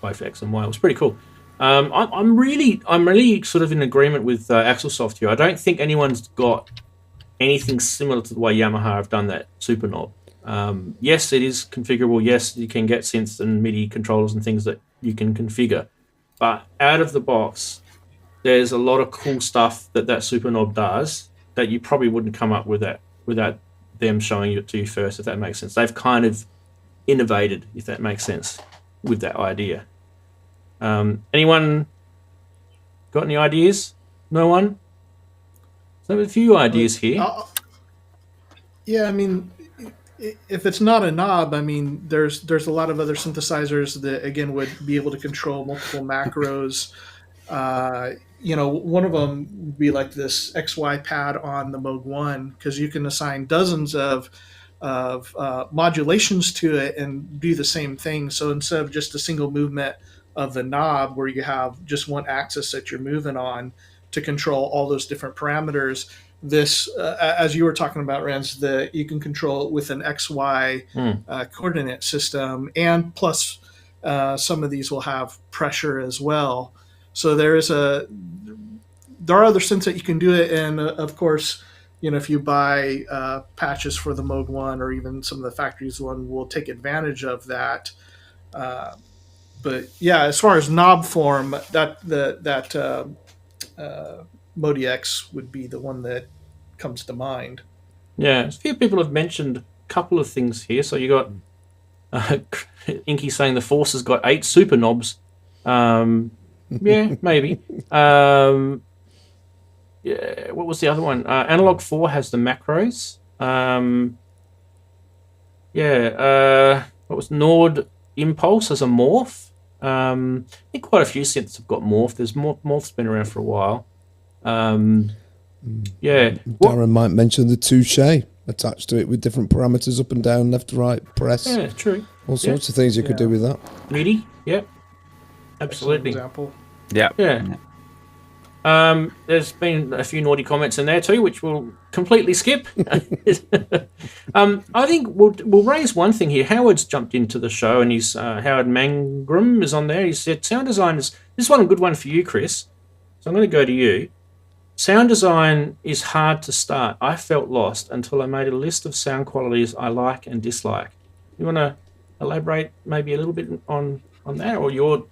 both X and Y. It was pretty cool. I'm really sort of in agreement with Axelsoft here. I don't think anyone's got anything similar to the way Yamaha have done that super knob. Yes, it is configurable. Yes, you can get synths and MIDI controllers and things that you can configure. But out of the box, there's a lot of cool stuff that super knob does that you probably wouldn't come up with that without them showing it to you first, if that makes sense. They've kind of innovated, if that makes sense, with that idea. Anyone got any ideas? No one? So a few ideas here. Yeah, I mean, if it's not a knob, I mean, there's a lot of other synthesizers that, again, would be able to control multiple macros. One of them would be like this XY pad on the Moog 1, because you can assign dozens of modulations to it and do the same thing. So instead of just a single movement of the knob where you have just one axis that you're moving on to control all those different parameters, this, as you were talking about, Renz, that you can control it with an XY coordinate system, and plus some of these will have pressure as well. So there are other synths that you can do it, and of course, if you buy patches for the Moog 1 or even some of the factories one, will take advantage of that. But yeah, as far as knob form, that ModiX would be the one that comes to mind. Yeah, a few people have mentioned a couple of things here. So you got Inky saying the Force has got 8 super knobs. Yeah, maybe. Yeah, what was the other one? Analog 4 has the macros. What was Nord Impulse as a morph? I think quite a few synths have got morph. There's morph's been around for a while. Yeah. Darren might mention the touche attached to it with different parameters up and down, left to right, press. Yeah, true. All sorts of things you could do with that. MIDI, yep. Absolutely. Example. Yeah. There's been a few naughty comments in there too, which we'll completely skip. I think we'll raise one thing here. Howard's jumped into the show, and he's Howard Mangrum is on there. He said sound design is this one a good one for you, Chris. So I'm going to go to you. Sound design is hard to start. I felt lost until I made a list of sound qualities I like and dislike. You want to elaborate maybe a little bit on that, or you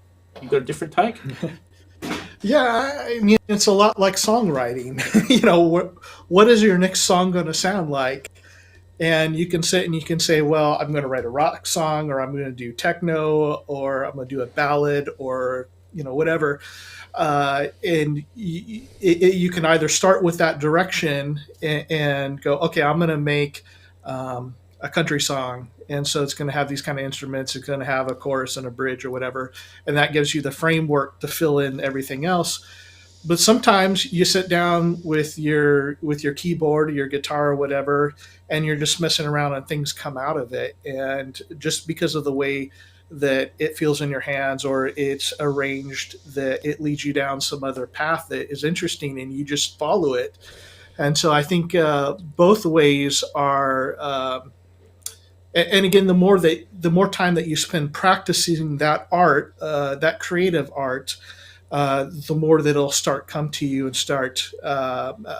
got a different take? Yeah, I mean, it's a lot like songwriting. What is your next song going to sound like? And you can sit and you can say, well, I'm going to write a rock song, or I'm going to do techno, or I'm going to do a ballad, or whatever. And you can either start with that direction and go, okay, I'm going to make a country song. And so it's going to have these kind of instruments. It's going to have a chorus and a bridge or whatever. And that gives you the framework to fill in everything else. but sometimes you sit down with your keyboard or your guitar or whatever, and you're just messing around and things come out of it, and just because of the way that it feels in your hands or it's arranged, that it leads you down some other path that is interesting and you just follow it. And so I think both ways are and again, the more time that you spend practicing that art, that creative art, the more that it'll start come to you and start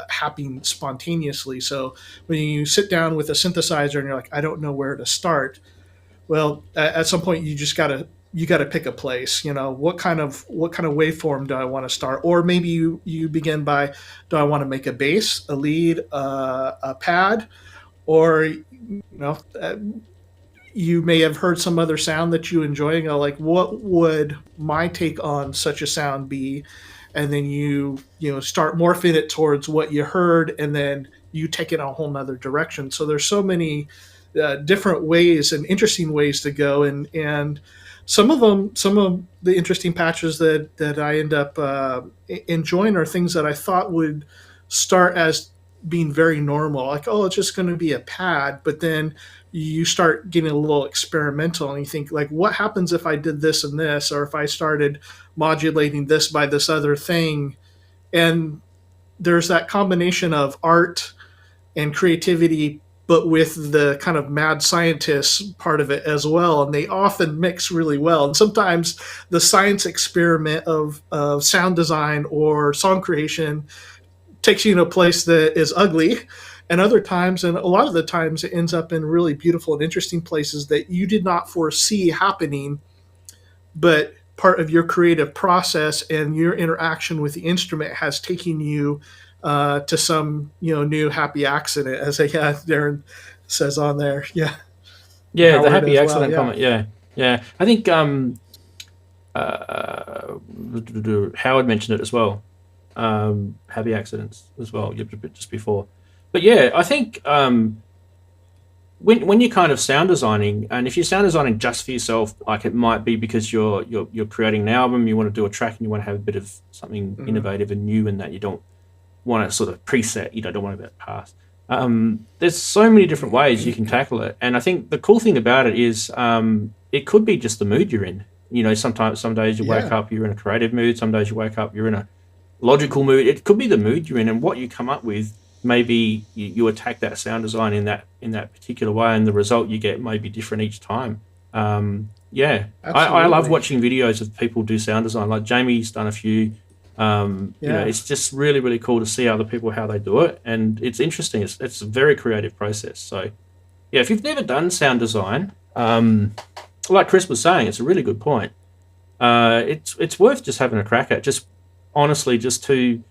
happening spontaneously. So when you sit down with a synthesizer and you're like, I don't know where to start, well, at some point you gotta pick a place. You know, what kind of waveform do I want to start? Or maybe you begin by, do I want to make a bass, a lead, a pad, or you may have heard some other sound that you enjoy and go like, what would my take on such a sound be? And then you start morphing it towards what you heard, and then you take it in a whole nother direction. So there's so many different ways and interesting ways to go, and some of the interesting patches that I end up enjoying are things that I thought would start as being very normal, like, oh, it's just going to be a pad, but then you start getting a little experimental and you think like, what happens if I did this and this, or if I started modulating this by this other thing? And there's that combination of art and creativity, but with the kind of mad scientist part of it as well, and they often mix really well. And sometimes the science experiment of sound design or song creation takes you in a place that is ugly, and other times, and a lot of the times, it ends up in really beautiful and interesting places that you did not foresee happening, but part of your creative process and your interaction with the instrument has taken you to some new happy accident, as Darren says on there. The Howard happy as accident well, comment. I think Howard mentioned it as well. Happy accidents as well, just before. But yeah, I think when you're kind of sound designing, and if you're sound designing just for yourself, like it might be because you're creating an album, you want to do a track and you want to have a bit of something innovative and new, and that you don't want to sort of preset, you don't want to get past. There's so many different ways you can tackle it, and I think the cool thing about it is it could be just the mood you're in. Some days you wake up, you're in a creative mood. Some days you wake up, you're in a logical mood. It could be the mood you're in, and what you come up with. Maybe you attack that sound design in that particular way, and the result you get may be different each time. I love watching videos of people do sound design. Like Jamie's done a few. It's just really, really cool to see other people how they do it, and it's interesting. It's a very creative process. So, if you've never done sound design, like Chris was saying, it's a really good point. It's worth just having a crack at. Just honestly, just to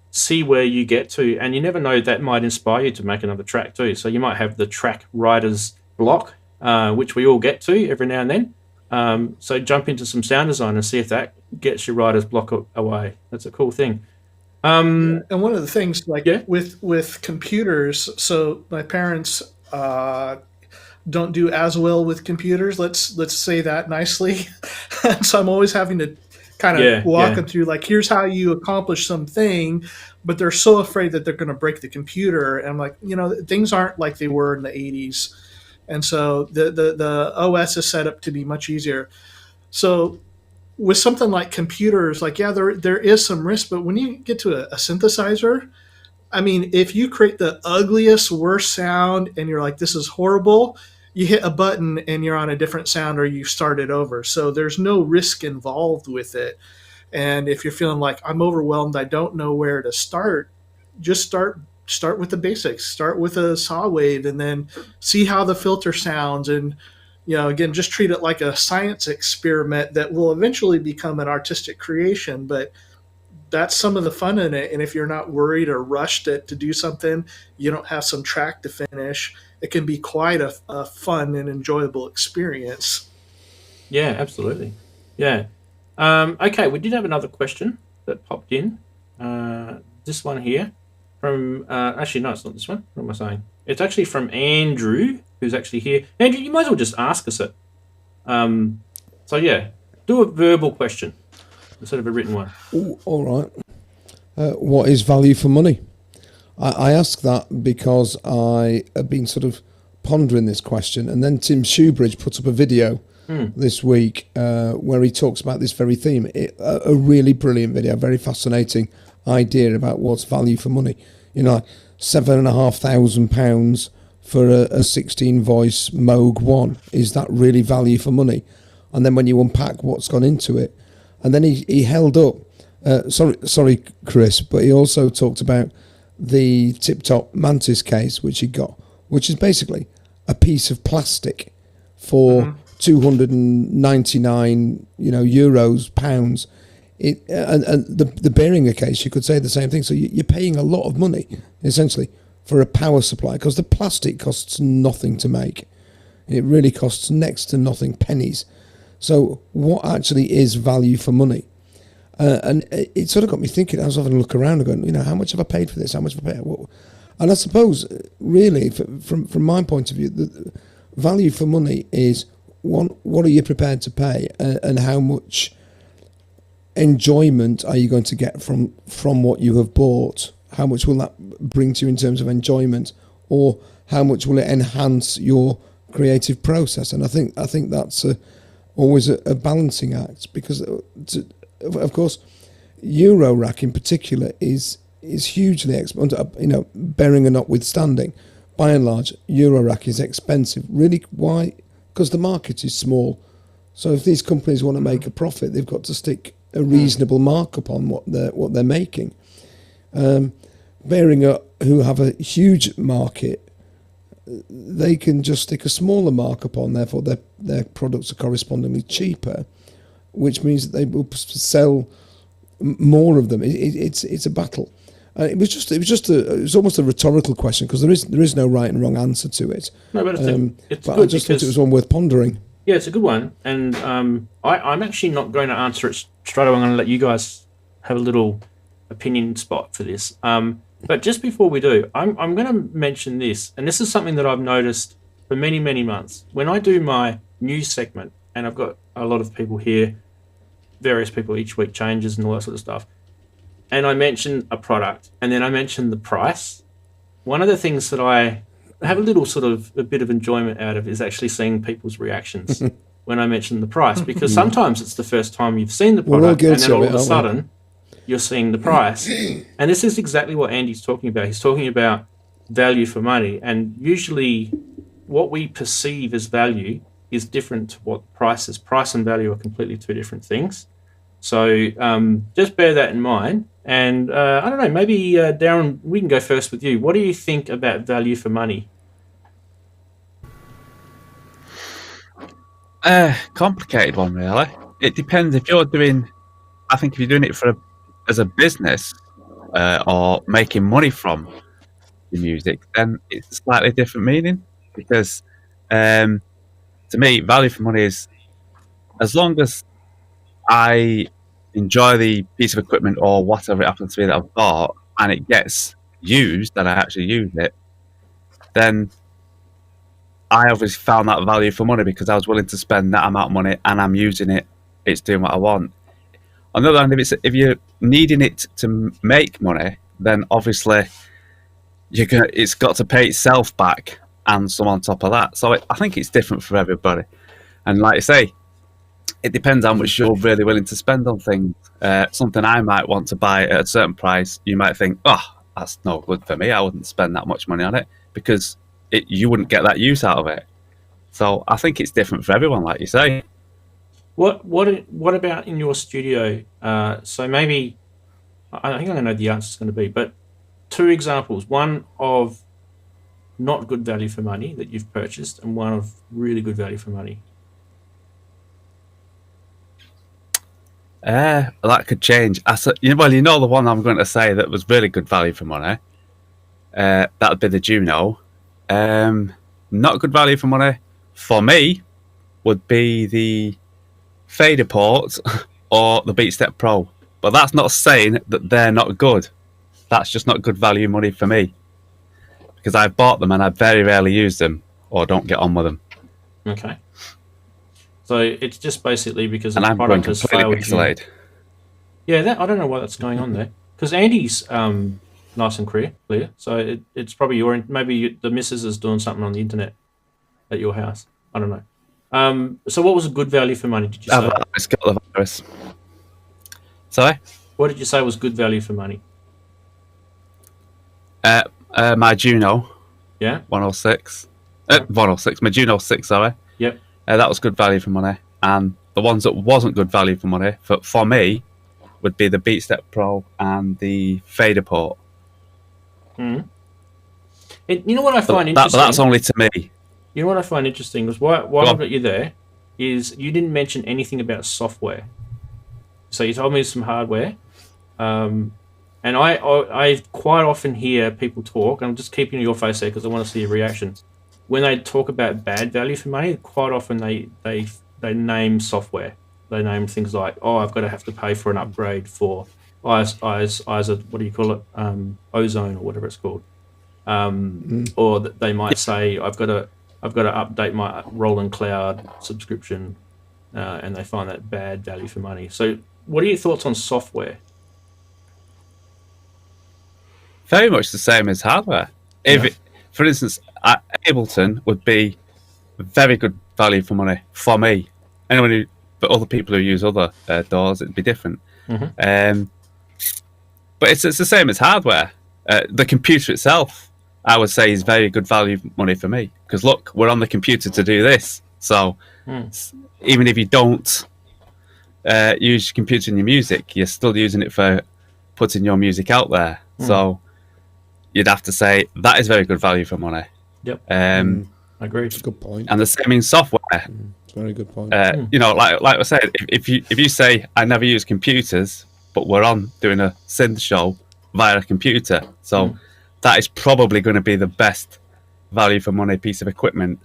see where you get to, and you never know, that might inspire you to make another track too. So you might have the track writer's block, which we all get to every now and then. So jump into some sound design and see if that gets your writer's block away. That's a cool thing. And one of the things, with computers, so my parents don't do as well with computers. Let's say that nicely. So I'm always having to kind of walk them through, like, here's how you accomplish something, but they're so afraid that they're going to break the computer. And I'm like, things aren't like they were in the 80s. And so the OS is set up to be much easier. So with something like computers, like, there is some risk, but when you get to a synthesizer, I mean, if you create the ugliest, worst sound and you're like, this is horrible, you hit a button and you're on a different sound, or you start it over. So there's no risk involved with it. And if you're feeling like, I'm overwhelmed, I don't know where to start, just start with the basics. Start with a saw wave and then see how the filter sounds. And, again, just treat it like a science experiment that will eventually become an artistic creation. But that's some of the fun in it. And if you're not worried or rushed to do something, you don't have some track to finish, it can be quite a fun and enjoyable experience. Yeah, absolutely. Yeah. Okay, we did have another question that popped in. This one here from... actually, no, it's not this one. What am I saying? It's actually from Andrew, who's actually here. Andrew, you might as well just ask us it. Do a verbal question instead of a written one. Ooh, all right. what is value for money? I ask that because I have been sort of pondering this question, and then Tim Shoebridge put up a video this week where he talks about this very theme. A really brilliant video, very fascinating idea about what's value for money. You know, like £7,500 for a 16 voice Moog 1. Is that really value for money? And then when you unpack what's gone into it, and then he held up, sorry Chris, but he also talked about the Tip Top Mantis case which he got, which is basically a piece of plastic for 299 euros, pounds. And the Behringer case, you could say the same thing. So you're paying a lot of money essentially for a power supply, because the plastic costs nothing to make. It really costs next to nothing, pennies. So what actually is value for money? And it sort of got me thinking. I was having a look around and going, how much have I paid for this? How much have I paid? And I suppose, really, from my point of view, the value for money is, one, what are you prepared to pay, and how much enjoyment are you going to get from what you have bought? How much will that bring to you in terms of enjoyment, or how much will it enhance your creative process? And I think that's always a balancing act, because of course Eurorack in particular is hugely expensive. Behringer notwithstanding, by and large Eurorack is expensive. Really, why? Because the market is small. So if these companies want to make a profit, they've got to stick a reasonable markup on what they're making. Behringer, who have a huge market, they can just stick a smaller markup on. Therefore, their products are correspondingly cheaper, which means that they will sell more of them. It's a battle. It was almost a rhetorical question, because there is no right and wrong answer to it. No, but it's but good. I just thought it was one worth pondering. Yeah, it's a good one, and I'm actually not going to answer it straight away. I'm going to let you guys have a little opinion spot for this. But just before we do, I'm going to mention this, and this is something that I've noticed for many, many months. When I do my news segment, and I've got a lot of people here, various people each week, changes and all that sort of stuff, and I mention a product, and then I mention the price, one of the things that I have a bit of enjoyment out of is actually seeing people's reactions when I mention the price, because sometimes it's the first time you've seen the product, and then all of a sudden you're seeing the price. And this is exactly what Andy's talking about. He's talking about value for money, and usually what we perceive as value is different to what price is. Price and value are completely two different things. So just bear that in mind. And I don't know, maybe Darren, we can go first with you. What do you think about value for money? Complicated one, really. It depends. If you're doing it as a business or making money from the music, then it's a slightly different meaning, because to me, value for money is, as long as I enjoy the piece of equipment or whatever it happens to be that I've bought, and it gets used and I actually use it, then I obviously found that value for money, because I was willing to spend that amount of money and I'm using it. It's doing what I want. On the other hand, if you're needing it to make money, then obviously it's got to pay itself back and some on top of that. So I think it's different for everybody. And like I say, it depends how much you're really willing to spend on things. Something I might want to buy at a certain price, you might think, that's no good for me. I wouldn't spend that much money on it, because you wouldn't get that use out of it. So I think it's different for everyone, like you say. What about in your studio? So maybe, I think I know the answer is going to be, but 2 examples. One of not good value for money that you've purchased, and one of really good value for money. That could change. The one I'm going to say that was really good value for money, that would be the Juno. Not good value for money for me would be the Fader Port or the BeatStep Pro. But that's not saying that they're not good. That's just not good value money for me, because I've bought them and I very rarely use them or don't get on with them. Okay. So it's just basically because the product has failed you. Yeah, I don't know why that's going on there. because Andy's nice and clear. So it's probably the missus is doing something on the internet at your house. I don't know. So what was a good value for money? Did you say? It's got the virus. Sorry. What did you say was good value for money? My Juno. Yeah. 106. 106. My Juno 6. Sorry. Yep. That was good value for money, and the ones that wasn't good value for money for me would be the BeatStep Pro and the Fader Port. You know what I find interesting? That's only to me. You know what I find interesting was while I've got you there is you didn't mention anything about software. So you told me some hardware, and I quite often hear people talk. I'm just keeping your face there because I want to see your reaction. When they talk about bad value for money, quite often they name software. They name things like, I've got to have to pay for an upgrade for what do you call it, Ozone or whatever it's called, or they might say I've got to update my Roland Cloud subscription, and they find that bad value for money. So, what are your thoughts on software? Very much the same as hardware. For instance, Ableton would be very good value for money for me. But other people who use other DAWs, it'd be different. But it's the same as hardware. The computer itself, I would say, is very good value money for me. Because look, we're on the computer to do this. So even if you don't use your computer in your music, you're still using it for putting your music out there. So you'd have to say that is very good value for money. Yep. Agreed. Good point. And the same in software. It's a very good point. You know, like I said, if you say I never use computers, but we're on doing a synth show via a computer, so that is probably going to be the best value for money piece of equipment.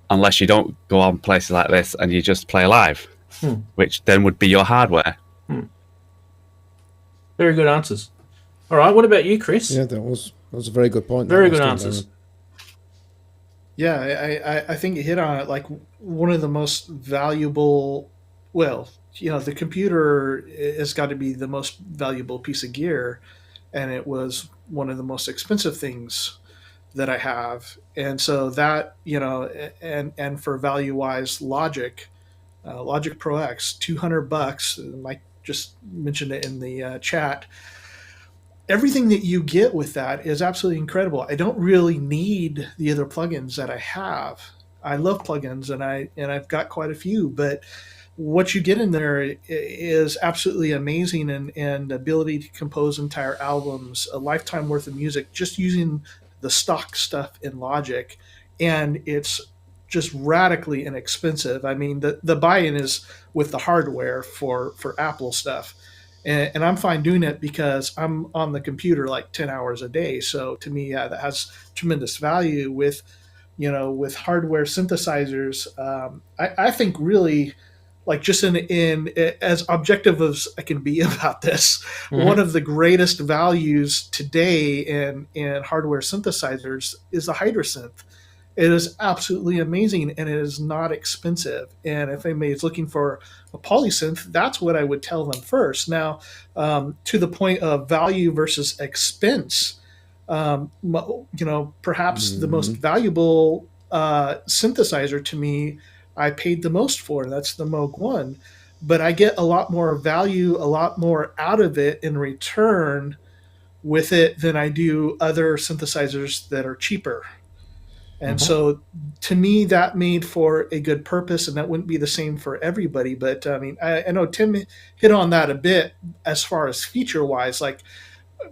Unless you don't go on places like this and you just play live, which then would be your hardware. Very good answers. All right, what about you, Chris? Yeah, that was a very good point. Very good answers. Yeah, I think you hit on it. Like one of the most valuable, well, you know, the computer has got to be the most valuable piece of gear, and it was one of the most expensive things that I have. And so that, you know, and for value wise, Logic Pro X, $200. Mike just mentioned it in the chat. Everything that you get with that is absolutely incredible. I don't really need the other plugins that I have. I love plugins, and I've got quite a few, but what you get in there is absolutely amazing, and the ability to compose entire albums, a lifetime worth of music, just using the stock stuff in Logic, and it's just radically inexpensive. I mean, the buy-in is with the hardware for Apple stuff. And I'm fine doing it because I'm on the computer like 10 hours a day. So to me, that has tremendous value with hardware synthesizers. I think really, like, just in as objective as I can be about this, one of the greatest values today in hardware synthesizers is the Hydrasynth. It is absolutely amazing, and it is not expensive. And if anybody is looking for a polysynth, that's what I would tell them first. Now, to the point of value versus expense, perhaps the most valuable synthesizer to me, I paid the most for. That's the Moog 1. But I get a lot more value, a lot more out of it in return with it than I do other synthesizers that are cheaper. And so to me, that made for a good purpose, and that wouldn't be the same for everybody. But I mean, I know Tim hit on that a bit as far as feature wise, like,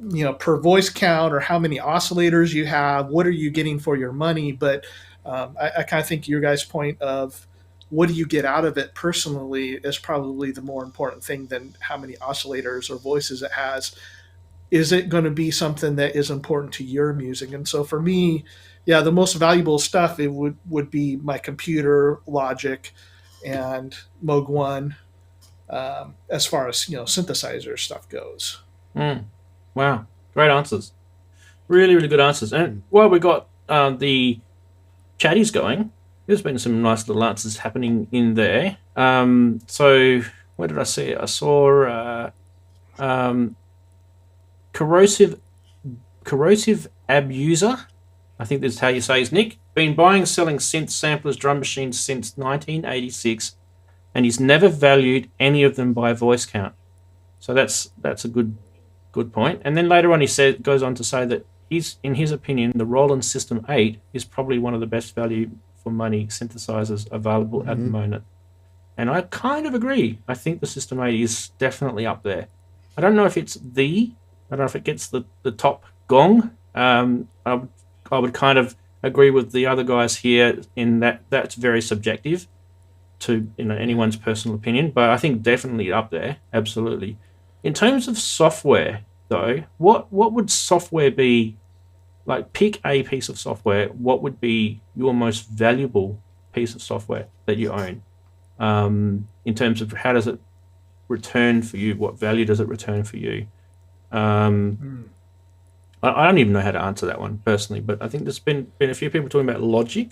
you know, per voice count or how many oscillators you have, what are you getting for your money? But I kind of think your guys' point of what do you get out of it personally is probably the more important thing than how many oscillators or voices it has. Is it going to be something that is important to your music? And so for me, yeah, the most valuable stuff it would be my computer, Logic, and Moog 1, as far as, you know, synthesizer stuff goes. Wow, great answers, really, really good answers. And while we got the chatties going, there's been some nice little answers happening in there. So where did I see it? I saw Corrosive abuser, I think that's how you say his nick. Been buying and selling synth samplers, drum machines since 1986, and he's never valued any of them by voice count. So that's a good point. And then later on, he goes on to say that in his opinion, the Roland System 8 is probably one of the best value for money synthesizers available at the moment. And I kind of agree. I think the System 8 is definitely up there. I don't know if it's I don't know if it gets the top gong. I would kind of agree with the other guys here in that that's very subjective to anyone's personal opinion, but I think definitely up there, absolutely. In terms of software, though, what would software be? Like, pick a piece of software. What would be your most valuable piece of software that you own? In terms of how does it return for you? What value does it return for you? I don't even know how to answer that one personally, but I think there's been a few people talking about Logic,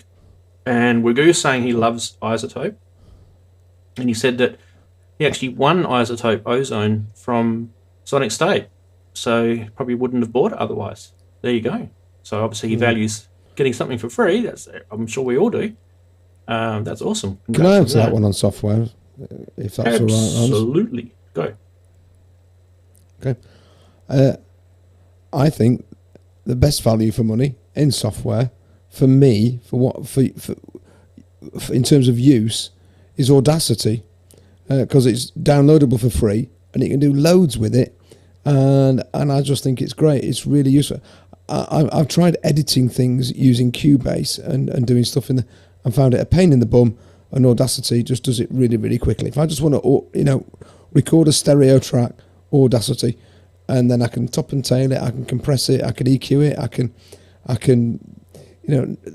and Wagoo saying he loves Isotope, and he said that he actually won Isotope Ozone from Sonic State, so he probably wouldn't have bought it otherwise. There you go. So obviously he values getting something for free. I'm sure we all do. That's awesome. Can I answer that one on software, if that's all right? Absolutely. Go. Okay. I think the best value for money in software, for me, for in terms of use, is Audacity, because it's downloadable for free and you can do loads with it, and I just think it's great. It's really useful. I've tried editing things using Cubase and doing stuff in and found it a pain in the bum, and Audacity just does it really, really quickly. If I just want to, record a stereo track, Audacity, and then I can top and tail it, I can compress it, I can EQ it, I can,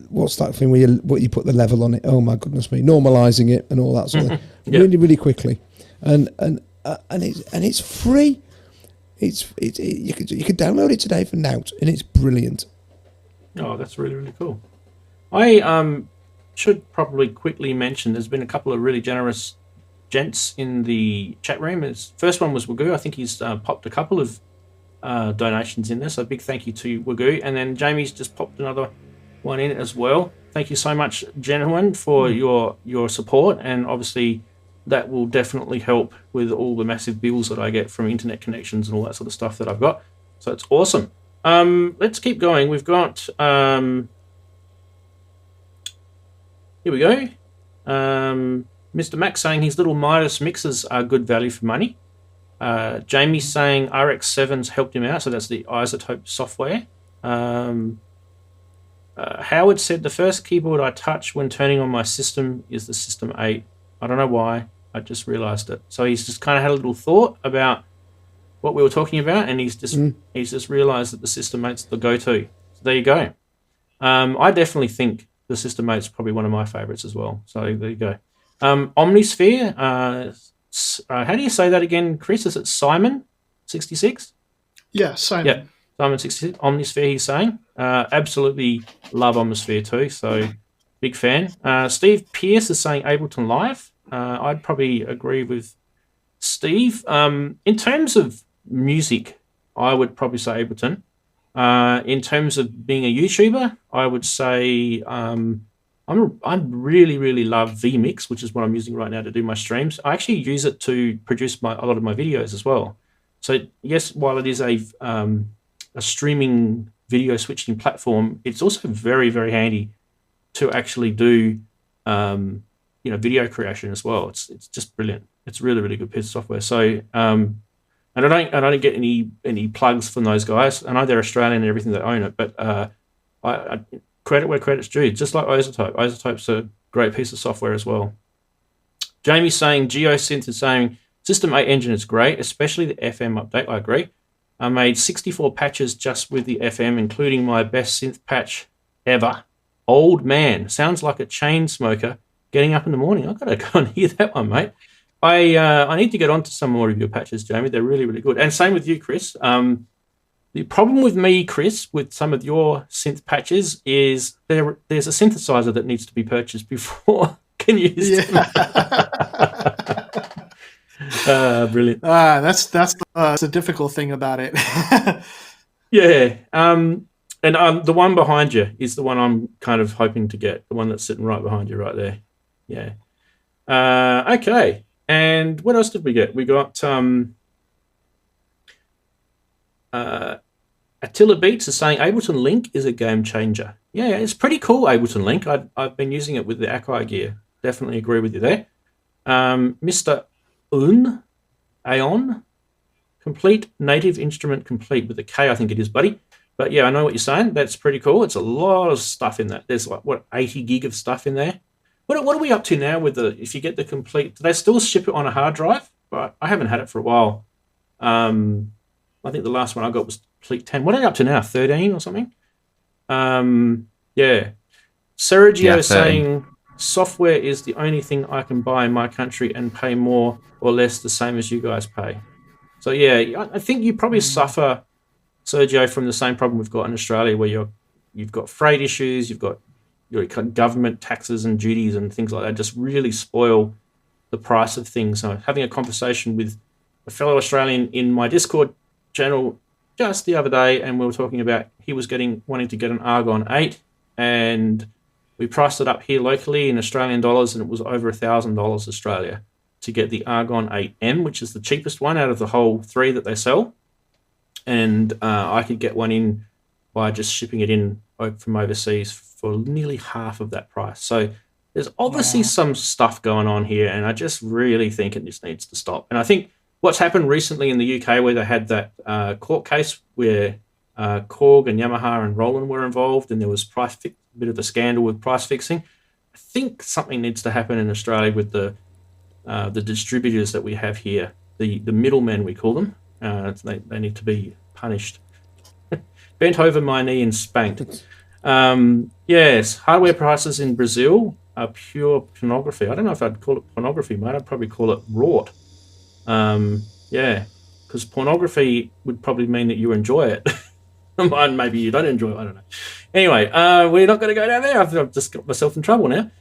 what's that thing where you put the level on it? Oh my goodness me, normalizing it and all that sort of thing, really, really quickly, and it's free. You could download it today for Nout, and it's brilliant. Oh, that's really, really cool. I should probably quickly mention there's been a couple of really generous gents in the chat room. First one was Wagoo. I think he's popped a couple of donations in there, so a big thank you to Wagoo. And then Jamie's just popped another one in as well. Thank you so much, gentlemen, for your support, and obviously that will definitely help with all the massive bills that I get from internet connections and all that sort of stuff that I've got. So it's awesome. Let's keep going. We've got here we go. Mr. Max saying his little Midas mixers are good value for money. Jamie's saying RX7's helped him out, so that's the Isotope software. Howard said the first keyboard I touch when turning on my system is the System 8. I don't know why, I just realised it. So he's just kind of had a little thought about what we were talking about, and he's just realised that the System 8's the go-to. So there you go. I definitely think the System 8's probably one of my favourites as well. So there you go. Omnisphere, how do you say that again, Chris? Is it Simon 66? Yeah, Simon. Yeah, Simon 66. Omnisphere, he's saying. Absolutely love Omnisphere too, so big fan. Steve Pierce is saying Ableton Live. I'd probably agree with Steve. In terms of music, I would probably say Ableton. In terms of being a YouTuber, I would say I really, really love vMix, which is what I'm using right now to do my streams. I actually use it to produce a lot of my videos as well. So yes, while it is a streaming video switching platform, it's also very, very handy to actually do video creation as well. It's just brilliant. It's really, really good piece of software. So and I don't get any plugs from those guys. I know they're Australian and everything, that own it, but I credit where credit's due. Just like Isotope. Isotope's a great piece of software as well. Jamie's saying GeoSynth is saying System 8 engine is great, especially the FM update. I agree. I made 64 patches just with the FM, including my best synth patch ever. Old Man. Sounds like a chain smoker getting up in the morning. I've got to go and hear that one, mate. I need to get onto some more of your patches, Jamie. They're really, really good. And same with you, Chris. The problem with me, Chris, with some of your synth patches is there's a synthesizer that needs to be purchased before can use them. Brilliant. That's the difficult thing about it. Yeah. And the one behind you is the one I'm kind of hoping to get. The one that's sitting right behind you, right there. Yeah. Okay. And what else did we get? We got Attila Beats is saying Ableton Link is a game changer. Yeah, it's pretty cool, Ableton Link. I've been using it with the Akai gear. Definitely agree with you there. Mr. Aeon, complete native instrument complete with a K, I think it is, buddy. But yeah, I know what you're saying. That's pretty cool. It's a lot of stuff in that. There's like, 80 gig of stuff in there. What are we up to now with if you get the complete, do they still ship it on a hard drive? But I haven't had it for a while. I think the last one I got was complete 10. What are they up to now? 13 or something? Yeah. Sergio saying software is the only thing I can buy in my country and pay more or less the same as you guys pay. So yeah, I think you probably suffer, Sergio, from the same problem we've got in Australia, where you've got freight issues, you've got your government taxes and duties and things like that just really spoil the price of things. So having a conversation with a fellow Australian in my Discord channel just the other day, and we were talking about he was wanting to get an Argon 8, and we priced it up here locally in Australian dollars, and it was over $1,000 Australia to get the Argon 8M, which is the cheapest one out of the whole 3 that they sell. And I could get one in by just shipping it in from overseas for nearly half of that price. So there's obviously some stuff going on here, and I just really think it just needs to stop. And I think what's happened recently in the UK, where they had that court case where Korg and Yamaha and Roland were involved, and there was a bit of a scandal with price fixing. I think something needs to happen in Australia with the distributors that we have here, the middlemen, we call them. They need to be punished. Bent over my knee and spanked. Yes, hardware prices in Brazil are pure pornography. I don't know if I'd call it pornography, mate. I'd probably call it rort. Yeah, because pornography would probably mean that you enjoy it. Maybe you don't enjoy it. I don't know. Anyway, we're not going to go down there. I've just got myself in trouble now.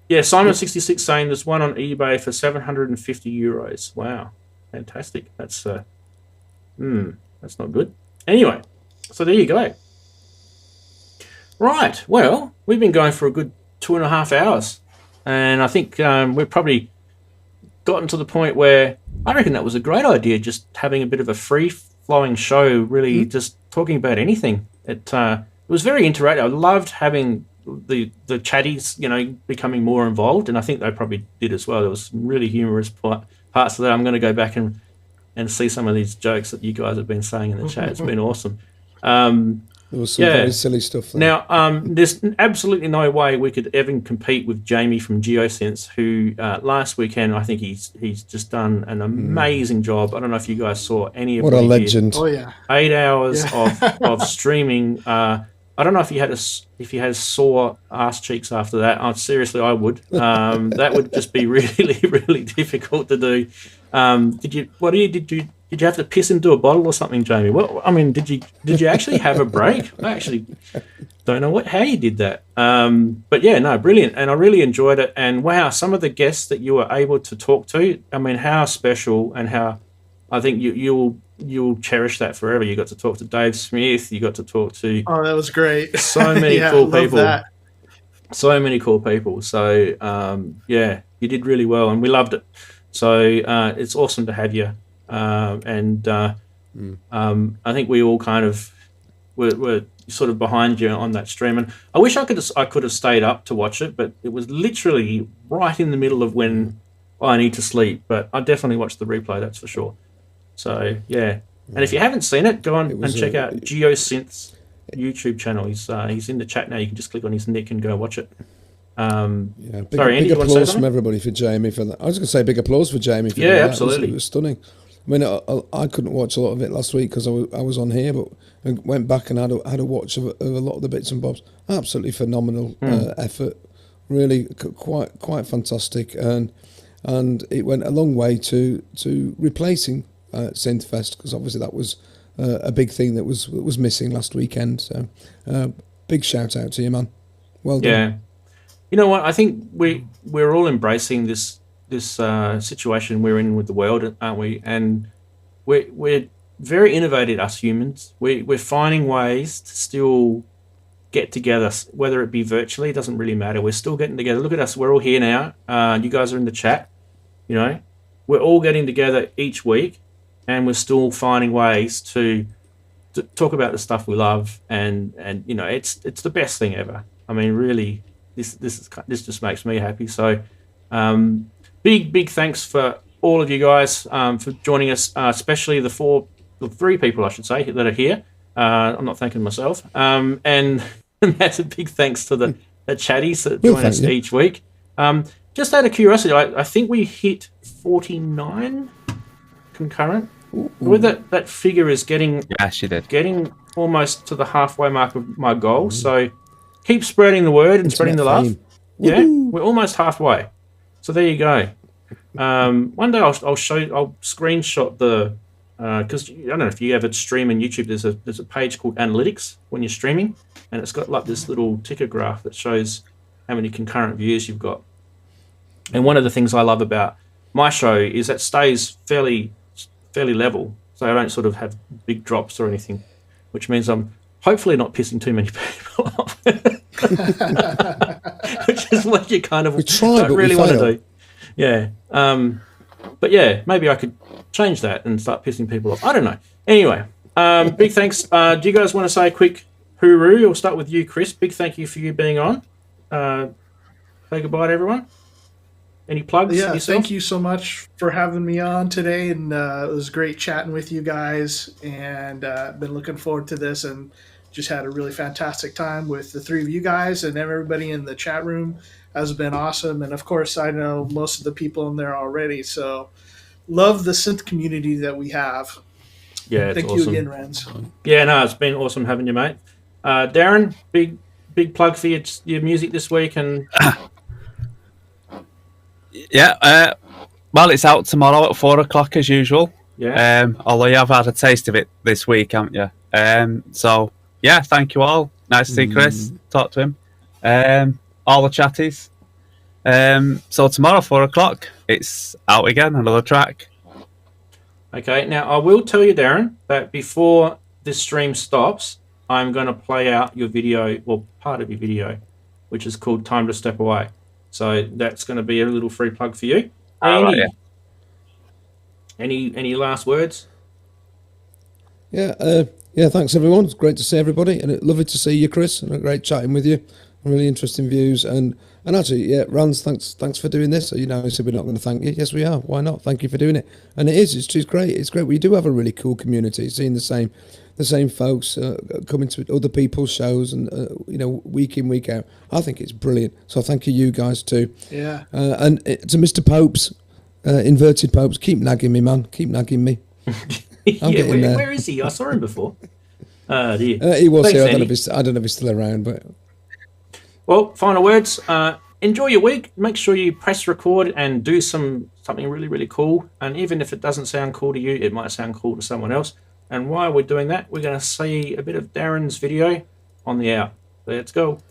Yeah, Simon66 saying there's one on eBay for €750. Wow, fantastic. That's not good. Anyway, so there you go. Right, well, we've been going for a good 2.5 hours, and I think we've probably gotten to the point where I reckon that was a great idea, just having a bit of a free-flowing show, really just talking about anything. It was very interactive. I loved having the chatties, becoming more involved, and I think they probably did as well. There was some really humorous parts of that. I'm going to go back and see some of these jokes that you guys have been saying in the chat. It's been awesome. There was some very silly stuff there. Now, there's absolutely no way we could even compete with Jamie from Geosynths, who last weekend, I think he's just done an amazing job. I don't know if you guys saw any of what a legend. Oh yeah, 8 hours of streaming. I don't know if he has sore ass cheeks after that. Seriously, I would. That would just be really, really difficult to do. Did you have to piss into a bottle or something, Jamie? Did you actually have a break? I actually don't know how you did that. But yeah, no, brilliant, and I really enjoyed it. And wow, some of the guests that you were able to talk to, how special, and how I think you'll cherish that forever. You got to talk to Dave Smith. You got to talk to that was great. So many cool people. That. So many cool people. So yeah, you did really well, and we loved it. So it's awesome to have you. I think we all kind of were sort of behind you on that stream, and I wish I could have stayed up to watch it, but it was literally right in the middle of when I need to sleep. But I definitely watched the replay, that's for sure. So yeah, and if you haven't seen it, go on and check out Geosynth's YouTube channel. He's in the chat now. You can just click on his nick and go watch it. Big applause from everybody for Jamie for that. I was going to say big applause for Jamie for that. Absolutely. It was stunning. I couldn't watch a lot of it last week because I was on here, but I went back and had a watch of a lot of the bits and bobs. Absolutely phenomenal effort, really quite fantastic, and it went a long way to replacing Synthfest, because obviously that was a big thing that was missing last weekend. So big shout out to you, man. Well done. Yeah. You know what? I think we're all embracing this situation we're in with the world, aren't we? And we're very innovative, us humans. We're finding ways to still get together, whether it be virtually, it doesn't really matter. We're still getting together. Look at us, we're all here now. You guys are in the chat, you know. We're all getting together each week, and we're still finding ways to talk about the stuff we love, and you know, it's the best thing ever. I mean, really, this just makes me happy. So, big thanks for all of you guys for joining us, especially the three people, I should say, that are here. I'm not thanking myself. And massive big thanks to the chatties that join us each week. Just out of curiosity, I think we hit 49 concurrent. With that figure is getting getting almost to the halfway mark of my goal. So keep spreading the word and spreading the love. Yeah, we're almost halfway. So there you go. One day I'll screenshot the because I don't know if you ever stream on YouTube. There's a page called Analytics when you're streaming, and it's got like this little ticker graph that shows how many concurrent views you've got. And one of the things I love about my show is that stays fairly level, so I don't sort of have big drops or anything, which means I'm hopefully not pissing too many people off. Which is what you kind of don't really want to do. Yeah. But yeah, maybe I could change that and start pissing people off. I don't know. Anyway, big thanks. Do you guys want to say a quick hooroo? We'll start with you, Chris. Big thank you for you being on. Say goodbye to everyone. Any plugs? Yeah, yourself? Thank you so much for having me on today, and it was great chatting with you guys, and been looking forward to this, and just had a really fantastic time with the three of you guys, and everybody in the chat room has been awesome, and of course I know most of the people in there already, so love the synth community that we have. Yeah, thank awesome. you again, Renz. Yeah, no, it's been awesome having you, mate. Darren, big plug for your music this week, and yeah, well, it's out tomorrow at 4 o'clock as usual. Yeah. Although you have had a taste of it this week, haven't you? So yeah, thank you all. Nice to see Chris. Talk to him. All the chatties. So tomorrow 4 o'clock, it's out again. Another track. Okay. Now I will tell you, Darren, that before this stream stops, I'm going to play out your video, or part of your video, which is called "Time to Step Away." So that's going to be a little free plug for you. Andy, any last words? Yeah, thanks everyone. It's great to see everybody, and lovely to see you, Chris, and great chatting with you. Really interesting views, and actually, yeah, Rans, thanks for doing this. You know, I said we're not going to thank you. Yes, we are. Why not? Thank you for doing it. And it's great. It's great. We do have a really cool community, seeing the same folks coming to other people's shows, and you know, week in, week out. I think it's brilliant. So thank you guys too. Yeah. And to Mr. Popes, inverted Popes, keep nagging me, man. Keep nagging me. Yeah, where is he? I saw him before. He was Thanks, here. I Andy. don't know if he's still around, but. Well, final words. Enjoy your week. Make sure you press record and do something really, really cool. And even if it doesn't sound cool to you, it might sound cool to someone else. And while we're doing that, we're going to see a bit of Darren's video on the out. Let's go.